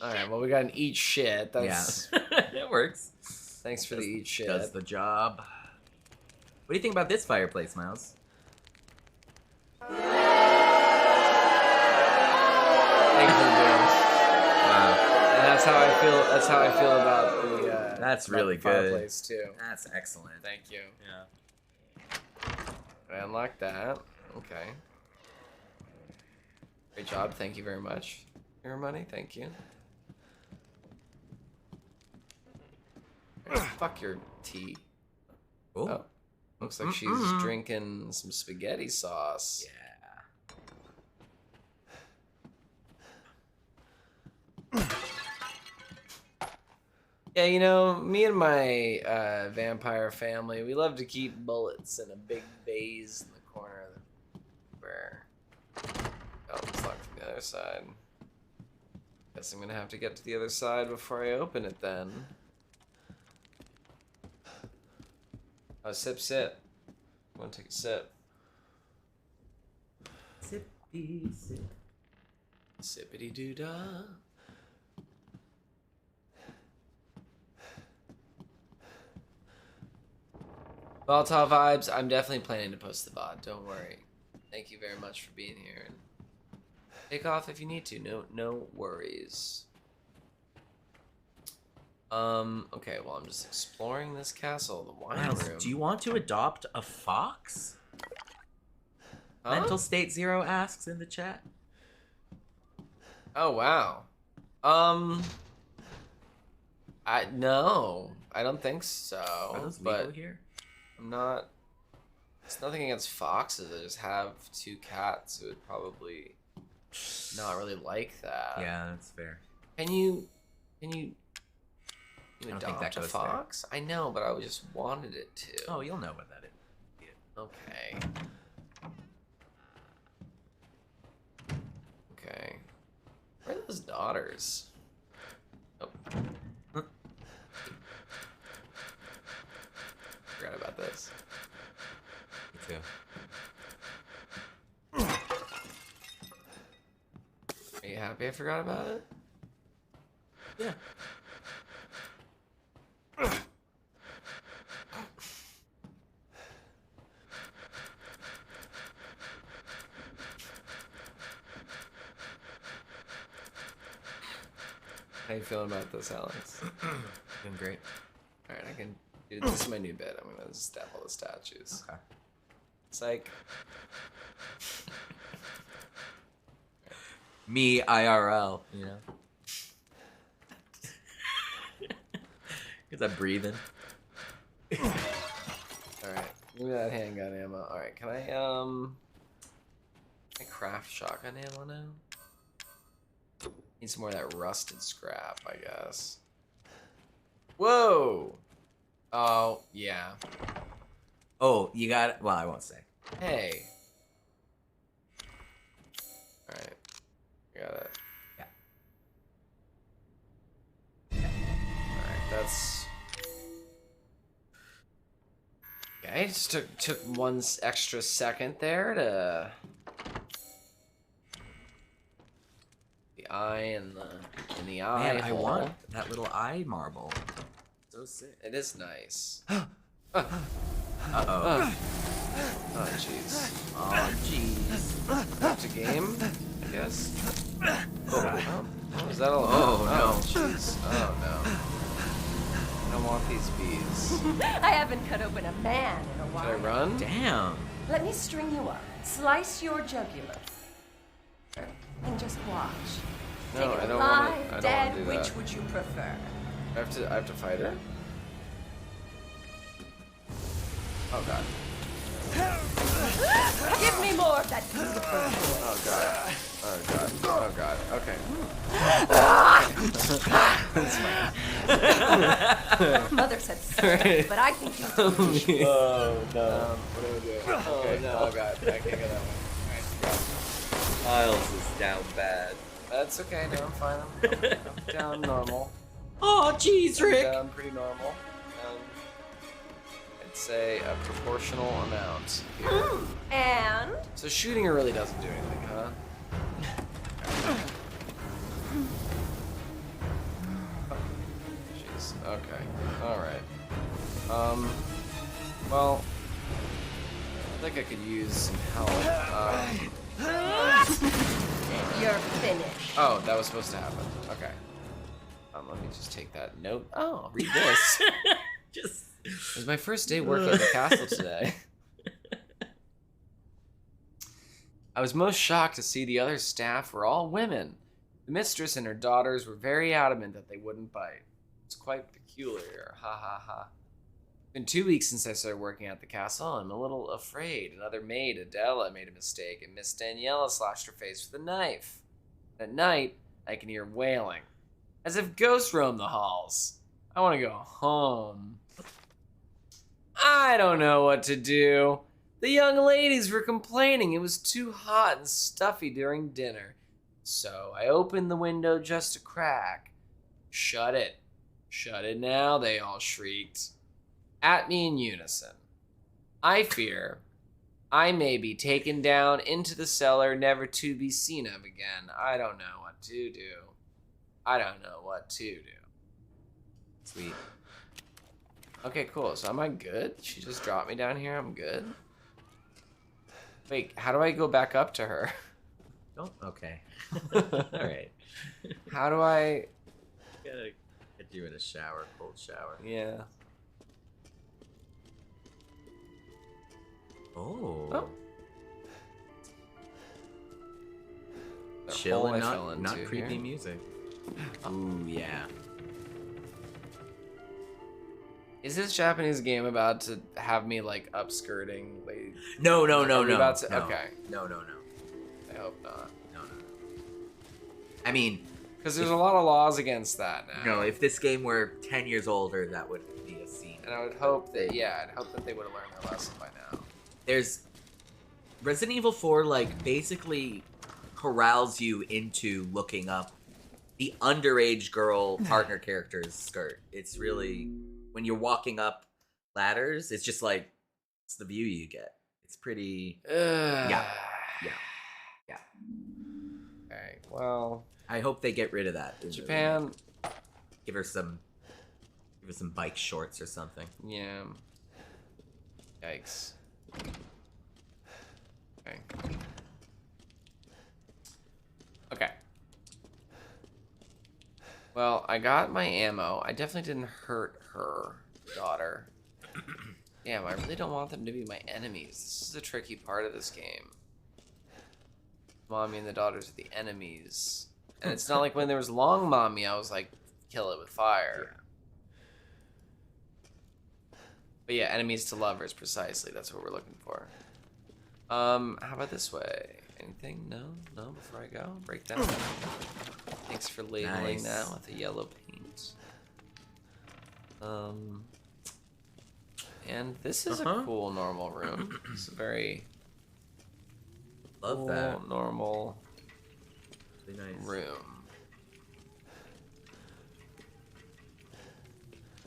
All right. Well, we got an eat shit. That's
it works.
Thanks for the eat shit.
Does the job. What do you think about this fireplace, Miles?
Thank you for doing. Wow. And that's how I feel. That's how I feel about the.
That's really
the
good.
Fireplace too.
That's excellent.
Thank you.
Yeah.
I unlocked that. Okay. Great job. Thank you very much. Your money. Thank you. Fuck your tea.
Ooh.
Oh. Looks like she's drinking some spaghetti sauce. Yeah. Yeah, you know, me and my vampire family, we love to keep bullets in a big vase in the corner of the where. Oh, it's locked from the other side. Guess I'm gonna have to get to the other side before I open it then. Oh, sip. I want to take a sip.
Sippy sip.
Sippity doo dah. Volatile vibes. I'm definitely planning to post the VOD. Don't worry. Thank you very much for being here. And take off if you need to. No worries. Okay, well, I'm just exploring this castle, the wine room.
Do you want to adopt a fox?
Huh?
Mental State Zero asks in the chat.
Oh, wow. No, I don't think so.
Are those legal
but
here?
I'm not. It's nothing against foxes. I just have 2 cats who would probably not really like that.
Yeah, that's fair.
Can you
I don't think
adopt
that
a
goes
fox? I know, but I just wanted it to.
Oh, you'll know what that is.
Okay. Where are those daughters? Oh. Forgot about this.
Me too.
Are you happy I forgot about it?
Yeah.
How you feeling about this, Alex?
Doing great.
Alright, I can do this is my new bit. I'm gonna stab all the statues.
Okay.
It's like
Me IRL, you know. Because I'm breathing.
alright. Give me that handgun ammo. Alright, can I craft shotgun ammo now? Need some more of that rusted scrap, I guess. Whoa! Oh, yeah.
Oh, you got it? Well, I won't say.
Hey. Alright. Got it.
Yeah.
Alright, that's... Okay, just took one extra second there to... The eye and the eye.
Man, I want that little eye marble. So sick.
It is nice.
Uh-oh.
Oh, jeez.
Oh, jeez.
Back to game, I guess. Oh, is that all?
Oh, no.
Jeez. Oh, no. I don't want these bees.
I haven't cut open a man in a
Should
while.
I run?
Damn.
Let me string you up, slice your jugular, and just watch.
No,
Take it
I don't
alive,
want to.
dead,
do
which
that.
would you prefer?
I have to fight her. Oh god.
Give me more of that beautiful voice.
Oh god. Oh god. Oh god. Okay.
Mother said sorry, but I think you.
Oh no. What do we do? Okay.
no.
Oh god. I can't go that way.
Miles is down bad.
That's okay. No, I'm fine. I'm down normal.
Oh, jeez, Rick.
I'm down pretty normal. I'd say a proportional amount here.
And
So shooting her really doesn't do anything, huh? Jeez. Okay. All right. Well, I think I could use some help.
you're finished.
Oh, that was supposed to happen. Okay. Let me just take that note. Oh, read this.
Just.
It was my first day working at the castle today. I was most shocked to see the other staff were all women. The mistress and her daughters were very adamant that they wouldn't bite. It's quite peculiar. Ha ha ha. It's been 2 weeks since I started working at the castle. I'm a little afraid. Another maid, Adela, made a mistake, and Miss Daniela slashed her face with a knife. At night, I can hear wailing, as if ghosts roam the halls. I want to go home. I don't know what to do. The young ladies were complaining it was too hot and stuffy during dinner. So I opened the window just a crack. Shut it. Shut it now, they all shrieked. At me in unison. I fear I may be taken down into the cellar, never to be seen of again. I don't know what to do. I don't know what to do.
Sweet.
Okay, cool. So am I good? She just dropped me down here. I'm good. Wait, how do I go back up to her?
Oh, okay. All right.
How do I...
Gotta get you in a shower, cold shower.
Yeah.
Oh.
That
Chill
hole
and
I fell
not
into
creepy
here.
music. Ooh, yeah.
Is this Japanese game about to have me like upskirting? Like,
No.
Are we about to-
No.
Okay.
No.
I hope not.
No. I mean,
Because there's a lot of laws against that now.
no, if this game were 10 years older, that would be a scene.
And I would hope that, I'd hope that they would have learned their lesson by now.
There's Resident Evil 4, like, basically corrals you into looking up the underage girl partner character's skirt. It's really, when you're walking up ladders, it's just like, it's the view you get. It's pretty, yeah.
Okay, well,
I hope they get rid of that. in the
Japan.
remake. Give her some bike shorts or something.
Yeah. Yikes. Okay. Okay. Well, I got my ammo. I definitely didn't hurt her daughter. Damn, I really don't want them to be my enemies. This is a tricky part of this game. Mommy and the daughters are the enemies. And it's not like when there was Long Mommy, I was like, kill it with fire. But yeah, enemies to lovers, precisely. That's what we're looking for. How about this way? Anything? No? No, before I go? Break down. Thanks for labeling that with the yellow paint. And this is a cool normal room. It's a very
Love that.
normal
Really nice.
room.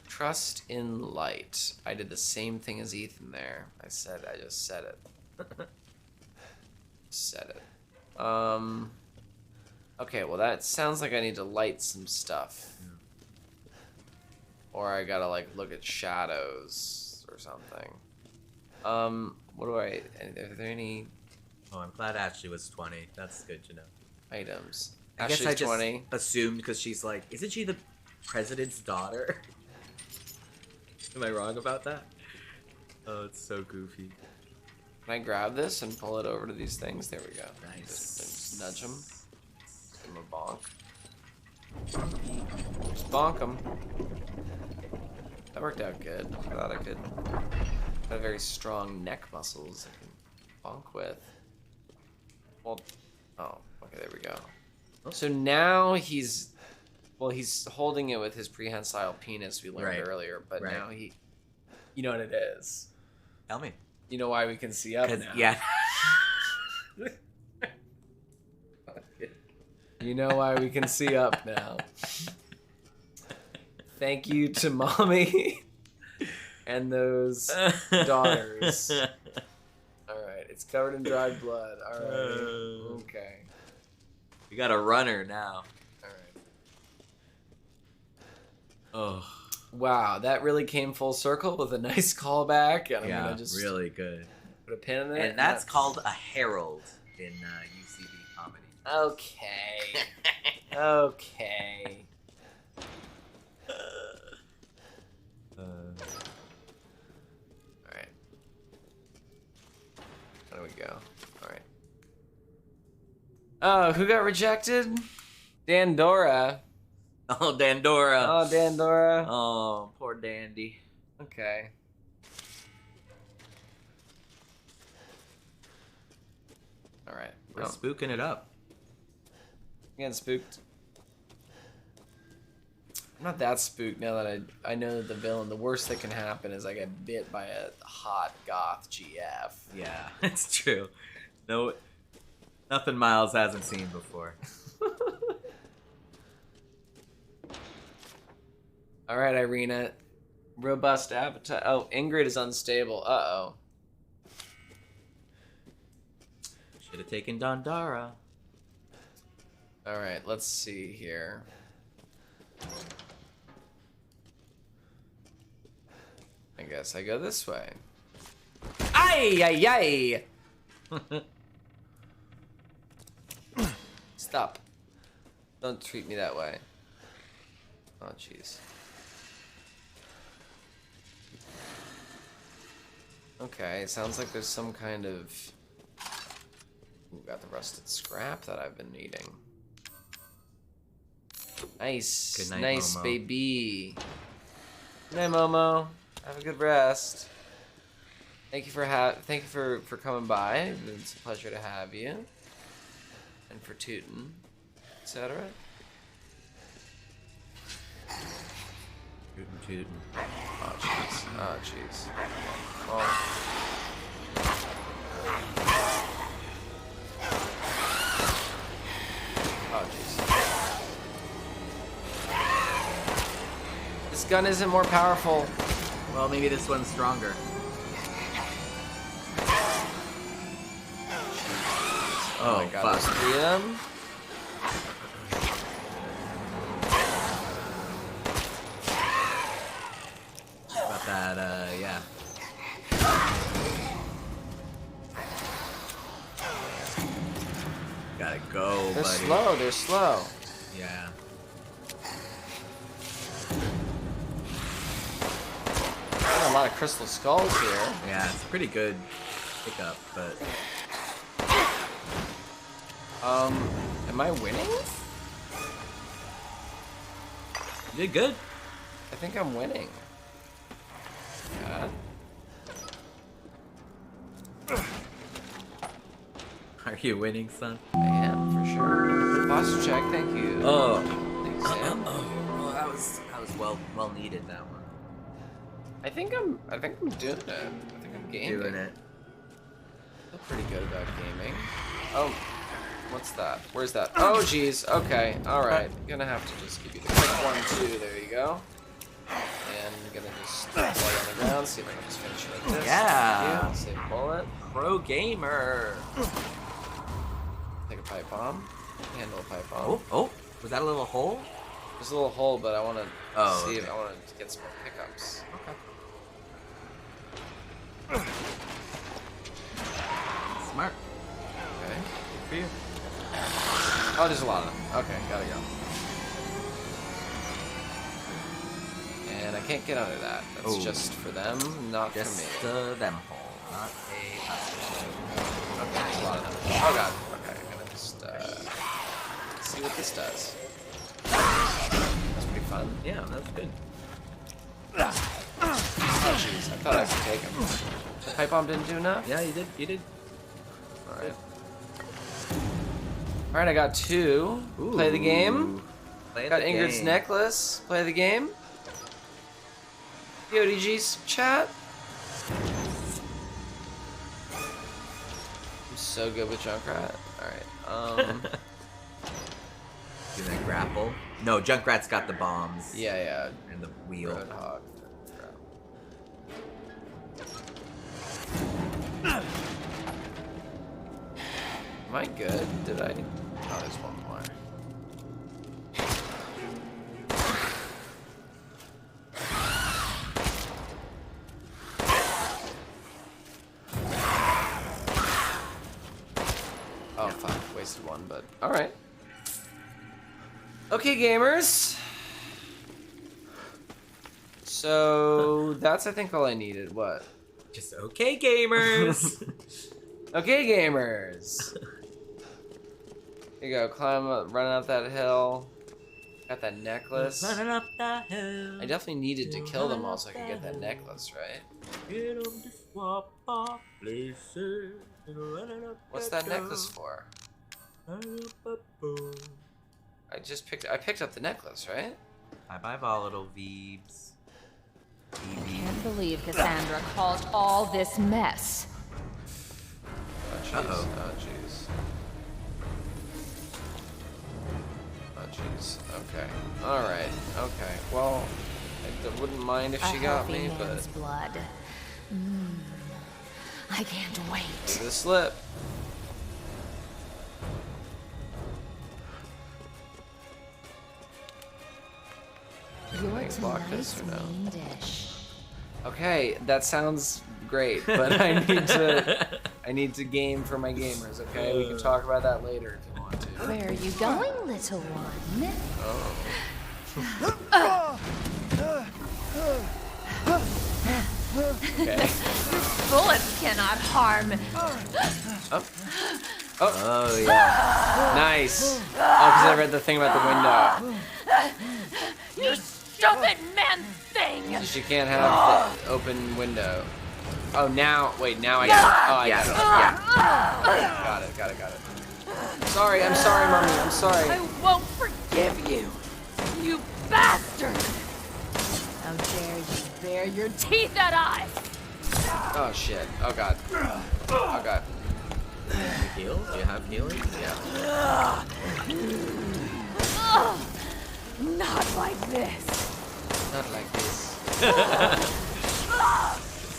Trust in light. I did the same thing as Ethan there. I just said it. Said it. Okay, well that sounds like I need to light some stuff. Or I gotta like look at shadows or something. What do I, are there any
Oh, I'm glad Ashley was 20. That's good to know.
items?
I guess
Ashley's
I just
20.
assumed because she's like, isn't she the president's daughter? Am I wrong about that? Oh, it's so goofy.
Can I grab this and pull it over to these things? There we go.
Nice.
Just nudge them. Give them a bonk. Just bonk them. That worked out good. I thought I could. Got very strong neck muscles I can bonk with. Well, oh, okay, there we go. So now he's holding it with his prehensile penis we learned earlier, but now you know what it is.
Tell me.
You know why we can see up now.
Yeah.
You know why we can see up now. Thank you to Mommy and those daughters. Alright, it's covered in dried blood. Alright. Okay.
We got a runner now.
Alright.
Oh.
Wow, that really came full circle with a nice callback. And I'm gonna just
really good.
put a pin in it.
And that's called a herald in UCB comedy.
Okay. Okay. Alright. How do we go? Alright. Oh, who got rejected? Dandora.
Oh, Dandora.
Oh, Dandora.
Oh, poor Dandy.
Okay. Alright.
We're spooking it up.
Getting spooked. I'm not that spooked now that I know that the villain, the worst that can happen is I get bit by a hot goth GF.
Yeah, it's true. No, nothing Miles hasn't seen before.
All right, Irina. Robust appetite. Oh, Ingrid is unstable. Uh-oh.
Should have taken Dandara.
All right, let's see here. I guess I go this way. Ay, ay, ay! Stop. Don't treat me that way. Oh, jeez. Okay, it sounds like there's some kind of... Ooh, got the rusted scrap that I've been needing. Nice.
Good night,
nice,
Momo.
baby. Good night, Momo. Have a good rest. Thank you for coming by. It's a pleasure to have you. And for tootin', etc.
Tootin'.
Oh jeez. Oh jeez. Oh. Oh jeez. This gun isn't more powerful.
Well, maybe this one's stronger.
Oh my god, there's 3 of them?
About that, yeah. Gotta go,
They're
buddy.
slow, they're slow.
Yeah.
A lot of crystal skulls here.
Yeah, it's a pretty good pickup, but...
Am I winning?
You did good.
I think I'm winning. Yeah.
Are you winning, son?
I am, for sure. Posture check, thank you.
Oh.
Thanks, Sam.
Well, that was well needed, that one.
I think I'm doing it. I think I'm gaming.
Doing it.
I feel pretty good about gaming. Oh, what's that? Where's that? Oh, geez. Okay. All right. Gonna have to just give you the quick 1-2. There you go. And I'm gonna just lay on the ground. See if I can just finish it like this.
Yeah.
Thank you. Save bullet.
Pro gamer.
Take a pipe bomb. Handle a pipe bomb.
Oh, oh. Was that a little hole?
There's a little hole, but I want to see if
okay.
I want to get some more pickups.
Okay. Smart.
Okay.
Good for you.
Oh, there's a lot of them. Okay, gotta go. And I can't get under that. That's just for them, not
just
for me.
them hole, not a hospital.
Okay, there's a lot of them. Oh god. Okay, I'm gonna just see what this does. That's pretty fun.
Yeah, that's good.
Oh jeez, I thought I could take him. The pipe bomb didn't do enough?
Yeah, you did. You did.
Alright. Alright, I got 2.
Ooh.
Play the game. Got
the
Ingrid's
game.
necklace. Play the game. PODG's chat. I'm so good with Junkrat. Alright,
Do that grapple. No, Junkrat's got the bombs.
Yeah.
And the wheel.
Roadhog. Am I good? Did I? Oh, there's one more. Oh, fuck. Wasted one, but alright. Okay, gamers. So, that's, I think, all I needed. What?
Just okay, gamers.
Okay, gamers. Here you go. Climb up, running up that hill. Got that necklace.
Running up that hill.
I definitely needed to kill them all so I could get that necklace, right? What's that necklace for? I picked up the necklace, right?
Bye, volatile Veebs.
Can't believe Cassandra caused all this mess.
Oh jeez.
Uh-oh.
Oh jeez. Oh jeez. Okay. All right. Okay. Well, I wouldn't mind if she got me, but
blood. I can't wait.
Look at the slip.
Your
Can I block this
tonight's
or no?
main dish.
Okay, that sounds great, but I need to game for my gamers. Okay, we can talk about that later if you want to.
Where are you going, little one?
Oh. Okay.
Bullets cannot harm.
Oh yeah. Nice. Oh, because I read the thing about the window.
You stupid man thing!
She can't have the open window. Oh, now, wait, now I got it. Oh, I got it. Got it. Sorry, I'm sorry, Mommy, I'm sorry.
I won't forgive you, you bastard! How dare you bare your teeth at us!
Oh, shit. Oh, God. Oh, God.
Heal? Do you have healing? Yeah.
Not like this.
Not like this.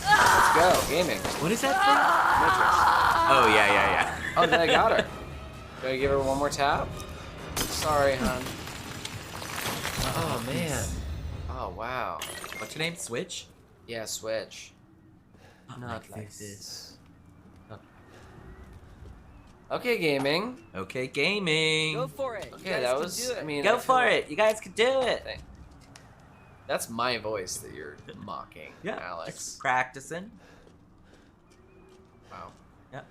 Let's go, gaming.
What is that thing? Oh, yeah.
Oh, then I got her. Do I give her one more tap? Sorry, hon. Oh, man. Oh, wow.
What's your name? Switch?
Yeah, Switch.
Not like this.
Okay, gaming.
Okay, gaming.
Go for it.
Okay, that was. I mean,
go for it. You guys can do it.
That's my voice that you're mocking,
Yeah,
Alex.
just practicing.
Wow.
Yeah.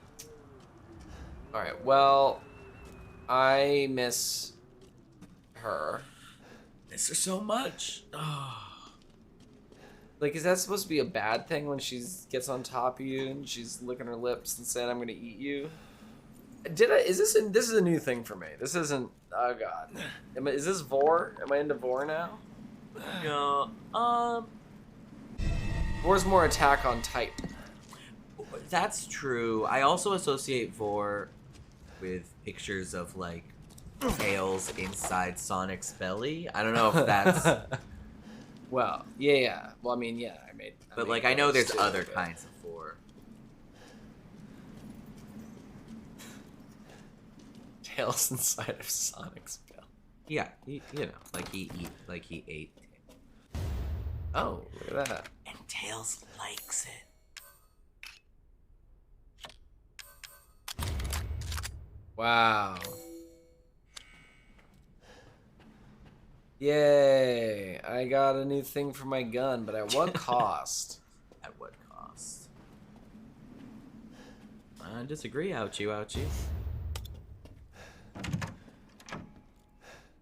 All right. Well, I miss her.
Miss her so much. Oh.
Like, is that supposed to be a bad thing when she gets on top of you and she's licking her lips and saying, "I'm gonna eat you"? Is this this is a new thing for me? This isn't. Oh God. Is this Vor? Am I into Vor now?
No.
Vor's more Attack on Titan.
That's true. I also associate Vor with pictures of like tails inside Sonic's belly. I don't know if that's.
Well, yeah. Well, I mean, yeah. I made.
I know there's other kinds of Vor.
Tails inside of Sonic's belly.
Yeah, he ate.
Oh, look at that.
And Tails likes it.
Wow. Yay! I got a new thing for my gun, but at what cost?
At what cost? I disagree, ouchie.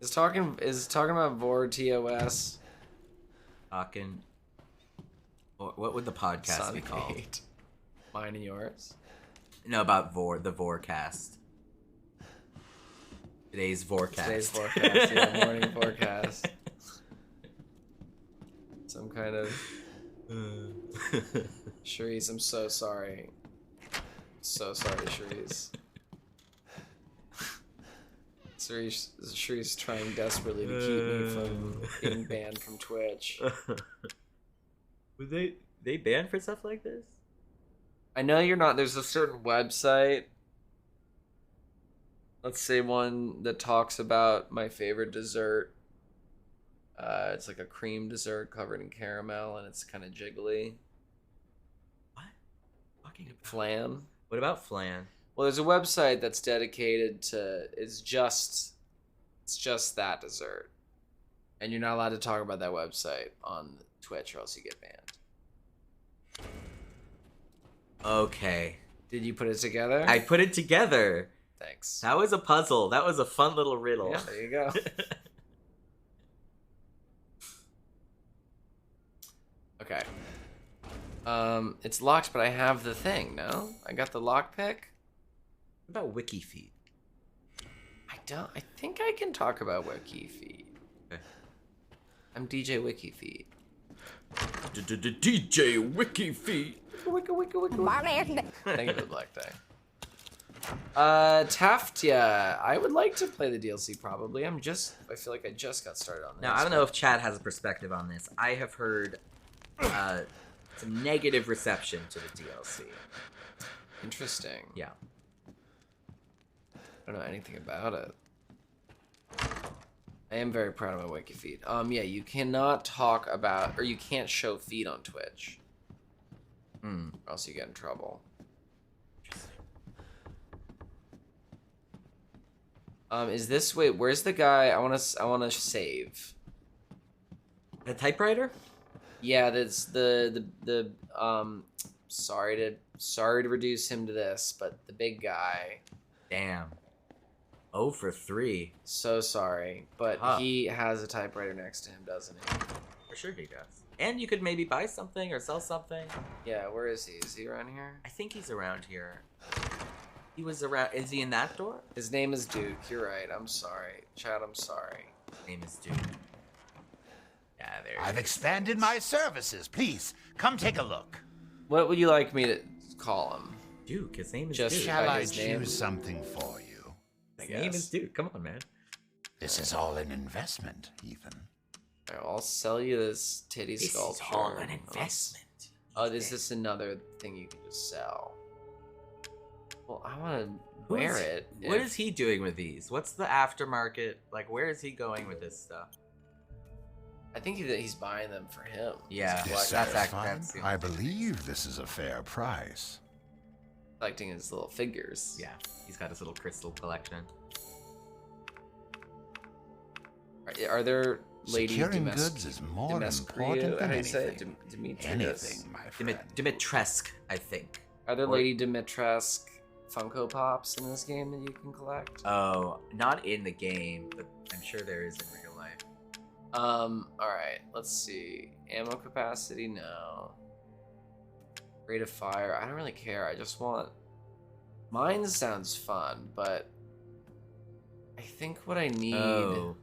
Is talking about Vor TOS?
Talking. What would the podcast
Sonic
be called?
8. Mine and yours?
No, about Vor, the Vorcast. Today's forecast,
yeah, morning forecast. Some kind of. Cherise, I'm so sorry. So sorry, Cherise. Cherise trying desperately to keep me from being banned from Twitch.
Were they banned for stuff like this?
I know you're not. There's a certain website. Let's say one that talks about my favorite dessert. It's like a cream dessert covered in caramel, and it's kind of jiggly.
What? Talking about
flan.
What about flan?
Well, there's a website that's dedicated to. It's just that dessert, and you're not allowed to talk about that website on Twitch, or else you get banned.
Okay.
Did you put it together?
I put it together.
Thanks.
That was a puzzle. That was a fun little riddle.
Yeah, there you go. Okay. It's locked, but I have the thing, no? I got the lockpick?
What about WikiFeed?
I think I can talk about WikiFeed.
Okay.
I'm DJ WikiFeed.
DJ WikiFeed.
Thank you for the black thing. Taftia, I would like to play the DLC probably. I feel like I just got started on this.
Now, I don't know if Chad has a perspective on this. I have heard some negative reception to the DLC.
Interesting.
Yeah.
I don't know anything about it. I am very proud of my wiki feed. Yeah, you cannot talk about, or you can't show feed on Twitch. Or else you get in trouble. Is this, wait, where's the guy? I wanna save.
The typewriter?
Yeah, that's the sorry to reduce him to this, but the big guy.
Damn. 0 for 3.
So sorry, but he has a typewriter next to him, doesn't he?
For sure he does. And you could maybe buy something or sell something.
Yeah, where is he? Is he around here?
I think he's around here. He was around. Is he in that door?
His name is Duke. You're right. I'm sorry. Chad, I'm sorry.
His name is Duke. Yeah, there he
I've
is.
expanded my services. Please, come take a look.
What would you like me to call him?
Duke. His name is
Just
Duke.
Shall I
his name?
choose something for you?
His name is Duke. Come on, man.
This is all an investment, Ethan.
Alright, I'll sell you this titty sculpture.
This is all an investment.
Oh, is this another thing you can just sell? Well, I want to wear it.
What is he doing with these? What's the aftermarket? Like, where is he going with this stuff?
I think he's buying them for him.
Yeah,
This
that's
is fine.
the
I believe this is a fair price.
collecting his little figures.
Yeah, he's got his little crystal collection.
Are there lady
Securing goods is more important than
How do you say
anything.
it? Dimitrescu.
Anything, my friend.
Dimitrescu, I think.
Are there Lady Dimitrescu Funko Pops in this game that you can collect?
Oh, not in the game, but I'm sure there is in real life.
Alright, let's see. Ammo capacity, no. Rate of fire, I don't really care. I just want... Mine sounds fun, but... I think what I need...
Oh.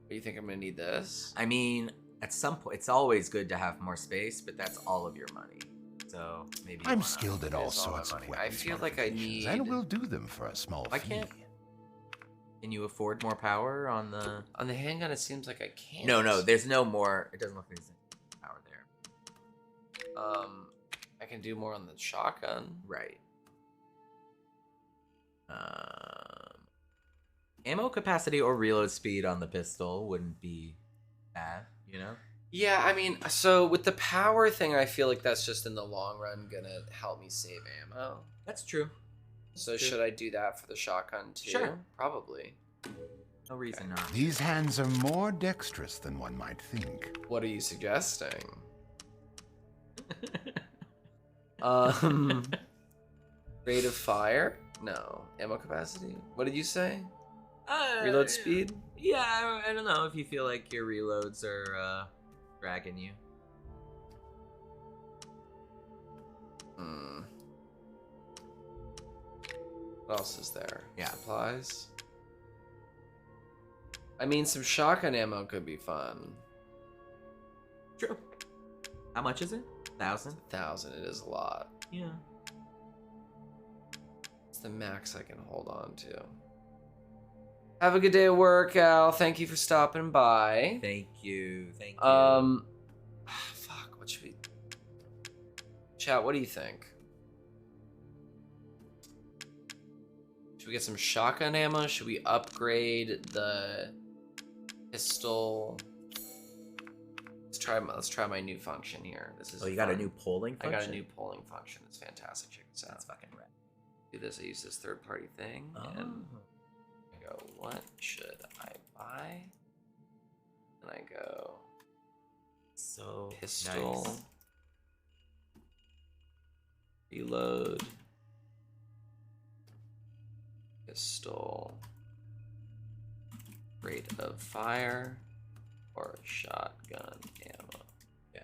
Do you think I'm gonna need this?
I mean, at some point, it's always good to have more space, but that's all of your money. So maybe
I'm skilled at all
It's all my
sorts of
money.
weapons
I feel like I
modifications,
need...
and will do them for a small fee.
I can't. Can you afford more power on the...
On the handgun, it seems like I can't.
No, there's no more... It doesn't look like there's any power there.
I can do more on the shotgun.
Right. Ammo capacity or reload speed on the pistol wouldn't be bad, you know?
Yeah, I mean, so with the power thing, I feel like that's just in the long run gonna help me save ammo.
That's true.
So should I do that for the shotgun too?
Sure.
Probably.
No reason not.
These hands are more dexterous than one might think.
What are you suggesting? Rate of fire? No. Ammo capacity? What did you say? Reload speed?
Yeah, I don't know if you feel like your reloads are dragging you.
What else is there?
Yeah.
Supplies? I mean, some shotgun ammo could be fun.
True. How much is it? 1,000?
1,000. It is a lot.
Yeah.
It's the max I can hold on to. Have a good day at work, Al. Thank you for stopping by.
Thank you. Thank you.
Fuck. What should we... Chat, what do you think? Should we get some shotgun ammo? Should we upgrade the pistol? Let's try my new function here. This is
you got a new polling function?
I got a new polling function. It's fantastic. Check this out.
That's fucking rad.
Do this. I use this third-party thing, and I go, what should I buy? And I go,
so
pistol,
nice.
Reload, pistol, rate of fire, or shotgun ammo.
Yeah.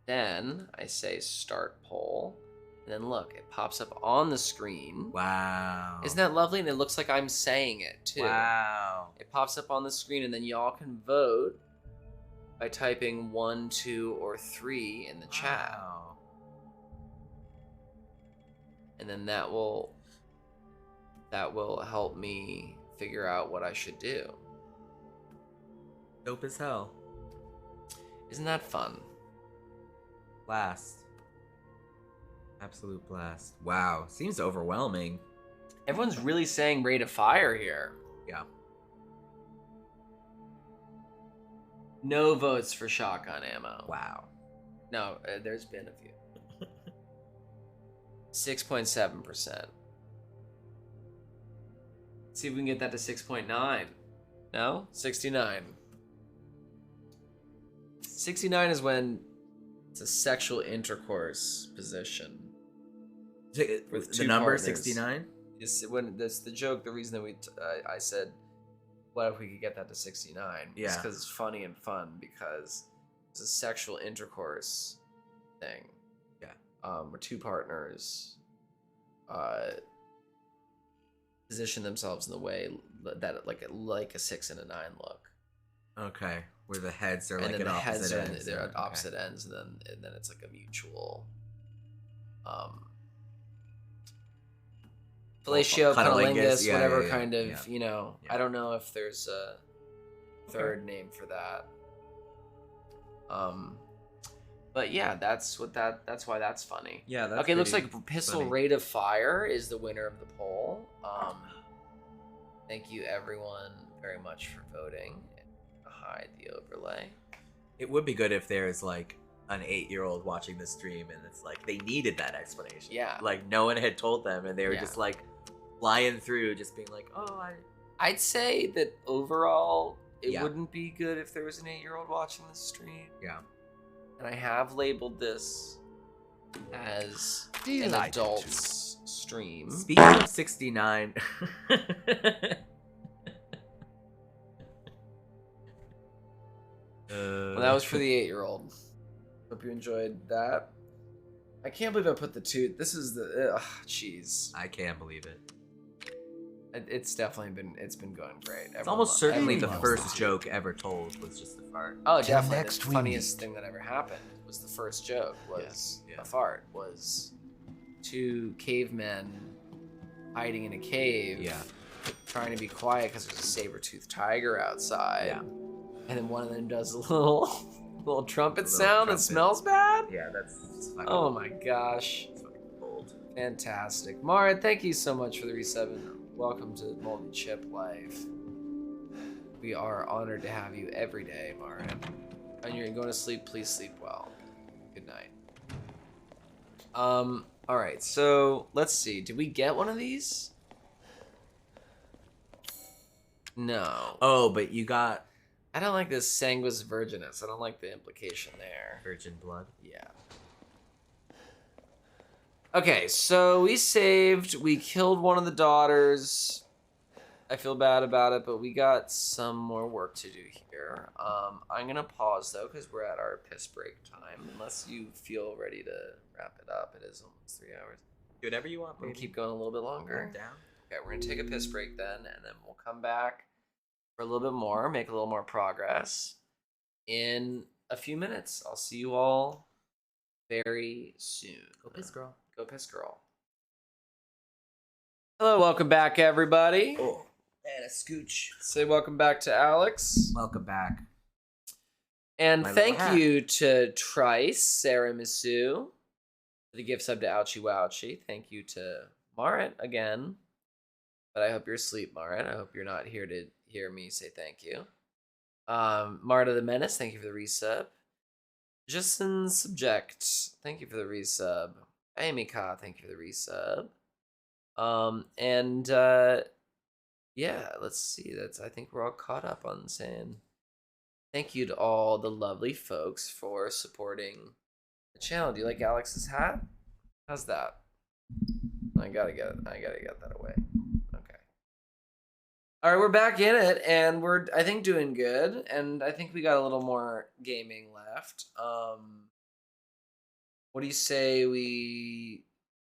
Then I say start poll. And then look, it pops up on the screen.
Wow.
Isn't that lovely? And it looks like I'm saying it, too.
Wow.
It pops up on the screen, and then y'all can vote by typing 1, 2, or 3 in the chat. And then that will help me figure out what I should do.
Dope as hell.
Isn't that fun?
Blast. Absolute blast. Wow. Seems overwhelming.
Everyone's really saying rate of fire here.
Yeah.
No votes for shotgun ammo.
Wow.
No, there's been a few. 6.7%. See if we can get that to 6.9. No? 69. 69 is when it's a sexual intercourse position.
With the number 69?
When that's the joke. The reason that I said, what if we could get that to 69?
Yeah.
It's because it's funny and fun because it's a sexual intercourse thing.
Yeah.
Where two partners position themselves in the way that like a 6 and a 9 look.
Okay. Where the heads are
and
like
then
at
the heads
opposite
are
ends.
they're at opposite ends, and then it's like a mutual fellatio, cunnilingus, whatever kind of, you know. I don't know if there's a third name for that. But yeah, that's why that's funny.
Yeah, that's
okay. Looks
pretty
like Pistol
funny.
Rate of Fire is the winner of the poll. Thank you everyone very much for voting. Hide the overlay.
It would be good if there's like an 8-year-old watching the stream and it's like they needed that explanation.
Yeah.
Like no one had told them and they were
Yeah.
just like flying through, just being like, "Oh,
I'd say that overall, it
Yeah.
wouldn't be good if there was an 8-year-old watching the stream.
Yeah.
And I have labeled this as an
Delighted
adult's stream.
Speaking of 69,
Well, that was for the 8-year-old. Hope you enjoyed that. I can't believe I put the two. This is the jeez.
I can't believe it.
It's definitely been going great.
It's almost certainly the first joke ever told was just the fart.
Oh,
Till
definitely.
next
The
we
funniest thing that ever happened was the first joke was a fart. Was two cavemen hiding in a cave.
Yeah.
Trying to be quiet because there's a saber-toothed tiger outside.
Yeah.
And then one of them does a little trumpet
little
sound that
trumpet.
smells bad.
Yeah, that's fucking
Oh my gosh.
old.
Fantastic. Mara, thank you so much for the resub and welcome to Moldy Chip Life. We are honored to have you every day, Mara. And you're going to sleep, please sleep well. Good night. Alright, so let's see. Did we get one of these? No.
Oh, but you got
I don't like this sanguis virginis. I don't like the implication there.
virgin blood.
Yeah. Okay, so we saved. We killed one of the daughters. I feel bad about it, but we got some more work to do here. I'm gonna pause though because we're at our piss break time. Unless you feel ready to wrap it up, it is almost 3 hours.
Do whatever you want,
We're
baby.
gonna keep going a little bit longer.
I'm down.
Okay, we're gonna take a piss break then, and then we'll come back for a little bit more, make a little more progress in a few minutes. I'll see you all very soon.
Go piss, girl.
Go piss, girl. Hello, welcome back, everybody.
Oh, and a scooch.
Say welcome back to Alex.
Welcome back.
And
My
thank
little hat.
you to Trice, Sarah Misu, for the gift sub to Ouchie Wouchie. Thank you to Marit again. But I hope you're asleep, Marit. I hope you're not here to hear me say thank you. Marta the Menace, thank you for the resub. Justin Subject, thank you for the resub. Amy Ka, thank you for the resub. Yeah, let's see. I think we're all caught up on saying thank you to all the lovely folks for supporting the channel. Do you like Alex's hat? How's that? I gotta get that away. Okay. All right, we're back in it, and we're I think doing good, and I think we got a little more gaming left. What do you say we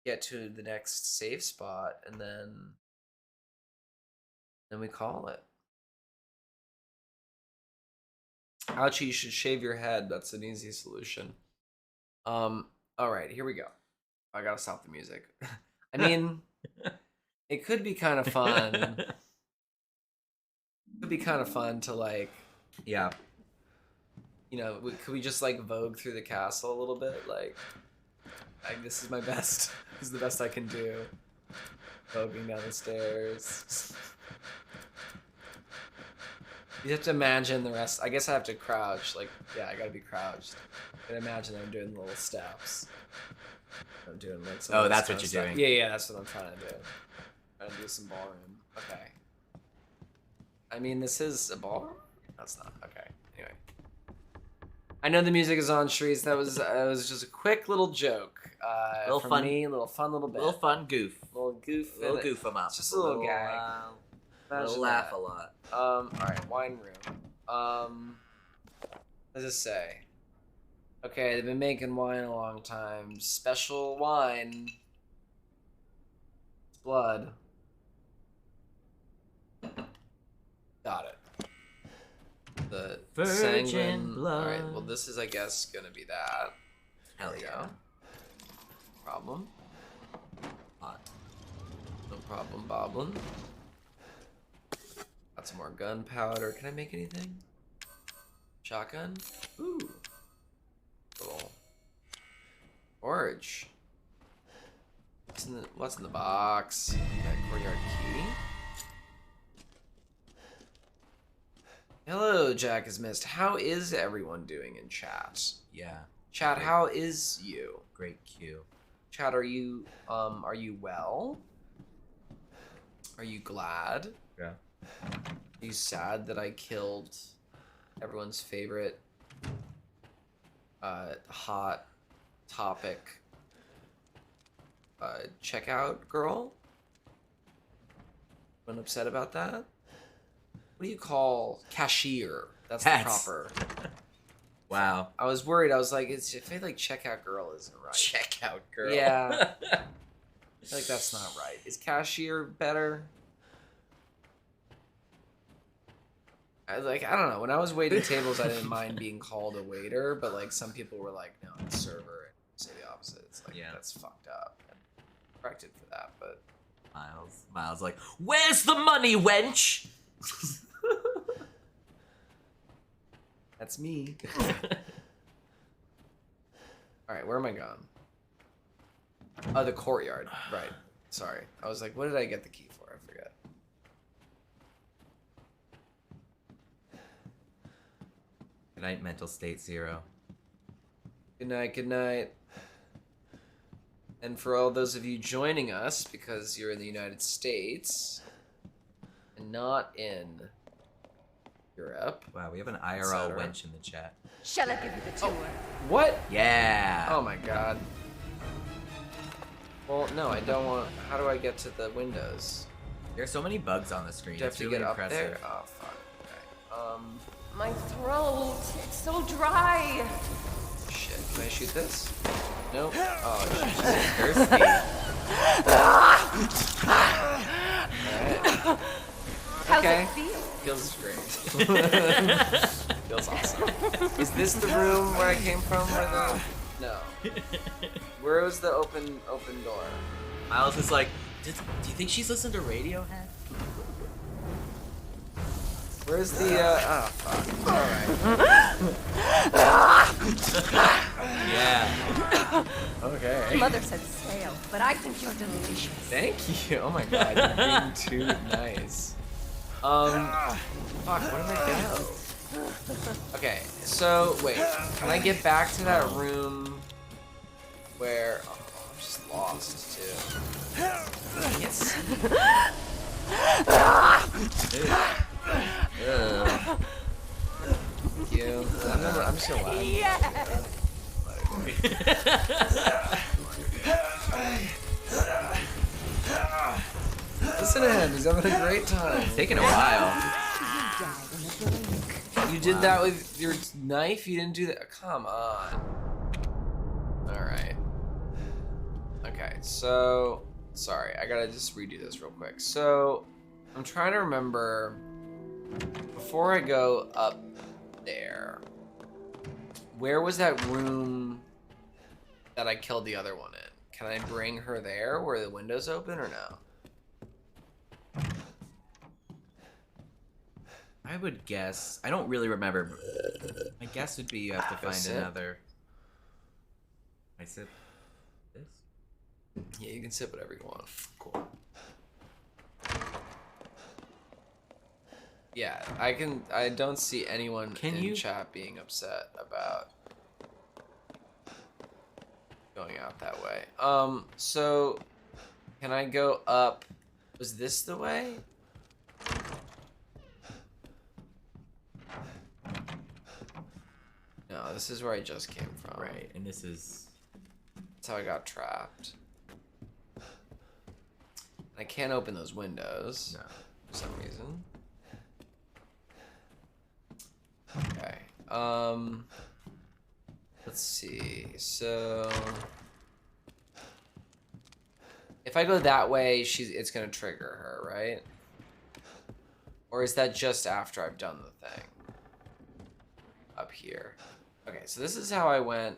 get to the next save spot, and then we call it? Ouchie, you should shave your head. That's an easy solution. All right, here we go. I gotta stop the music. I mean, it could be kind of fun. It could be kind of fun to like,
yeah.
You know, could we just like vogue through the castle a little bit? Like this is my best. This is the best I can do. Voguing down the stairs. You have to imagine the rest. I guess I have to crouch. Like, yeah, I gotta be crouched. I can imagine I'm doing little steps. I'm doing like some.
Oh,
of this
that's
kind
what
of
you're
stuff.
doing.
Yeah, that's what I'm trying to do. Trying to do some ballroom. Okay. I mean, this is a ballroom. That's not okay. Anyway, I know the music is on streets. That was just a quick little joke.
Little
from
fun,
me, little fun little bit.
Little fun goof.
Little goof.
Little goof 'em up.
It's just a little gag.
We'll laugh a lot.
All right, wine room. What does it say? Okay, they've been making wine a long time. Special wine. It's blood. Got it. The
Virgin
sanguine
blood.
All right. Well, this is, I guess, gonna be that.
Hell yeah.
Problem. No problem, Boblin. Got some more gunpowder. Can I make anything? Shotgun? Ooh. little orange. What's in the box? That courtyard key. Hello, Jack is missed. How is everyone doing in chat?
Yeah.
Chat, how is you?
Great cue.
Chat, are you well? Are you glad?
Yeah.
Are you sad that I killed everyone's favorite hot topic checkout girl? Been upset about that? What do you call cashier? That's the proper.
Wow.
I was worried. I was like, I feel like checkout girl isn't right.
Checkout girl.
Yeah. I feel like that's not right. Is cashier better? I don't know. When I was waiting tables, I didn't mind being called a waiter, but like some people were like, no, it's server, and say the opposite. It's like, that's fucked up. And corrected for that, but
Miles like, where's the money, wench?
That's me. All right, where am I going? Oh, the courtyard. Right. Sorry. I was like, what did I get the key for? I forget.
Good night, mental state 0.
Good night, good night. And for all those of you joining us, because you're in the United States and not in Europe.
Wow, we have an IRL wench in the chat.
Shall I give you the tour?
What?
Yeah.
Oh my god. Well, no, I don't want. How do I get to the windows?
There's so many bugs on the screen.
Do I have
It's
to
really
get
impressive.
up there? Oh fuck. Okay.
My throat, it's so dry.
Shit. Can I shoot this? Nope. Oh,
she's
thirsty. Alright.
How's
Okay.
it feel?
Feels great. Feels awesome. Is this the room where I came from? No. Where was the open door?
Miles is like, do you think she's listened to Radiohead?
Where's the oh fuck. Alright.
Yeah.
Okay.
Mother said stale, but I think you're delicious.
Thank you. Oh my god, you're being too nice. Fuck, where did I go? Okay, so wait, can I get back to that room where I'm just lost too. I can't see. Thank you. I'm so loud.
Yes.
Listen to him, he's having a great time.
It's taking a while.
You did that with your knife? You didn't do that? Come on. Alright. Okay, so... Sorry, I gotta just redo this real quick. So, I'm trying to remember... Before I go up there... Where was that room that I killed the other one in? Can I bring her there where the window's open or no?
I would guess. I don't really remember. My guess would be you have to
Go
find
sit.
another. I said this?
Yeah, you can sit whatever you want. Cool. Yeah, I don't see anyone in chat being upset about going out that way. So can I go up? Was this the way? No, this is where I just came from.
Right, and this is...
That's how I got trapped. I can't open those windows.
No.
For some reason. Okay. Let's see. So... If I go that way, it's gonna trigger her, right? Or is that just after I've done the thing? Up here. Okay, so this is how I went.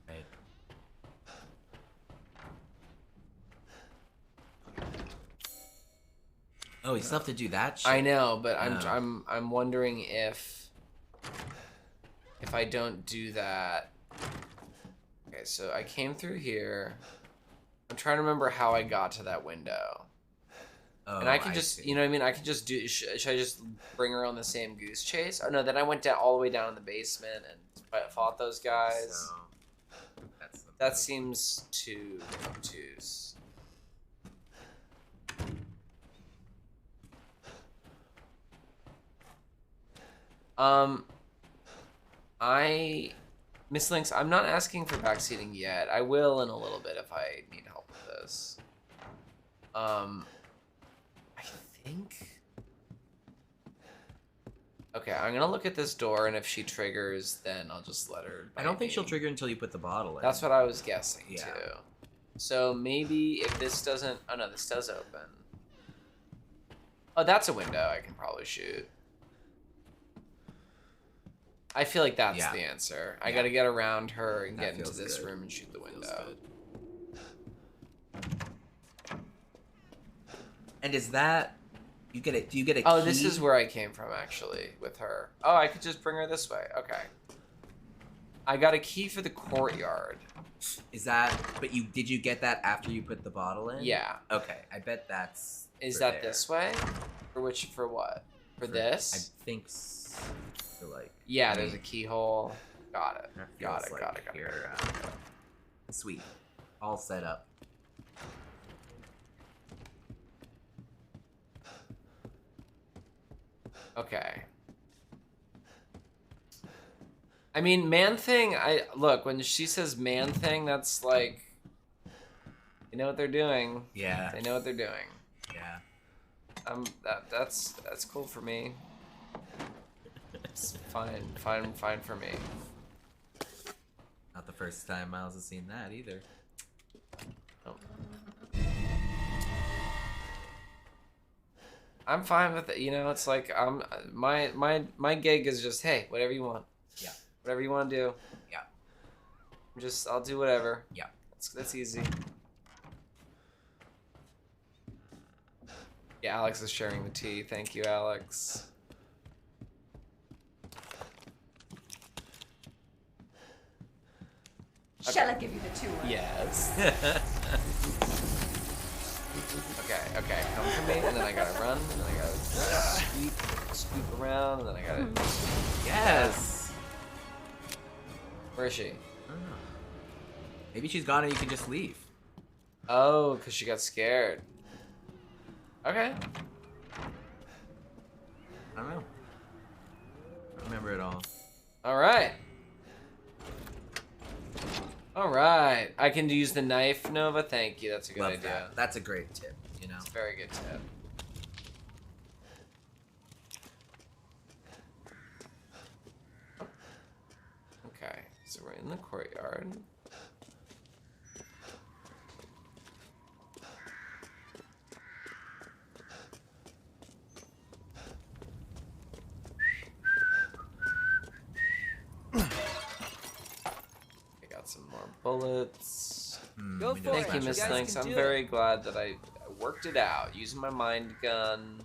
Right. Oh, you still have to do that shit.
I know, but I'm wondering if I don't do that. Okay, so I came through here. I'm trying to remember how I got to that window.
Oh,
and I can just, you know what I mean? I can just do, should I just bring her on the same goose chase? Oh no, then I went down all the way down in the basement and fought those guys.
So,
that seems too obtuse. Miss Lynx, I'm not asking for backseating yet. I will in a little bit if I need help with this. I think... Okay, I'm gonna look at this door, and if she triggers, then I'll just let her...
I don't think she'll trigger until you put the bottle in.
That's what I was guessing,
yeah.
too. So maybe if this doesn't... Oh, no, this does open. Oh, that's a window I can probably shoot. I feel like that's the answer. I gotta get around her and get into this room and shoot the window.
And is that... You get it? Do you get a key?
Oh, this is where I came from, actually, with her. Oh, I could just bring her this way. Okay. I got a key for the courtyard.
Is that... But did you get that after you put the bottle in?
Yeah.
Okay, I bet that's...
Is that this way? For what? For this?
I think so, like...
Yeah, there's a keyhole. Got it. Got it.
Sweet. All set up.
Okay. I mean, man thing, look, when she says man thing, that's like, you know what they're doing.
Yeah.
They know what they're doing.
Yeah.
That's cool for me. It's fine for me.
Not the first time Miles has seen that either.
Oh. I'm fine with it. You know, it's like my gig is just, hey, whatever you want.
Yeah.
Whatever you want to do.
Yeah.
I'll do whatever.
Yeah.
That's easy. Yeah, Alex is sharing the tea. Thank you, Alex.
Okay. Shall I give you the tour?
Yes. Okay, come for me, and then I gotta run, and then I gotta scoop around, and then I gotta...
Yes!
Where is she?
I don't know. Maybe she's gone and you can just leave.
Oh, because she got scared. Okay.
I don't know. I don't remember it all.
Alright. Alright. I can use the knife, Nova? Thank you, that's a good idea.
That. That's a great tip, you know?
It's a very good tip. Okay, so we're in the courtyard. Some more bullets.
Go for
Thank
it.
you, Miss
guys
Lynx.
can
I'm
do
very glad that I worked it out using my mind gun,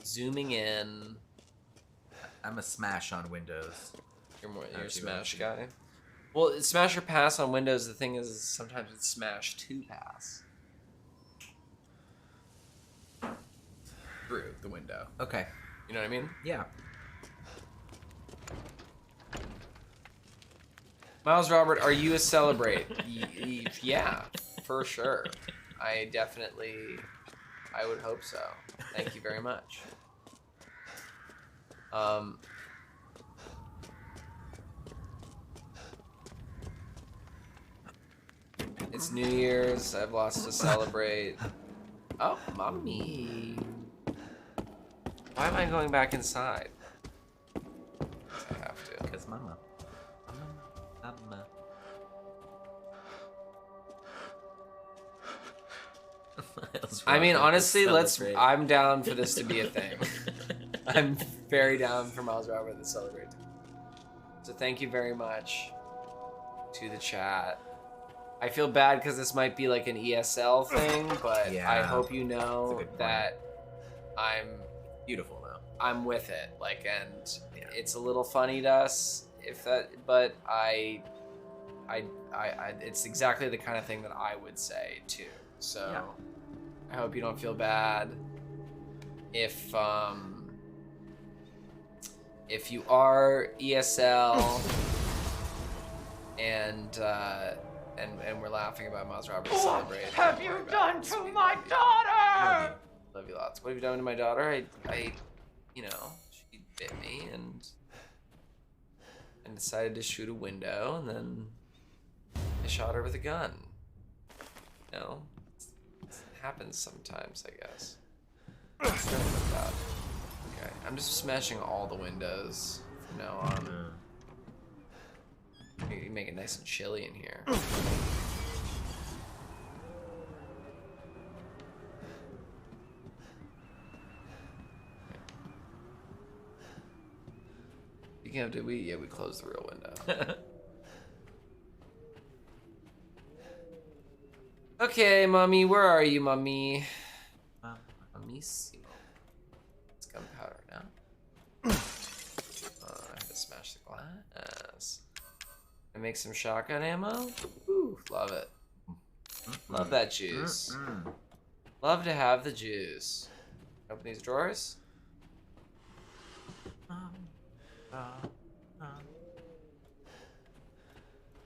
zooming in.
I'm a smash on Windows.
You're a smash guy. Well, it's smash or pass on Windows. The thing is sometimes it's smash to pass through the window.
Okay.
You know what I mean?
Yeah.
Miles Robert, are you a celebrate? Yeah, for sure. I would hope so. Thank you very much. It's New Year's. I've lost to celebrate. Oh, mommy. Why am I going back inside? I have to.
Because mama.
I mean, honestly, I'm down for this to be a thing. I'm very down for Miles Robert to celebrate. So thank you very much to the chat. I feel bad because this might be like an ESL thing, but
yeah,
I hope you know that I'm
beautiful though.
I'm with it. Like, and it's a little funny to us, but it's exactly the kind of thing that I would say too. So I hope you don't feel bad if you are ESL and we're laughing about Miles Roberts celebrating.
What have you done to my daughter?
Love you lots. What have you done to my daughter? I you know, she bit me and decided to shoot a window, and then I shot her with a gun. You know, it happens sometimes, I guess. Stuff like that. Okay, I'm just smashing all the windows from now on. You can make it nice and chilly in here. Speaking of, we closed the real window. Okay, mommy, where are you, mommy? Amissimo. It's gunpowder now. I had to smash the glass. I make some shotgun ammo. Ooh, love it. Love that juice. Love to have the juice. Open these drawers.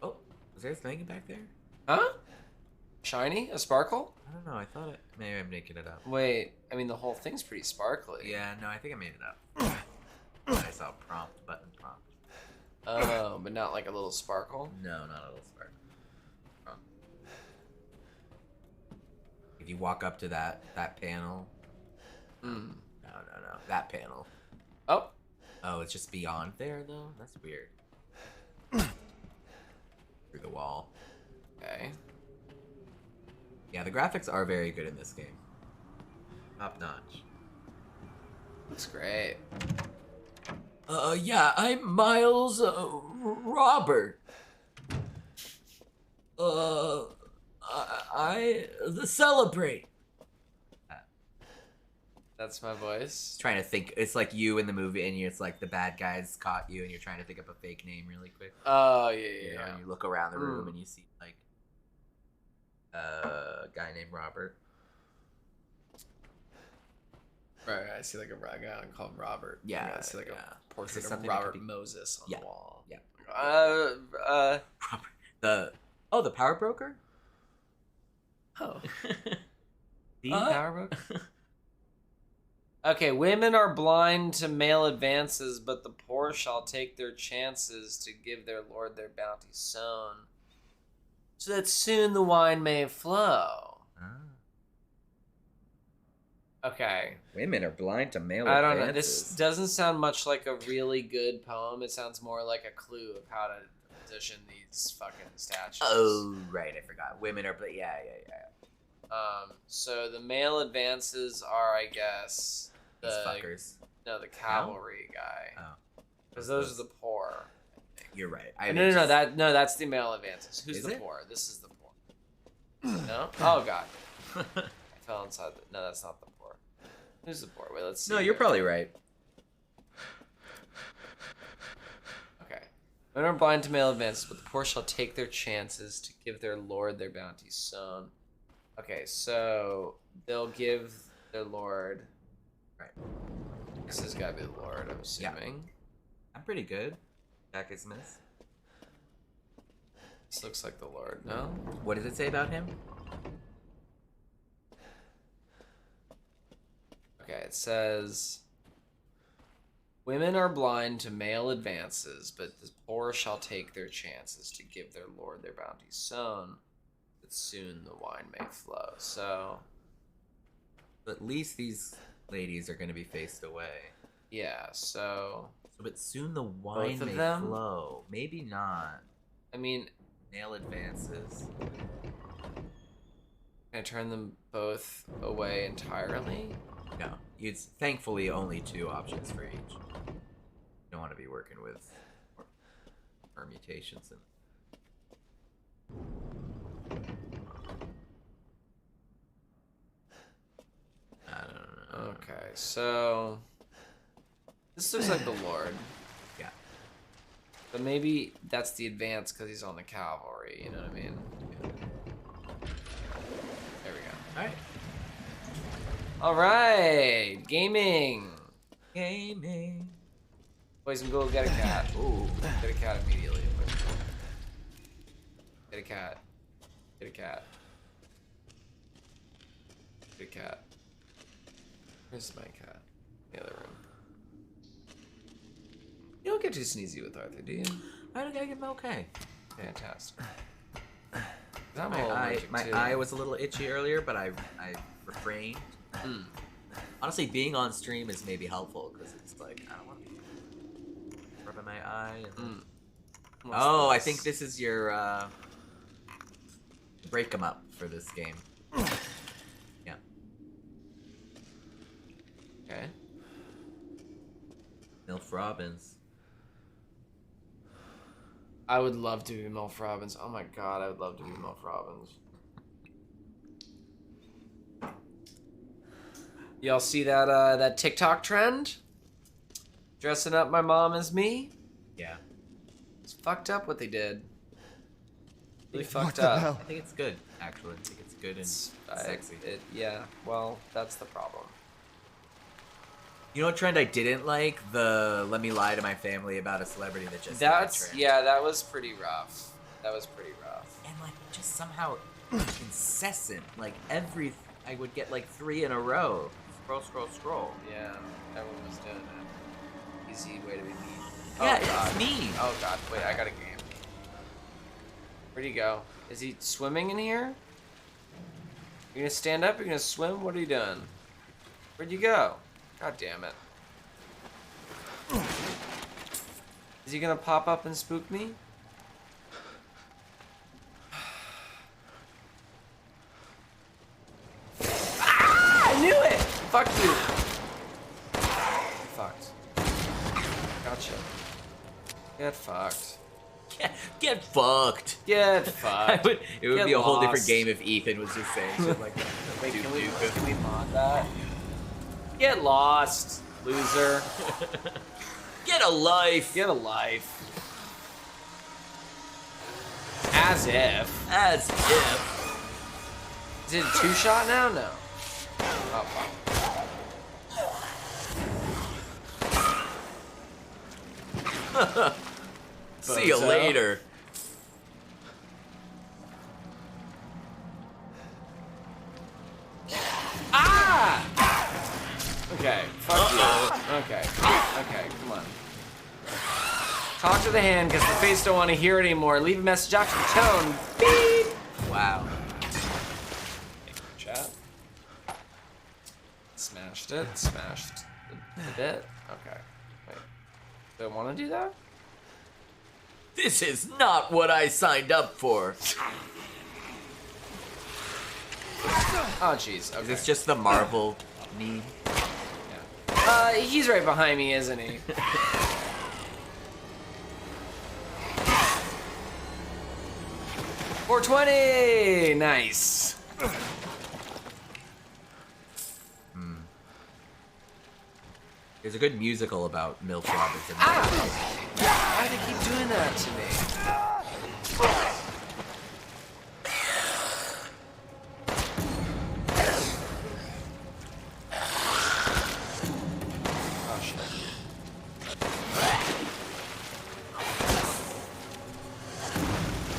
Oh, is there a thing back there?
Huh? Shiny? A sparkle?
I don't know. I thought it. Maybe I'm making it up.
Wait, I mean the whole thing's pretty sparkly.
Yeah, no, I think I made it up. I saw button prompt.
Oh, but not like a little sparkle?
No, not a little sparkle. If you walk up to that panel. No, that panel.
Oh.
Oh, it's just beyond there though? That's weird. Through the wall.
Okay.
Yeah, the graphics are very good in this game. Top notch.
Looks great.
Yeah, I'm Miles Robert. I celebrate.
That's my voice.
Trying to think. It's like you in the movie, and it's like the bad guys caught you, and you're trying to think up a fake name really quick.
Oh, yeah.
You know, and you look around the room, and you see like a guy named Robert.
Right, I see like a guy called Robert.
Yeah,
I see like a portrait of
something
Robert Moses on the wall.
Yeah.
Robert.
The power broker.
Oh.
The
power broker. Okay, women are blind to male advances, but the poor shall take their chances to give their lord their bounty sown, so that soon the wine may flow. Okay.
Women are blind to male
I don't
advances.
know. This doesn't sound much like a really good poem. It sounds more like a clue of how to position these fucking statues.
Oh, right. I forgot. Women are... Yeah.
So the male advances are, I guess...
These fuckers.
No, the cavalry guy.
Oh.
Because those are the poor.
You're right.
No, that's the male advances. Who's
Is
the
it?
poor? This is the poor. No? Oh, God. I fell inside the... No, that's not the poor. Who's the poor? Wait, let's see.
No, you're probably right.
Okay. Men are blind to male advances, but the poor shall take their chances to give their lord their bounty sown. Okay, so they'll give their lord...
Right.
This has got to be the lord, I'm assuming.
Yeah. I'm pretty good. Jack is Smith.
This looks like the lord, no?
What does it say about him?
Okay, it says... Women are blind to male advances, but the poor shall take their chances to give their lord their bounty sown, that soon the wine may flow. So...
At least these ladies are going to be faced away.
Yeah, so...
But soon the wine
Both of
may
them?
flow. Maybe not.
I mean...
Male advances.
Can I turn them both away entirely?
No. It's thankfully only 2 options for each. You don't want to be working with permutations. I don't know.
Okay. Okay, so this looks like the Lord.
Yeah.
But maybe that's the advance because he's on the cavalry. You know what I mean? There we go.
All right.
All right, gaming.
Gaming.
Boys and girls, get a cat.
Ooh.
Get a cat immediately. Get a cat. Get a cat. Get a cat. Where's my cat? The other room. You don't get too sneezy with Arthur, do you?
I think I'm okay.
Fantastic.
My eye was a little itchy earlier, but I refrained. Honestly, being on stream is maybe helpful because it's like I don't want to be rubbing my eye. And... Oh, I think this is your break 'em up for this game. Yeah.
Okay.
Milf Robbins.
I would love to be Milf Robbins. Oh my god, I would love to be Milf Robbins. Y'all see that that TikTok trend? Dressing up my mom as me?
Yeah.
It's fucked up what they did. Really
What
fucked
the
up.
hell?
I think it's good, actually. I think it's good and sexy.
Yeah, well, that's the problem.
You know what trend I didn't like? The let me lie to my family about a celebrity that just
That's yeah, that was pretty rough. That was pretty rough.
And like just somehow incessant. Like I would get like 3 in a row. Scroll.
Yeah, everyone was doing it. Easy way to be mean.
Yeah,
oh, God.
it's mean.
Oh god, wait, I got a game. Where'd he go? Is he swimming in here? You gonna stand up? You're gonna swim? What are you doing? Where'd you go? God damn it. Is he gonna pop up and spook me? Ah! I knew it! Fuck you. Fucked. Gotcha. Get fucked.
Get fucked.
Get fucked.
It would
Get
be a whole different
lost.
game if Ethan was just saying shit like that.
Wait, can we mod that? Get lost, loser.
Get a life.
Get a life. As if.
As if.
Is it a 2-shot now? No. Oh, fuck.
See you later.
Ah! Okay, fuck you. Okay, come on. Talk to the hand, because the face don't want to hear it anymore. Leave a message after the tone. Beep!
Wow.
Chat. Smashed it. Smashed the bit. Okay. Wait. Do I want to do that?
This is not what I signed up for.
Oh, jeez. Okay.
Is this just the Marvel meme?
Yeah. He's right behind me, isn't he? $420! Nice.
There's a good musical about Milf Robinson.
Why do they keep doing that to me? Oh shit.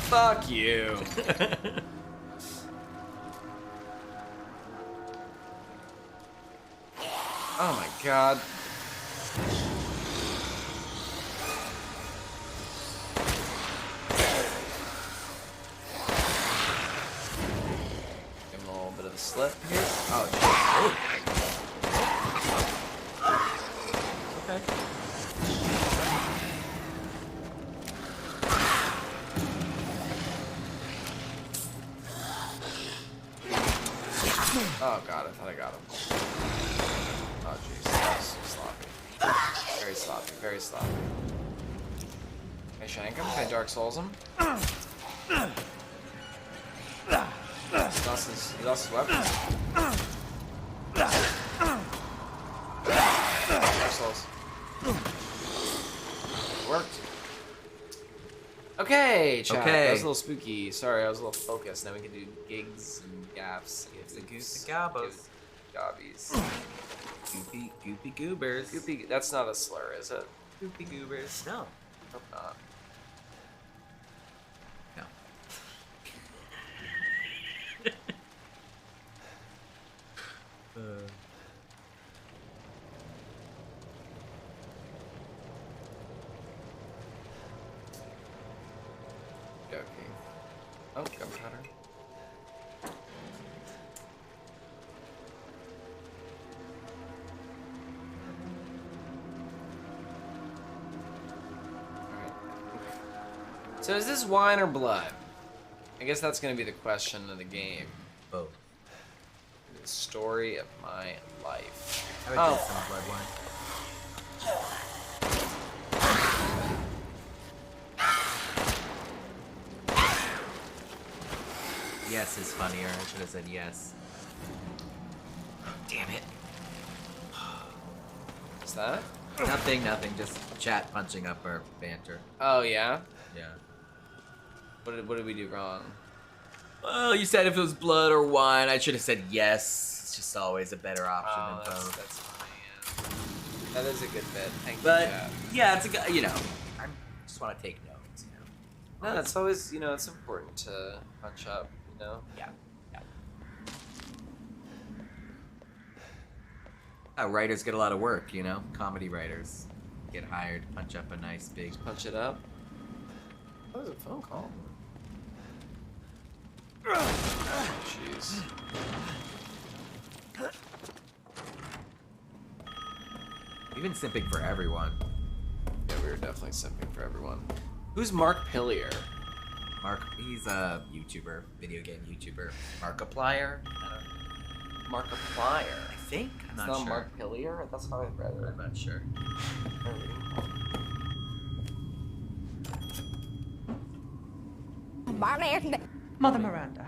Fuck you. Oh my god. Give him a little bit of a slip here. Oh shit. Okay. Oh god, I thought I got him. Oh jeez, that was so sloppy. Very sloppy, very sloppy. Can I shank him? Can I Dark Souls him? He lost his weapons. souls. Worked. Okay, chat.
Okay.
That was a little spooky. Sorry, I was a little focused. Now we can do gigs and gaffs.
Gives and goose and gobos.
Gobbies.
Goopy goobers.
Goopy. That's not a slur, is it?
Goopy goobers. No.
Hope not.
No.
Okay. Oh, gunpowder. So is this wine or blood? I guess that's gonna be the question of the game.
Both.
The story of my life.
I would drink some blood wine. Yes is funnier. I should have said yes. Damn it.
Is that?
Nothing. Just chat punching up our banter.
Oh, yeah?
Yeah.
What did we do wrong?
Well, you said if it was blood or wine, I should have said yes. It's just always a better option than both.
That's fine. That is a good bit. Thank you,
But
Chad.
yeah, it's a, you know, I just want to take notes. You know.
No, it's always, it's important to punch up,
Yeah. Writers get a lot of work, comedy writers get hired to punch up a nice big.
Just punch it up. That was a phone call. Jeez.
We've been simping for everyone.
Yeah, we were definitely simping for everyone. Who's Mark Pillier?
He's a YouTuber, video game YouTuber. Markiplier?
Markiplier.
I think. I'm
It's
not sure.
Mark Pillier? That's how I read it.
I'm not sure.
Mother Miranda,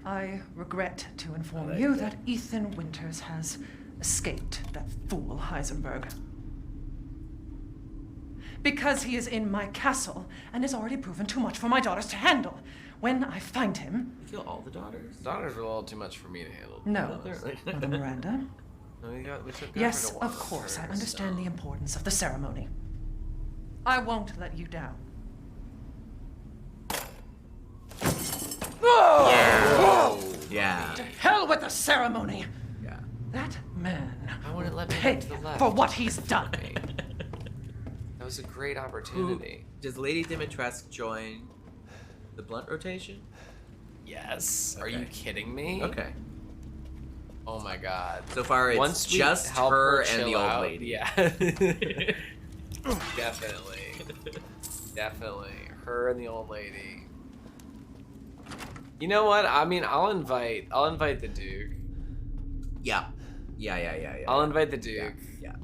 I regret to inform you that Ethan Winters has escaped that fool Heisenberg. Because he is in my castle and has already proven too much for my daughters to handle. When I find him...
You kill all the daughters?
Daughters are a little too much for me to handle.
No, Mother Miranda.
No, we took
Yes,
her to
of
one
course, I
first,
understand
so.
the importance of the ceremony. I won't let you down.
Whoa!
Yeah. Yeah.
To hell with the ceremony!
Yeah.
That man
I wouldn't let me
pay
go to the left.
for what he's done.
That was a great opportunity.
Does Lady Dimitrescu join the blunt rotation?
Yes. Are
Okay.
you kidding me?
Okay.
Oh my god.
So far, it's
Once we
just
help
her and
chill
the old
out,
lady.
Yeah. Definitely. Definitely. Her and the old lady. You know what? I mean, I'll invite the Duke.
Yeah.
I'll invite the Duke.
Yeah.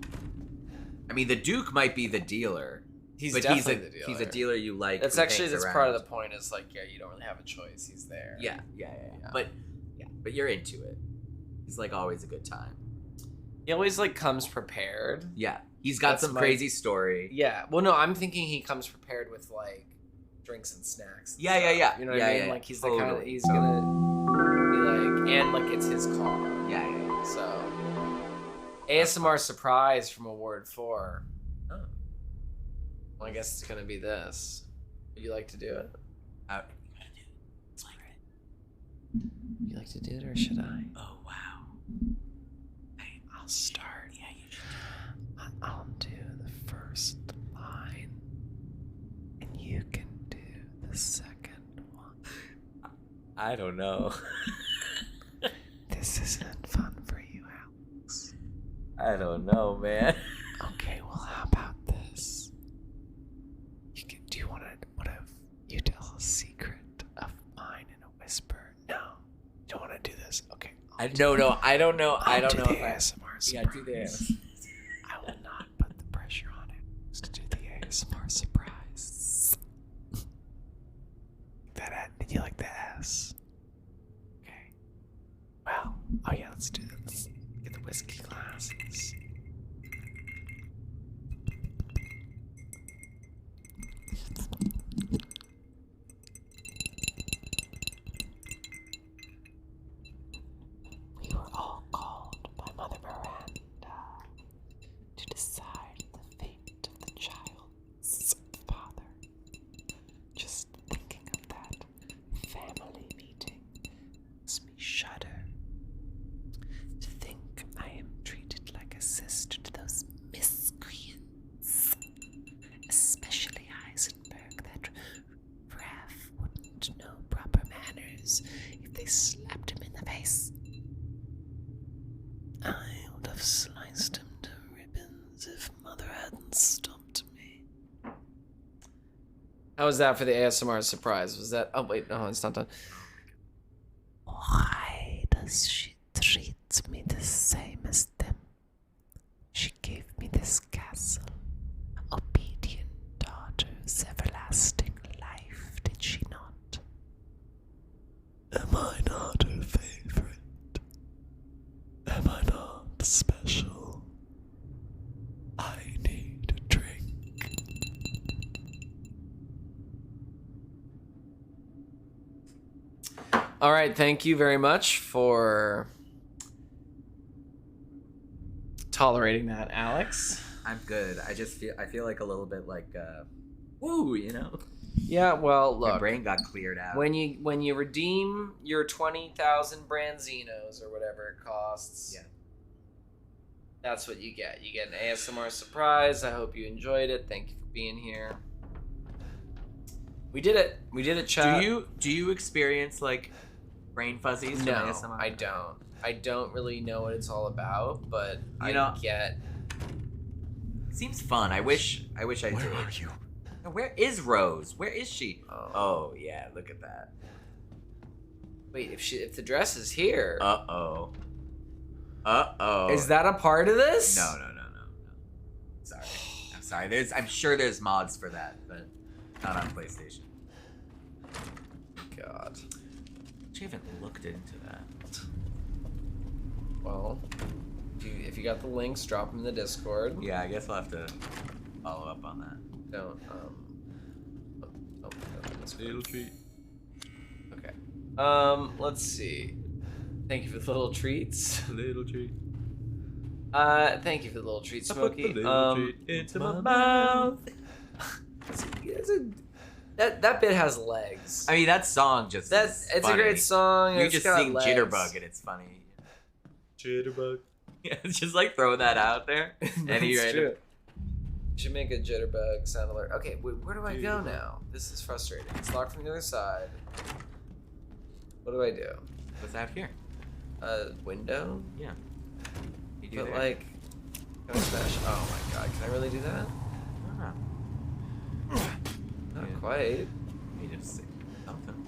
I mean, the Duke might be the dealer.
He's
but
definitely
the
dealer.
He's a dealer you like.
That's
who
actually
hangs
part of
around.
the point. Is like, yeah, you don't really have a choice. He's there.
Yeah. But you're into it. He's like always a good time.
He always like comes prepared.
Yeah. He's got some crazy story.
Yeah. Well, no, I'm thinking he comes prepared with like drinks and snacks. And
Yeah.
stuff. You know what I mean? Like he's the kind of
Totally.
he's gonna be like, and like it's his car.
Yeah.
So ASMR surprise from Award 4.
Oh.
Well, I guess it's gonna be this. Would you like to do it? You like to do it, or should I?
Oh wow.
Hey, I'll start. Yeah, you should. I'll do the first line, and you can do the second one.
I don't know.
This isn't fun for you, Alex.
I don't know, man.
Okay, well, how about this? Do you want to you tell a secret of mine in a whisper? No, you don't want to do this. Okay.
I don't know. I don't know
The
if I.
ASMR surprise.
Yeah, do the ASMR.
I will not put the pressure on it to do the ASMR surprise. Did you like the S? Okay. Well, oh yeah, let's do this. Get the whiskey glasses.
to decide the fate of the child's father. Just thinking of that family meeting makes me shudder. To think I am treated like a sister to those miscreants. Especially Heisenberg, that Raph wouldn't know proper manners if they slapped him in the face. I would have sliced him to ribbons if Mother hadn't stopped me.
How was that for the ASMR surprise? Was that... Oh, wait. No, it's not done.
Why does she treat me the same as them? She gave me this castle, obedient daughter's everlasting life, did she not? Am I not her favorite? Am I not special? I need a drink.
All right, thank you very much for tolerating that, Alex.
I'm good. I feel like a little bit like woo, you know.
Yeah, well, look.
My brain got cleared out.
When you redeem your 20,000 Branzinos or whatever it costs,
yeah,
that's what you get. You get an ASMR surprise. I hope you enjoyed it. Thank you for being here. We did it. We did it, chat.
Do you experience like brain fuzzies from
No,
ASMR?
I don't. I don't really know what it's all about, but I get.
Seems fun. I wish I did.
Where are you?
Where is Rose? Where is she? Oh yeah, look at that.
Wait, if the dress is here.
Uh-oh.
Is that a part of this?
No. Sorry. I'm sorry. I'm sure there's mods for that, but not on PlayStation.
God.
I haven't looked into that.
Well, if you got the links, drop them in the Discord.
Yeah, I guess I'll have to follow up on that.
Don't
little treat.
Okay. Let's see. Thank you for the little treats.
Little treat.
Thank you for the little treat,
I put the
Smokey.
little treat into my mouth.
That bit has legs.
I mean, that song just
it's
funny.
a great song.
You
It's
just
got
sing
legs.
Jitterbug and it's funny. Jitterbug. Yeah, it's just like throwing that out there. Any
That's
random.
true. You should make a Jitterbug sound alert. Okay, wait, where do I go now? This is frustrating. It's locked from the other side. What do I do?
What's out here?
Window?
Yeah. You do
But
there.
like, can I smash? Oh my god, can I really do that? Not quite.
You just see something.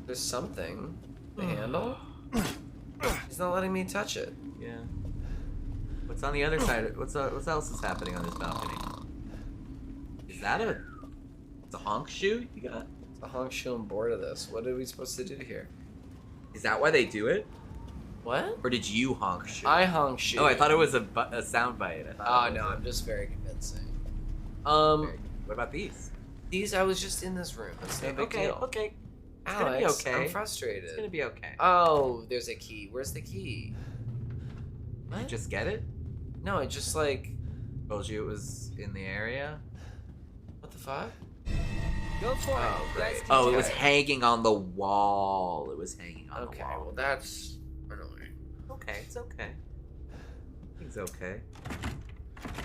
There's something. The handle? He's not letting me touch it.
Yeah. What's on the other side? What else is happening on this balcony? Is that it's a honk shoe you got?
It's a honk shoe. I'm bored of this. What are we supposed to do here?
Is that why they do it?
What?
Or did you honk shoe?
I honk shoe.
Oh, I thought it was a sound bite.
Oh no, I'm just very convincing.
What about these?
These, I was just in this room. It's no big deal.
Okay. It's
Alex,
gonna be okay.
I'm frustrated.
It's gonna be okay.
Oh, there's a key. Where's the key?
Did you just get it?
No, it just like
told you it was in the area.
What the fuck?
Go for it.
Oh,
You guys
great.
can
Oh,
do
it was hanging on the wall. It was hanging on the wall.
Okay, well that's annoying.
Okay, it's okay. It's okay.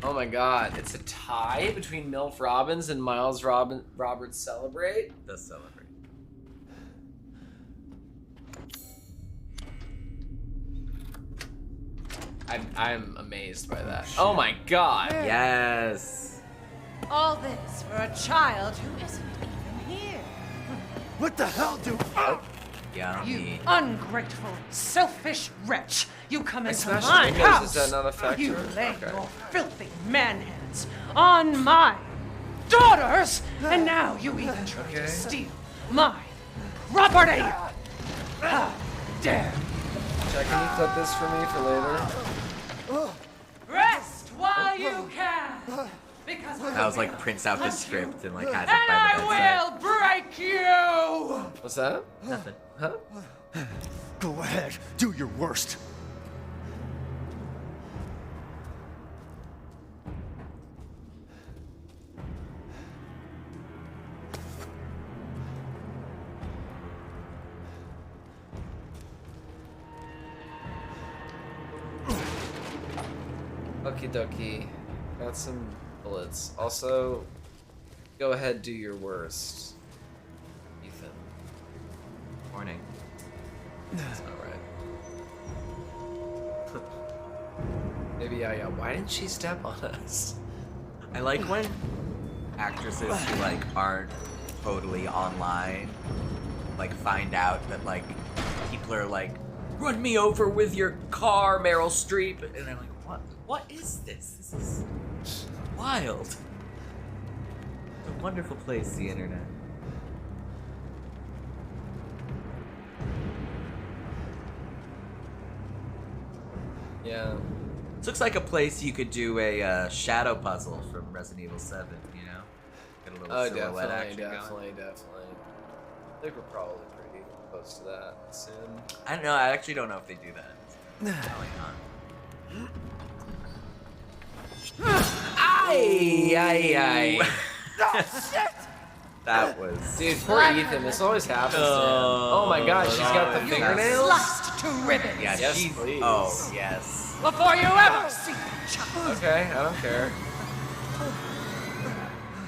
Oh my god, it's a tie between MILF Robbins and Miles Roberts Celebrate?
Does celebrate.
I'm amazed by that. Oh my god.
Yes.
All this for a child who isn't even here.
What the hell do?
Yeah.
You ungrateful, selfish wretch! You come into
smashed
my
the windows,
house.
does that not affect
you
her?
lay
Okay.
your filthy man hands on my daughters, and now you even try to steal my property. How dare!
Jack, can you clip this for me for later?
Rest while you can, because
That was like prints out the script and like has it
and
by the bedside.
I will break you.
What's that?
Nothing.
Huh?
Go ahead, do your worst.
Okie dokie. Got some bullets. Also, go ahead, do your worst, Ethan.
Morning.
That's not right. Maybe, yeah. Why didn't she step on us?
I like when actresses who like aren't totally online like find out that like people are like, run me over with your car, Meryl Streep, and I'm like, what is this? This is wild. It's a wonderful place, the internet.
Yeah.
This looks like a place you could do a shadow puzzle from Resident Evil 7, you know? Get a little silhouette action going.
Definitely. I think we're probably pretty close to that soon.
I don't know, I actually don't know if they do that. Probably not. Ay.
Oh, shit!
That was...
Dude, poor Ethan, this always happens to him. Oh my god, she's got the fingernails?
Sliced to ribbons.
Yeah,
yes,
she's...
please.
Oh, yes.
Before you ever see the child.
Okay, I don't care.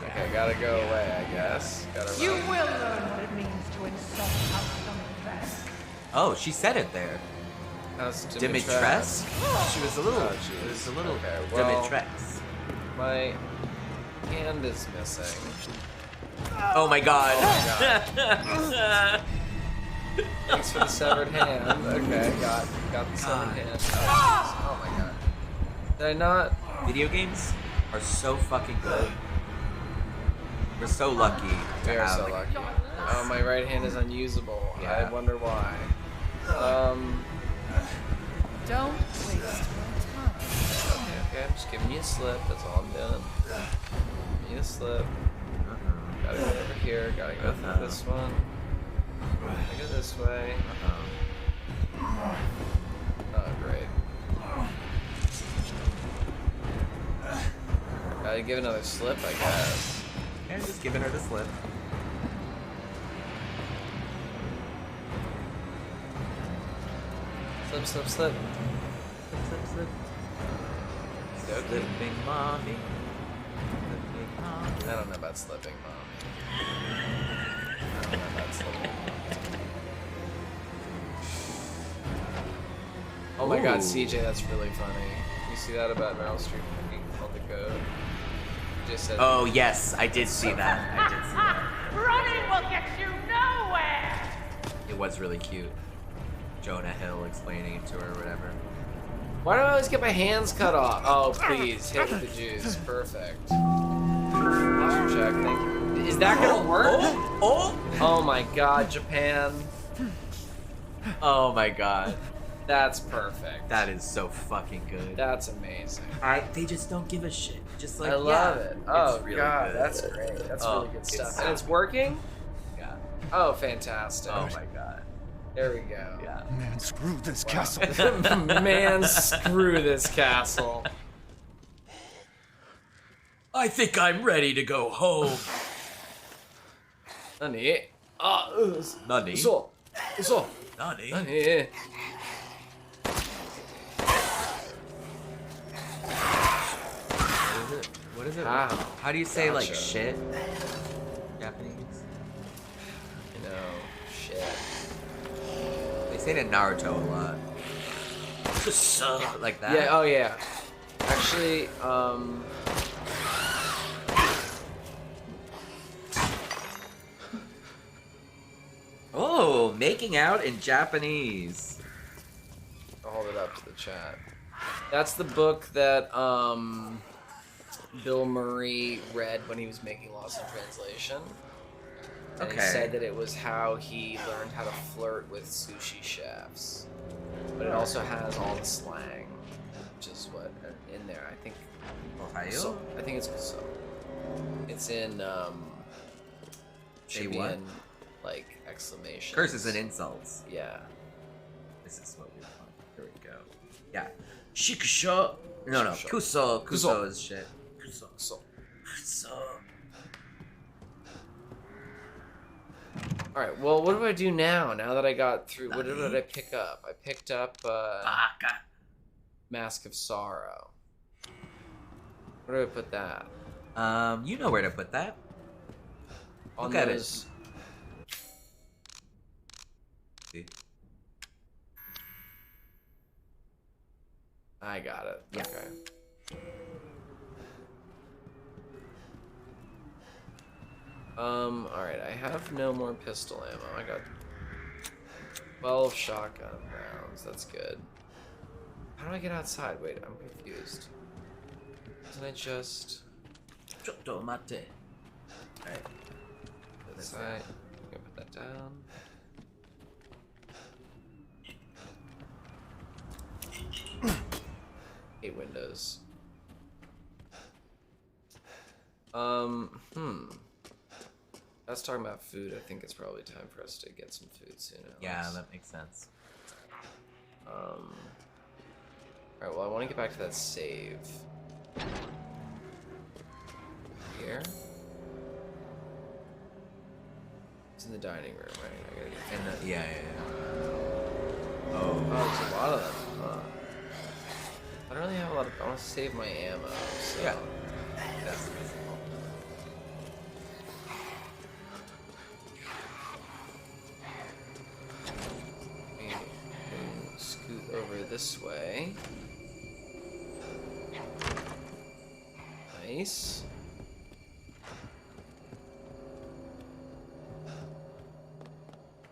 Okay, gotta go away, I guess. Gotta run.
You will learn what it means to insult House Dimitrescu.
Oh, she said it there.
How's
Dimitrescu? She was a little...
Oh,
it was a little...
Okay, well,
Dimitrescu.
my hand is missing.
Oh my god.
Oh my god. Thanks for the severed hand. Okay, got the severed hand. Oh my god. Did I not?
Video games are so fucking good. We're so lucky.
We are so lucky. Oh, my right hand is unusable.
Yeah.
I wonder why.
Don't waste your time.
Okay, I'm just giving you a slip. That's all I'm doing. Giving you a slip. Gotta go over here. Gotta go through this one. Gotta go this way. Oh, great. Gotta give another slip, I guess.
Yeah, just giving her the slip.
Slip.
Slip. Slipping mommy.
I don't know about slipping, Mom. I don't know about slipping. Oh my god, CJ, that's really funny. You see that about Meryl Streep being called the goat? You just said.
Oh yes, I did see that. I did see that.
Running will get you nowhere.
It was really cute. Jonah Hill explaining it to her or whatever.
Why do I always get my hands cut off? Oh, please, hit the juice. Perfect. Posture check, thank you. Is that gonna work? Oh my god, Japan.
Oh my god.
That's perfect.
That is so fucking good.
That's amazing.
They just don't give a shit. Just like,
I love it. Oh
really
god,
good.
that's great. That's really good stuff.
It's
And it's working?
Yeah.
Oh, fantastic.
Oh my god.
There we go.
Yeah.
Man, screw this castle.
Man, screw this castle.
I think I'm ready to go home.
Nani?
Nani?
So.
Nani?
Nani?
What is it?
How
do you say like
Gotcha.
shit? Japanese?
You know, shit.
They say it in Naruto a lot. Like that?
Yeah, oh yeah. Actually,
Oh, making out in Japanese.
I'll hold it up to the chat. That's the book that Bill Murray read when he was making Lost in Translation. And he said that it was how he learned how to flirt with sushi chefs. But it also has all the slang, which is what in there. I think.
Ohio?
So, I think it's so. It's in should be
what?
in like exclamation.
Curses and insults.
Yeah.
This is what we want. Here we go. Yeah. Shikusho. No.
Shikusho.
Kuso.
Kuso.
Kuso is shit.
So.
Kuso.
Alright, well, what do I do now? Now that I got through, what did I pick up? I picked up Mask of Sorrow. Where do I put that?
You know where to put that.
On
Look at
those...
See?
I got it.
Yeah.
Okay. Alright, I have no more pistol ammo. I got 12 shotgun rounds. That's good. How do I get outside? Wait, I'm confused. Doesn't I just...
Tomate. Alright.
Outside. I'm gonna put that down. Eight windows. I was talking about food. I think it's probably time for us to get some food soon. Alex.
Yeah, that makes sense.
Alright, well, I want to get back to that save. Here? It's in the dining room, right? I gotta get
yeah.
Oh, there's a lot of them, huh? I don't really have a lot of... I want to save my ammo, so...
Yeah. That's
scoot over this way. Nice.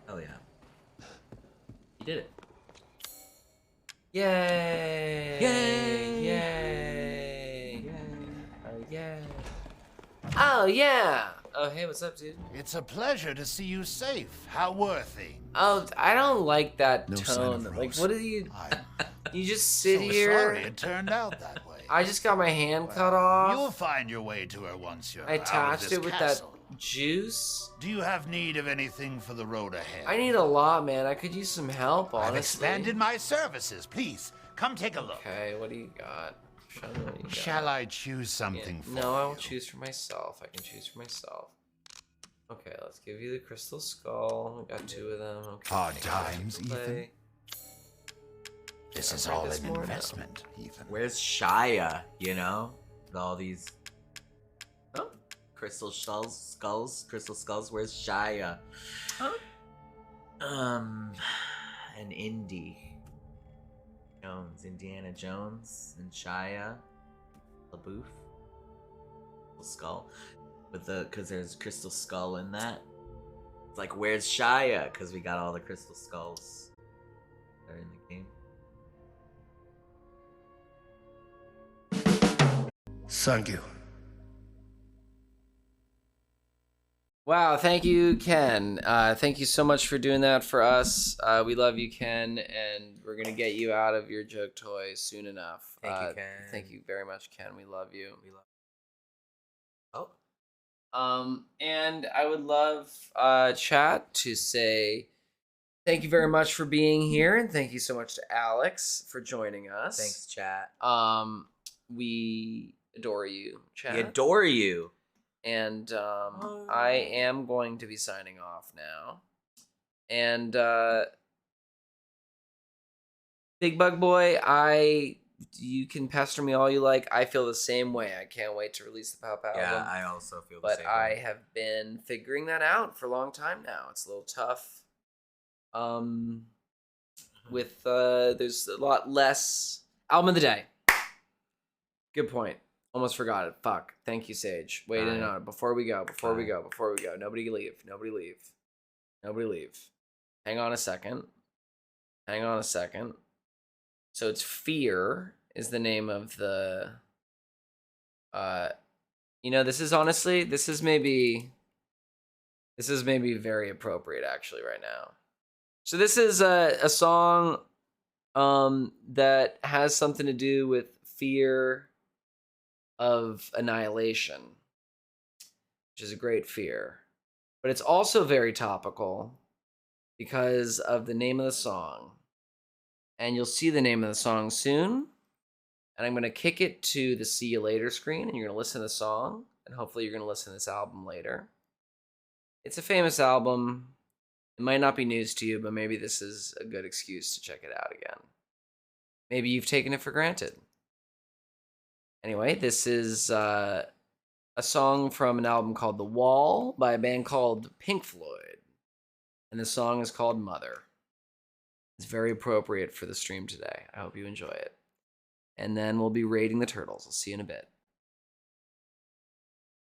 Hell yeah. You did it.
Yay!
Yay!
Yay! Yay! Oh yeah! Oh yeah! Oh hey, what's up, dude?
It's a pleasure to see you safe. How worthy.
Oh, I don't like that
No sign
tone.
of
Like,
Rose.
what do you? You just sit
So
here.
sorry it turned out that way.
I just got my hand cut off.
You'll find your way to her once you're
I
out of
attached
this
it with
castle.
that juice.
Do you have need of anything for the road ahead?
I need a lot, man. I could use some help, honestly.
I've expanded my services. Please, come take a look.
Okay, what do you got? Show me what you got.
Shall I choose something for
No, I will
you?
choose for myself. I can choose for myself. Okay, let's give you the crystal skull. We got 2 of them. Okay.
Hard
I gotta
times,
play.
Ethan. This is
I'll
all
break this
an
more now.
investment, Ethan.
Where's Shia? You know, with all these crystal crystal skulls. Where's Shia?
Huh?
And Indiana Jones, and Shia LaBeouf. Crystal skull, because there's crystal skull in that. It's like, where's Shia? Because we got all the crystal skulls that are in the game.
Thank you.
Wow, thank you, Ken. Thank you so much for doing that for us. We love you, Ken, and we're gonna get you out of your joke toy soon enough.
Thank you, Ken.
Thank you very much, Ken. We love you.
Oh.
And I would love chat to say thank you very much for being here, and thank you so much to Alex for joining us.
Thanks, chat.
We adore you, chat.
We adore you.
And I am going to be signing off now. And Big Bug Boy, you can pester me all you like. I feel the same way. I can't wait to release the Pop album.
Yeah, I also feel the
but
same
I
way.
have been figuring that out for a long time now. It's a little tough. With there's a lot less album of the day. Good point. Almost forgot it. Fuck. Thank you, Sage. Wait in on it. Before we go. Nobody leave. Nobody leave. Hang on a second. So it's Fear is the name of the this is maybe very appropriate actually right now. So this is a song that has something to do with fear of annihilation, which is a great fear. But it's also very topical because of the name of the song. And you'll see the name of the song soon. And I'm going to kick it to the see you later screen, and you're going to listen to the song, and hopefully you're going to listen to this album later. It's a famous album. It might not be news to you, but maybe this is a good excuse to check it out again. Maybe you've taken it for granted. Anyway, this is a song from an album called The Wall by a band called Pink Floyd. And the song is called Mother. It's very appropriate for the stream today. I hope you enjoy it. And then we'll be raiding the turtles. I'll see you in a bit.